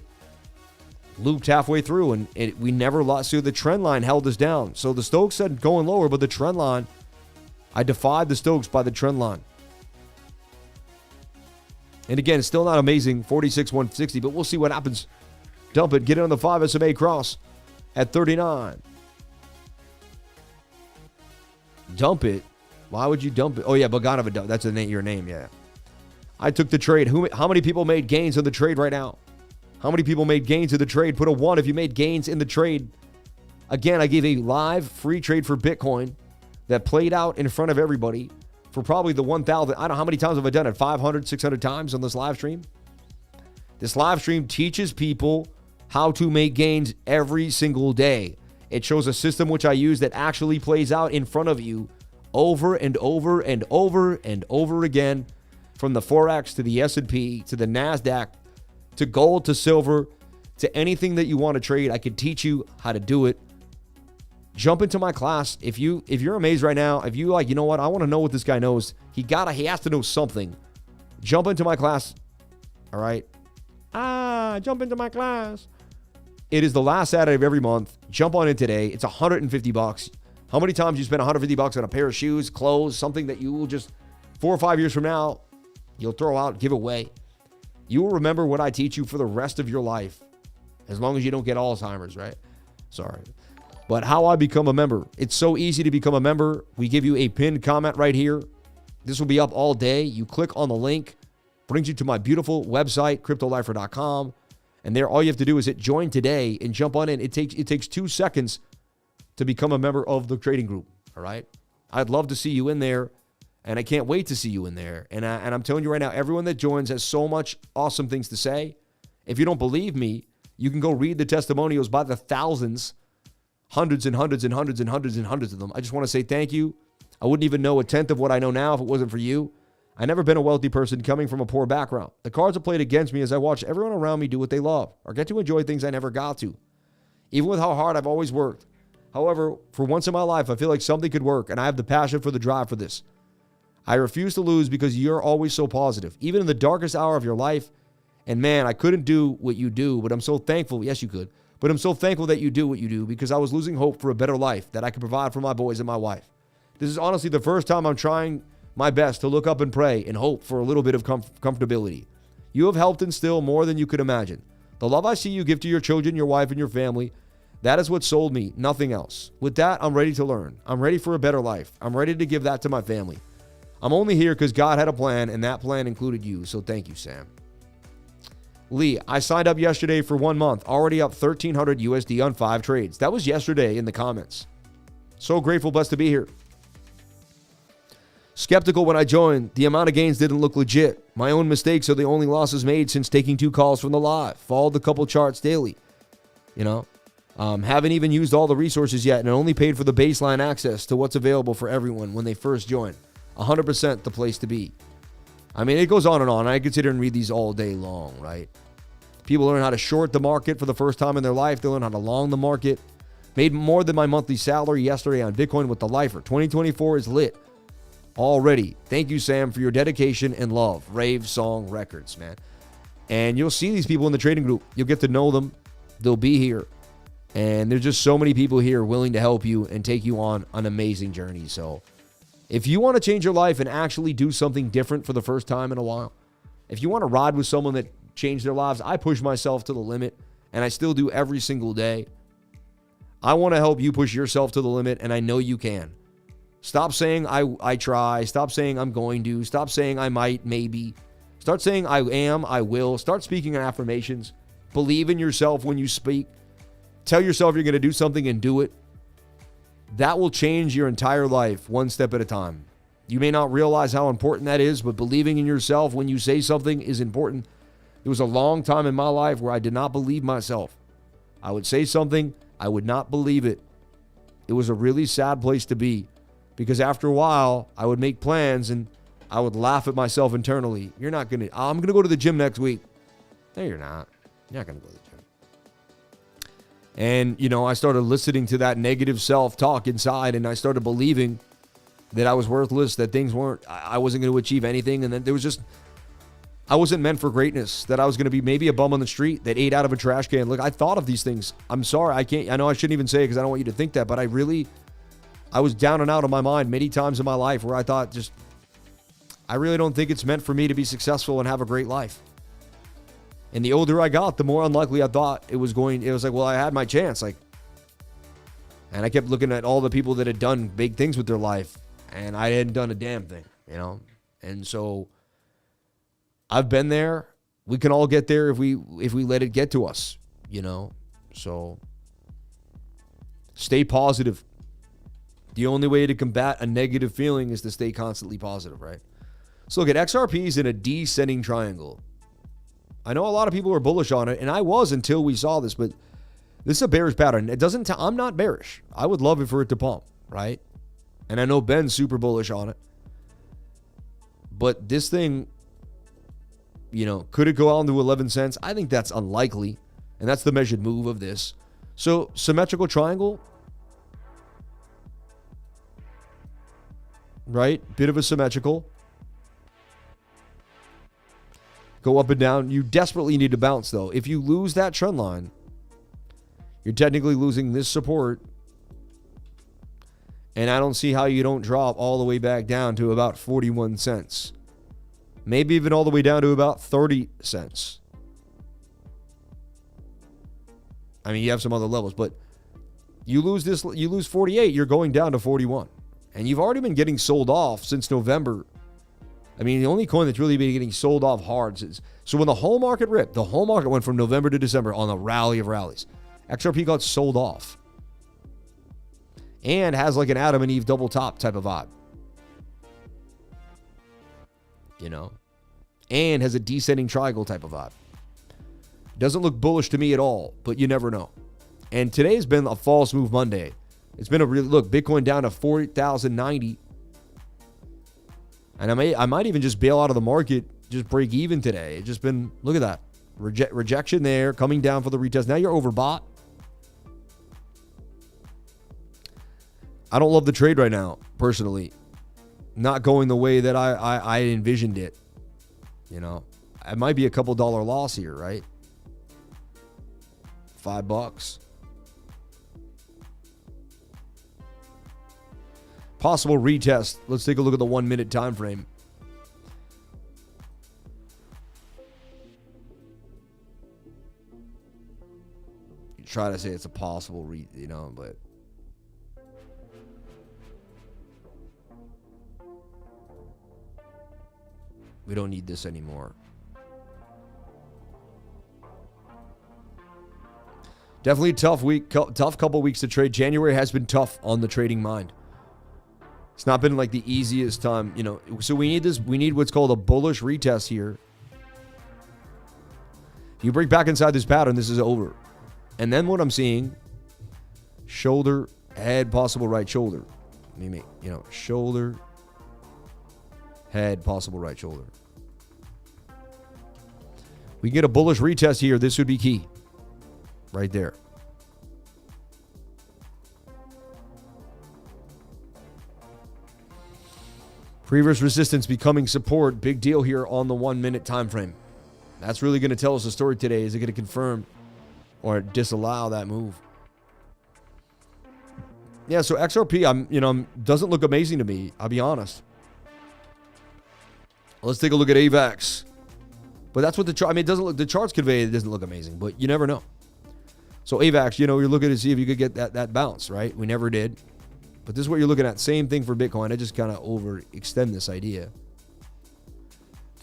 looped halfway through, and we never lost. So the trend line held us down. So the Stokes said going lower, but the trend line, I defied the Stokes by the trend line. And again, it's still not amazing, 46,160, but we'll see what happens. Dump it, get it on the 5 SMA cross at 39. Dump it. Why would you dump it? Oh yeah, Bogdanova dump. That's your name, yeah. I took the trade. How many people made gains on the trade right now? How many people made gains in the trade? Put a 1 if you made gains in the trade. Again, I gave a live free trade for Bitcoin that played out in front of everybody for probably the 1,000. I don't know how many times have I done it? 500, 600 times on this live stream? This live stream teaches people how to make gains every single day. It shows a system which I use that actually plays out in front of you over and over and over and over again, from the Forex to the S&P to the NASDAQ to gold to silver to anything that you want to trade. I can teach you how to do it. Jump into my class. If you're amazed right now, if you like, you know what, I want to know what this guy knows. He has to know something. Jump into my class. All right. Jump into my class. It is the last Saturday of every month. Jump on in today. It's $150. How many times you spend $150 on a pair of shoes, clothes, something that you will just 4 or 5 years from now, you'll throw out, give away. You will remember what I teach you for the rest of your life, as long as you don't get Alzheimer's, right? Sorry. But how I become a member. It's so easy to become a member. We give you a pinned comment right here. This will be up all day. You click on the link, brings you to my beautiful website, cryptolifer.com. And there, all you have to do is hit join today and jump on in. It takes 2 seconds to become a member of the trading group, all right? I'd love to see you in there, and I can't wait to see you in there. And I'm telling you right now, everyone that joins has so much awesome things to say. If you don't believe me, you can go read the testimonials by the thousands, hundreds and hundreds and hundreds and hundreds and hundreds of them. I just want to say thank you. I wouldn't even know a tenth of what I know now if it wasn't for you. I never been a wealthy person coming from a poor background. The cards are played against me as I watch everyone around me do what they love or get to enjoy things I never got to, even with how hard I've always worked. However, for once in my life, I feel like something could work, and I have the passion for the drive for this. I refuse to lose because you're always so positive, even in the darkest hour of your life. And man, I couldn't do what you do, but I'm so thankful. Yes, you could. But I'm so thankful that you do what you do because I was losing hope for a better life that I could provide for my boys and my wife. This is honestly the first time I'm trying my best to look up and pray and hope for a little bit of comfortability. You have helped instill more than you could imagine. The love I see you give to your children, your wife, and your family, that is what sold me, nothing else. With that, I'm ready to learn. I'm ready for a better life. I'm ready to give that to my family. I'm only here because God had a plan, and that plan included you. So thank you, Sam. Lee, I signed up yesterday for 1 month, already up 1,300 USD on 5 trades. That was yesterday in the comments. So grateful, blessed to be here. Skeptical when I joined. The amount of gains didn't look legit. My own mistakes are the only losses made since taking 2 calls from the live. Followed a couple charts daily. Haven't even used all the resources yet and only paid for the baseline access to what's available for everyone when they first join. 100% the place to be. I mean, it goes on and on. I could sit here and read these all day long, right? People learn how to short the market for the first time in their life. They learn how to long the market. Made more than my monthly salary yesterday on Bitcoin with the lifer. 2024 is lit already. Thank you, Sam, for your dedication and love. Rave Song Records, man. And you'll see these people in the trading group. You'll get to know them. They'll be here. And there's just so many people here willing to help you and take you on an amazing journey. So if you want to change your life and actually do something different for the first time in a while, if you want to ride with someone that changed their lives, I push myself to the limit, and I still do every single day. I want to help you push yourself to the limit, and I know you can. Stop saying I try. Stop saying I'm going to. Stop saying I might, maybe. Start saying I am, I will. Start speaking in affirmations. Believe in yourself when you speak. Tell yourself you're going to do something and do it. That will change your entire life one step at a time. You may not realize how important that is, but believing in yourself when you say something is important. There was a long time in my life where I did not believe myself. I would say something, I would not believe it. It was a really sad place to be because after a while, I would make plans and I would laugh at myself internally. I'm going to go to the gym next week. No, you're not. You're not going to go to the gym. And, I started listening to that negative self-talk inside, and I started believing that I was worthless, that I wasn't going to achieve anything, and that I wasn't meant for greatness, that I was going to be maybe a bum on the street that ate out of a trash can. Look, I thought of these things. I'm sorry, I know I shouldn't even say it because I don't want you to think that, but I was down and out of my mind many times in my life where I thought I really don't think it's meant for me to be successful and have a great life. And the older I got, the more unlikely I thought it was like, well, I had my chance. And I kept looking at all the people that had done big things with their life, and I hadn't done a damn thing, And so I've been there. We can all get there if we let it get to us, So stay positive. The only way to combat a negative feeling is to stay constantly positive, right? So look at XRP's in a descending triangle. I know a lot of people are bullish on it, and I was until we saw this, but this is a bearish pattern. I'm not bearish. I would love it for it to pump, right? And I know Ben's super bullish on it. But this thing, could it go out to 11 cents? I think that's unlikely, and that's the measured move of this. So symmetrical triangle, right? Bit of a symmetrical. Go up and down. You desperately need to bounce, though. If you lose that trend line, you're technically losing this support. And I don't see how you don't drop all the way back down to about 41 cents. Maybe even all the way down to about 30 cents. I mean, you have some other levels, but you lose 48, you're going down to 41. And you've already been getting sold off since November. I mean, the only coin that's really been getting sold off hard is, so when the whole market ripped, the whole market went from November to December on a rally of rallies. XRP got sold off. And has like an Adam and Eve double top type of vibe. And has a descending triangle type of vibe. Doesn't look bullish to me at all, but you never know. And today's been a false move Monday. It's been Bitcoin down to 40,090. And I might even just bail out of the market, just break even today. It's just been, look at that. Rejection there, coming down for the retest. Now you're overbought. I don't love the trade right now, personally. Not going the way that I envisioned it. You know, it might be a couple dollar loss here, right? $5. Possible retest. Let's take a look at the 1 minute time frame. You try to say it's a possible but we don't need this anymore. Definitely tough week, tough couple weeks to trade. January has been tough on the trading mind. It's not been like the easiest time, So we need this. We need what's called a bullish retest here. If you break back inside this pattern, this is over. And then what I'm seeing, shoulder, head, possible right shoulder. Shoulder, head, possible right shoulder. We get a bullish retest here. This would be key. Right there. Previous resistance becoming support. Big deal here on the 1 minute time frame. That's really going to tell us the story today. Is it going to confirm or disallow that move? Yeah, so XRP, doesn't look amazing to me. I'll be honest. Let's take a look at AVAX. But that's what the chart. It doesn't look. The charts convey it doesn't look amazing, but you never know. So AVAX, you're looking to see if you could get that bounce, right? We never did. But this is what you're looking at. Same thing for Bitcoin. I just kind of overextend this idea.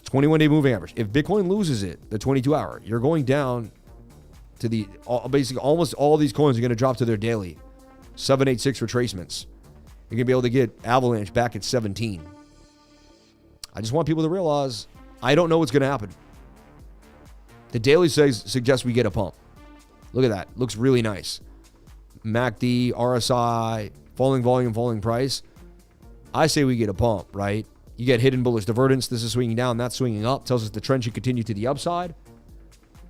21-day moving average. If Bitcoin loses it, the 22-hour, you're going down to basically almost all these coins are going to drop to their daily 786 retracements. You're going to be able to get Avalanche back at 17. I just want people to realize I don't know what's going to happen. The daily suggests we get a pump. Look at that. Looks really nice. MACD, RSI, falling volume, falling price. I say we get a pump, right? You get hidden bullish divergence. This is swinging down. That's swinging up. Tells us the trend should continue to the upside.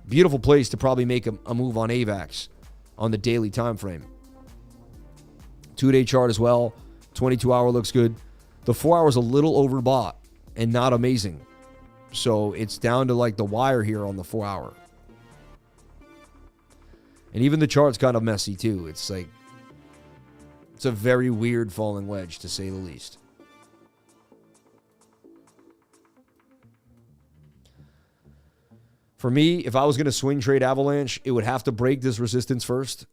Beautiful place to probably make a move on AVAX on the daily time frame. 2-day chart as well. 22-hour looks good. The 4-hour is a little overbought and not amazing. So it's down to like the wire here on the 4-hour. And even the chart's kind of messy too. It's like, it's a very weird falling wedge to say the least. For me, if I was going to swing trade Avalanche, it would have to break this resistance first,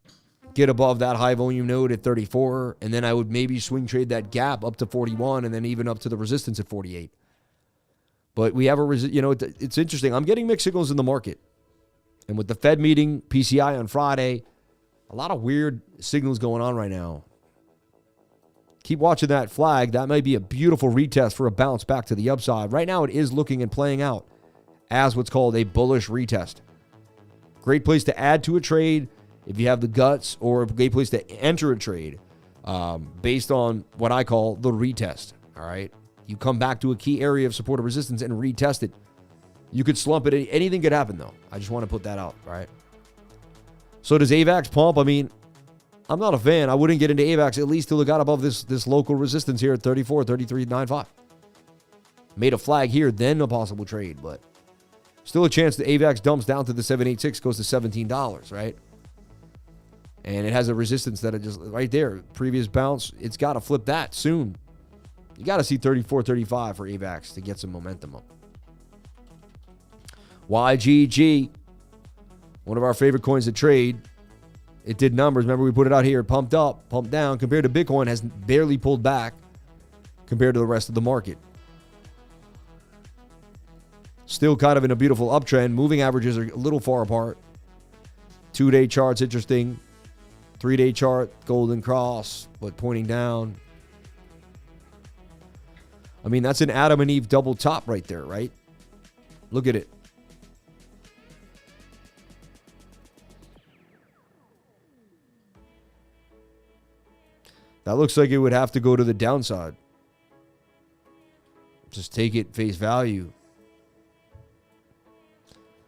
get above that high volume node at 34, and then I would maybe swing trade that gap up to 41 and then even up to the resistance at 48. But we have it's interesting. I'm getting mixed signals in the market. And with the Fed meeting, PCI on Friday, a lot of weird signals going on right now. Keep watching that flag. That might be a beautiful retest for a bounce back to the upside. Right now, it is looking and playing out as what's called a bullish retest. Great place to add to a trade if you have the guts, or a great place to enter a trade based on what I call the retest. All right. You come back to a key area of support or resistance and retest it. You could slump it. Anything could happen, though. I just want to put that out, right? So does AVAX pump? I mean, I'm not a fan. I wouldn't get into AVAX at least till it got above this local resistance here at 34, 33.95. Made a flag here, then a possible trade, but still a chance that AVAX dumps down to the 786, goes to $17, right? And it has a resistance that it just right there. Previous bounce, it's got to flip that soon. You got to see 34, 35 for AVAX to get some momentum up. YGG, one of our favorite coins to trade. It did numbers. Remember, we put it out here. Pumped up, pumped down. Compared to Bitcoin, has barely pulled back compared to the rest of the market. Still kind of in a beautiful uptrend. Moving averages are a little far apart. 2-day chart's interesting. 3-day chart, golden cross, but pointing down. I mean, that's an Adam and Eve double top right there, right? Look at it. That looks like it would have to go to the downside. Just take it face value.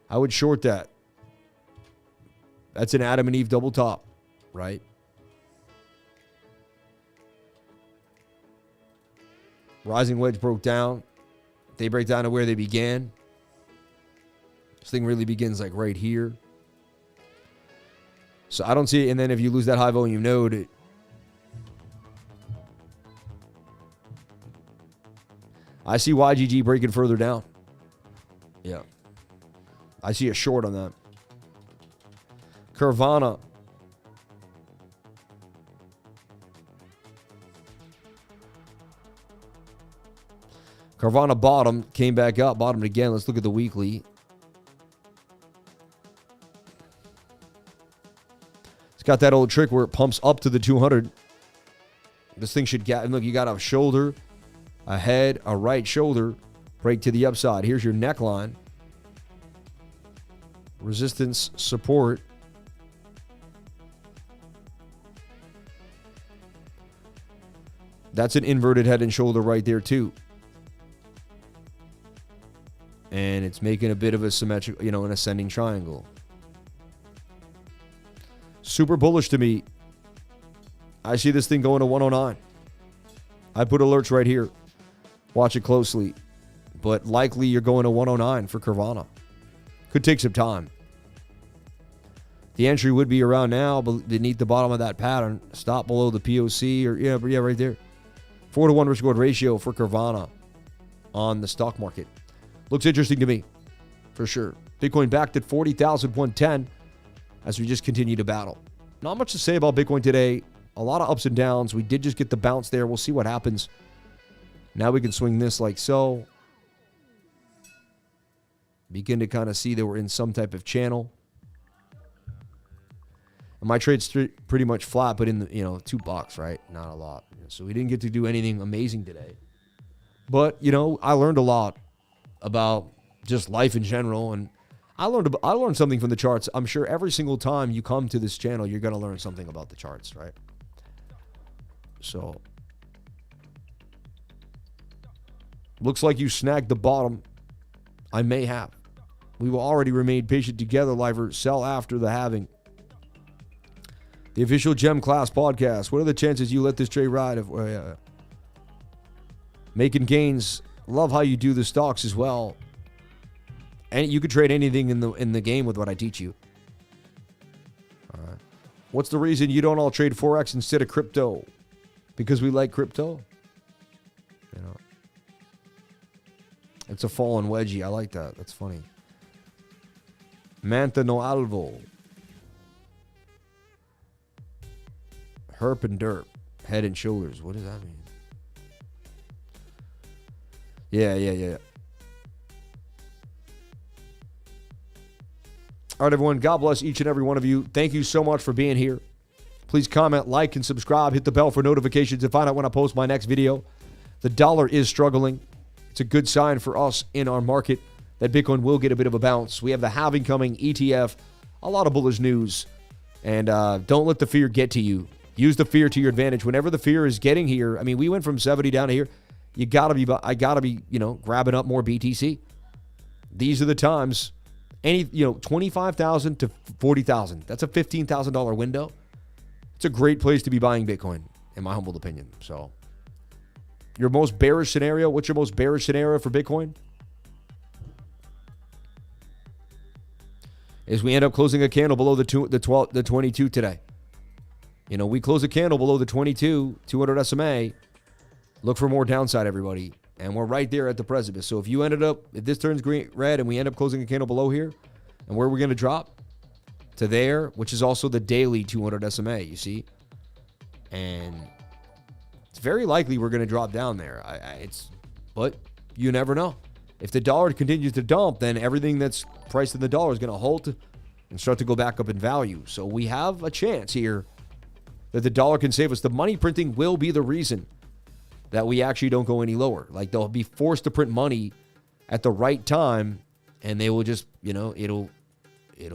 I would short that. That's an Adam and Eve double top, right? Rising wedge broke down. They break down to where they began. This thing really begins like right here. So I don't see it. And then if you lose that high volume node, I see YGG breaking further down. Yeah. I see a short on that. Carvana. Carvana bottom, came back up, bottomed again. Let's look at the weekly. It's got that old trick where it pumps up to the 200. This thing should get, look, you got a shoulder, a head, a right shoulder, break to the upside. Here's your neckline. Resistance, support. That's an inverted head and shoulder right there too. And it's making a bit of a symmetric, an ascending triangle. Super bullish to me. I see this thing going to 109. I put alerts right here. Watch it closely. But likely you're going to 109 for Carvana. Could take some time. The entry would be around now, beneath the bottom of that pattern. Stop below the POC, or yeah, right there. 4-to-1 risk-reward ratio for Carvana on the stock market. Looks interesting to me, for sure. Bitcoin backed at 40,110 as we just continue to battle. Not much to say about Bitcoin today. A lot of ups and downs. We did just get the bounce there. We'll see what happens. Now we can swing this like so. Begin to kind of see that we're in some type of channel. And my trade's pretty much flat, but in the, $2, right? Not a lot. So we didn't get to do anything amazing today. But, I learned a lot about just life in general, and I learned something from the charts. I'm sure every single time you come to this channel, you're going to learn something about the charts, right? So, looks like you snagged the bottom. I may have. We will already remain patient together, Liver. Sell after the halving. The official Gem Class podcast. What are the chances you let this trade ride? Making gains. Love how you do the stocks as well. And you could trade anything in the game with what I teach you. All right. What's the reason you don't all trade Forex instead of crypto? Because we like crypto? It's a fallen wedgie. I like that. That's funny. Manta no alvo. Herp and derp. Head and shoulders. What does that mean? Yeah. All right, everyone. God bless each and every one of you. Thank you so much for being here. Please comment, like, and subscribe. Hit the bell for notifications to find out when I post my next video. The dollar is struggling. It's a good sign for us in our market that Bitcoin will get a bit of a bounce. We have the halving coming, ETF, a lot of bullish news. And don't let the fear get to you. Use the fear to your advantage. Whenever the fear is getting here, we went from 70 down to here. I gotta be, grabbing up more BTC. These are the times. 25,000 to 40,000. That's a $15,000 window. It's a great place to be buying Bitcoin, in my humble opinion. So, your most bearish scenario? What's your most bearish scenario for Bitcoin? Is we end up closing a candle below the 22 today. We close a candle below the 22, 200 SMA. Look for more downside, everybody. And we're right there at the precipice. So if this turns red and we end up closing a candle below here, and where we're going to drop? To there, which is also the daily 200 SMA, you see? And it's very likely we're going to drop down there. But you never know. If the dollar continues to dump, then everything that's priced in the dollar is going to halt and start to go back up in value. So we have a chance here that the dollar can save us. The money printing will be the reason that we actually don't go any lower. Like, they'll be forced to print money at the right time, and they will just, it'll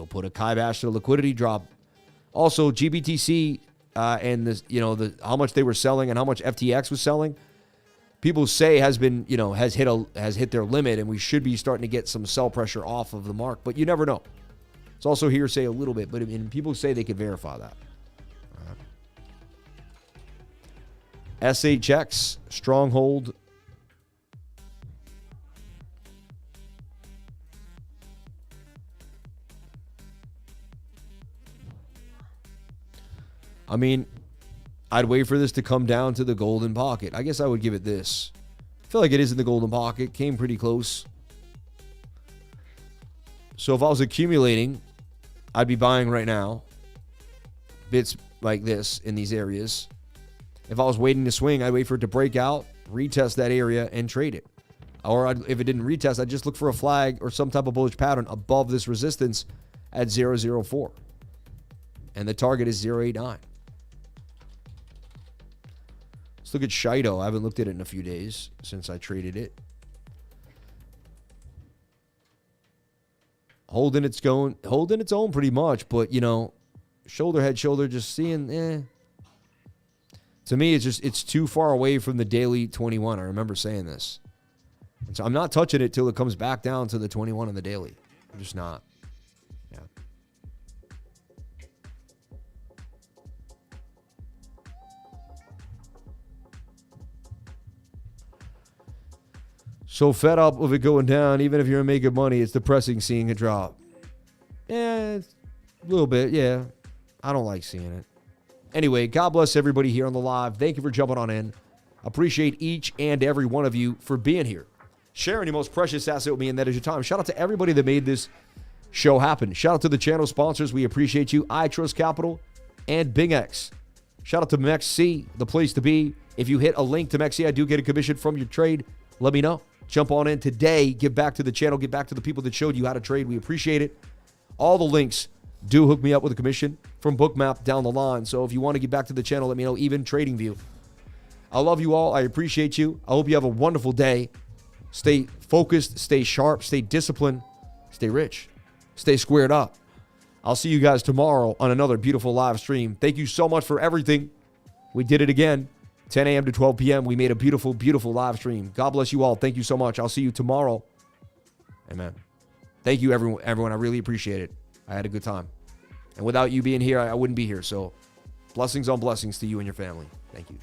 put a kibosh to the liquidity drop. Also, GBTC and this, how much they were selling and how much FTX was selling. people say has been, has hit their limit, and we should be starting to get some sell pressure off of the mark, but you never know. It's also hearsay a little bit, but people say they could verify that. SHX, stronghold. I mean, I'd wait for this to come down to the golden pocket. I guess I would give it this. I feel like it is in the golden pocket. Came pretty close. So if I was accumulating, I'd be buying right now. Bits like this in these areas. If I was waiting to swing, I'd wait for it to break out, retest that area, and trade it. Or if it didn't retest, I'd just look for a flag or some type of bullish pattern above this resistance at 004. And the target is 089. Let's look at SHIDO. I haven't looked at it in a few days since I traded it. Holding its own pretty much, but shoulder, head, shoulder, just seeing, To me, it's too far away from the daily 21. I remember saying this. And so I'm not touching it till it comes back down to the 21 on the daily. I'm just not. Yeah. So fed up with it going down, even if you're making money, it's depressing seeing it drop. Yeah, it's a little bit, yeah. I don't like seeing it. Anyway, God bless everybody here on the live. Thank you for jumping on in. Appreciate each and every one of you for being here. Sharing your most precious asset with me, and that is your time. Shout out to everybody that made this show happen. Shout out to the channel sponsors. We appreciate you. I Trust Capital and BEAMX. Shout out to MEXC, the place to be. If you hit a link to MEXC, I do get a commission from your trade. Let me know. Jump on in today. Give back to the channel. Give back to the people that showed you how to trade. We appreciate it. All the links do hook me up with a commission from BOOKMAP down the line. So if you want to get back to the channel, let me know. Even TradingView. I love you all. I appreciate you. I hope you have a wonderful day. Stay focused. Stay sharp. Stay disciplined. Stay rich. Stay squared up. I'll see you guys tomorrow on another beautiful live stream. Thank you so much for everything. We did it again. 10 a.m. to 12 p.m. We made a beautiful, beautiful live stream. God bless you all. Thank you so much. I'll see you tomorrow. Amen. Thank you, everyone. I really appreciate it. I had a good time. And without you being here, I wouldn't be here. So blessings on blessings to you and your family. Thank you.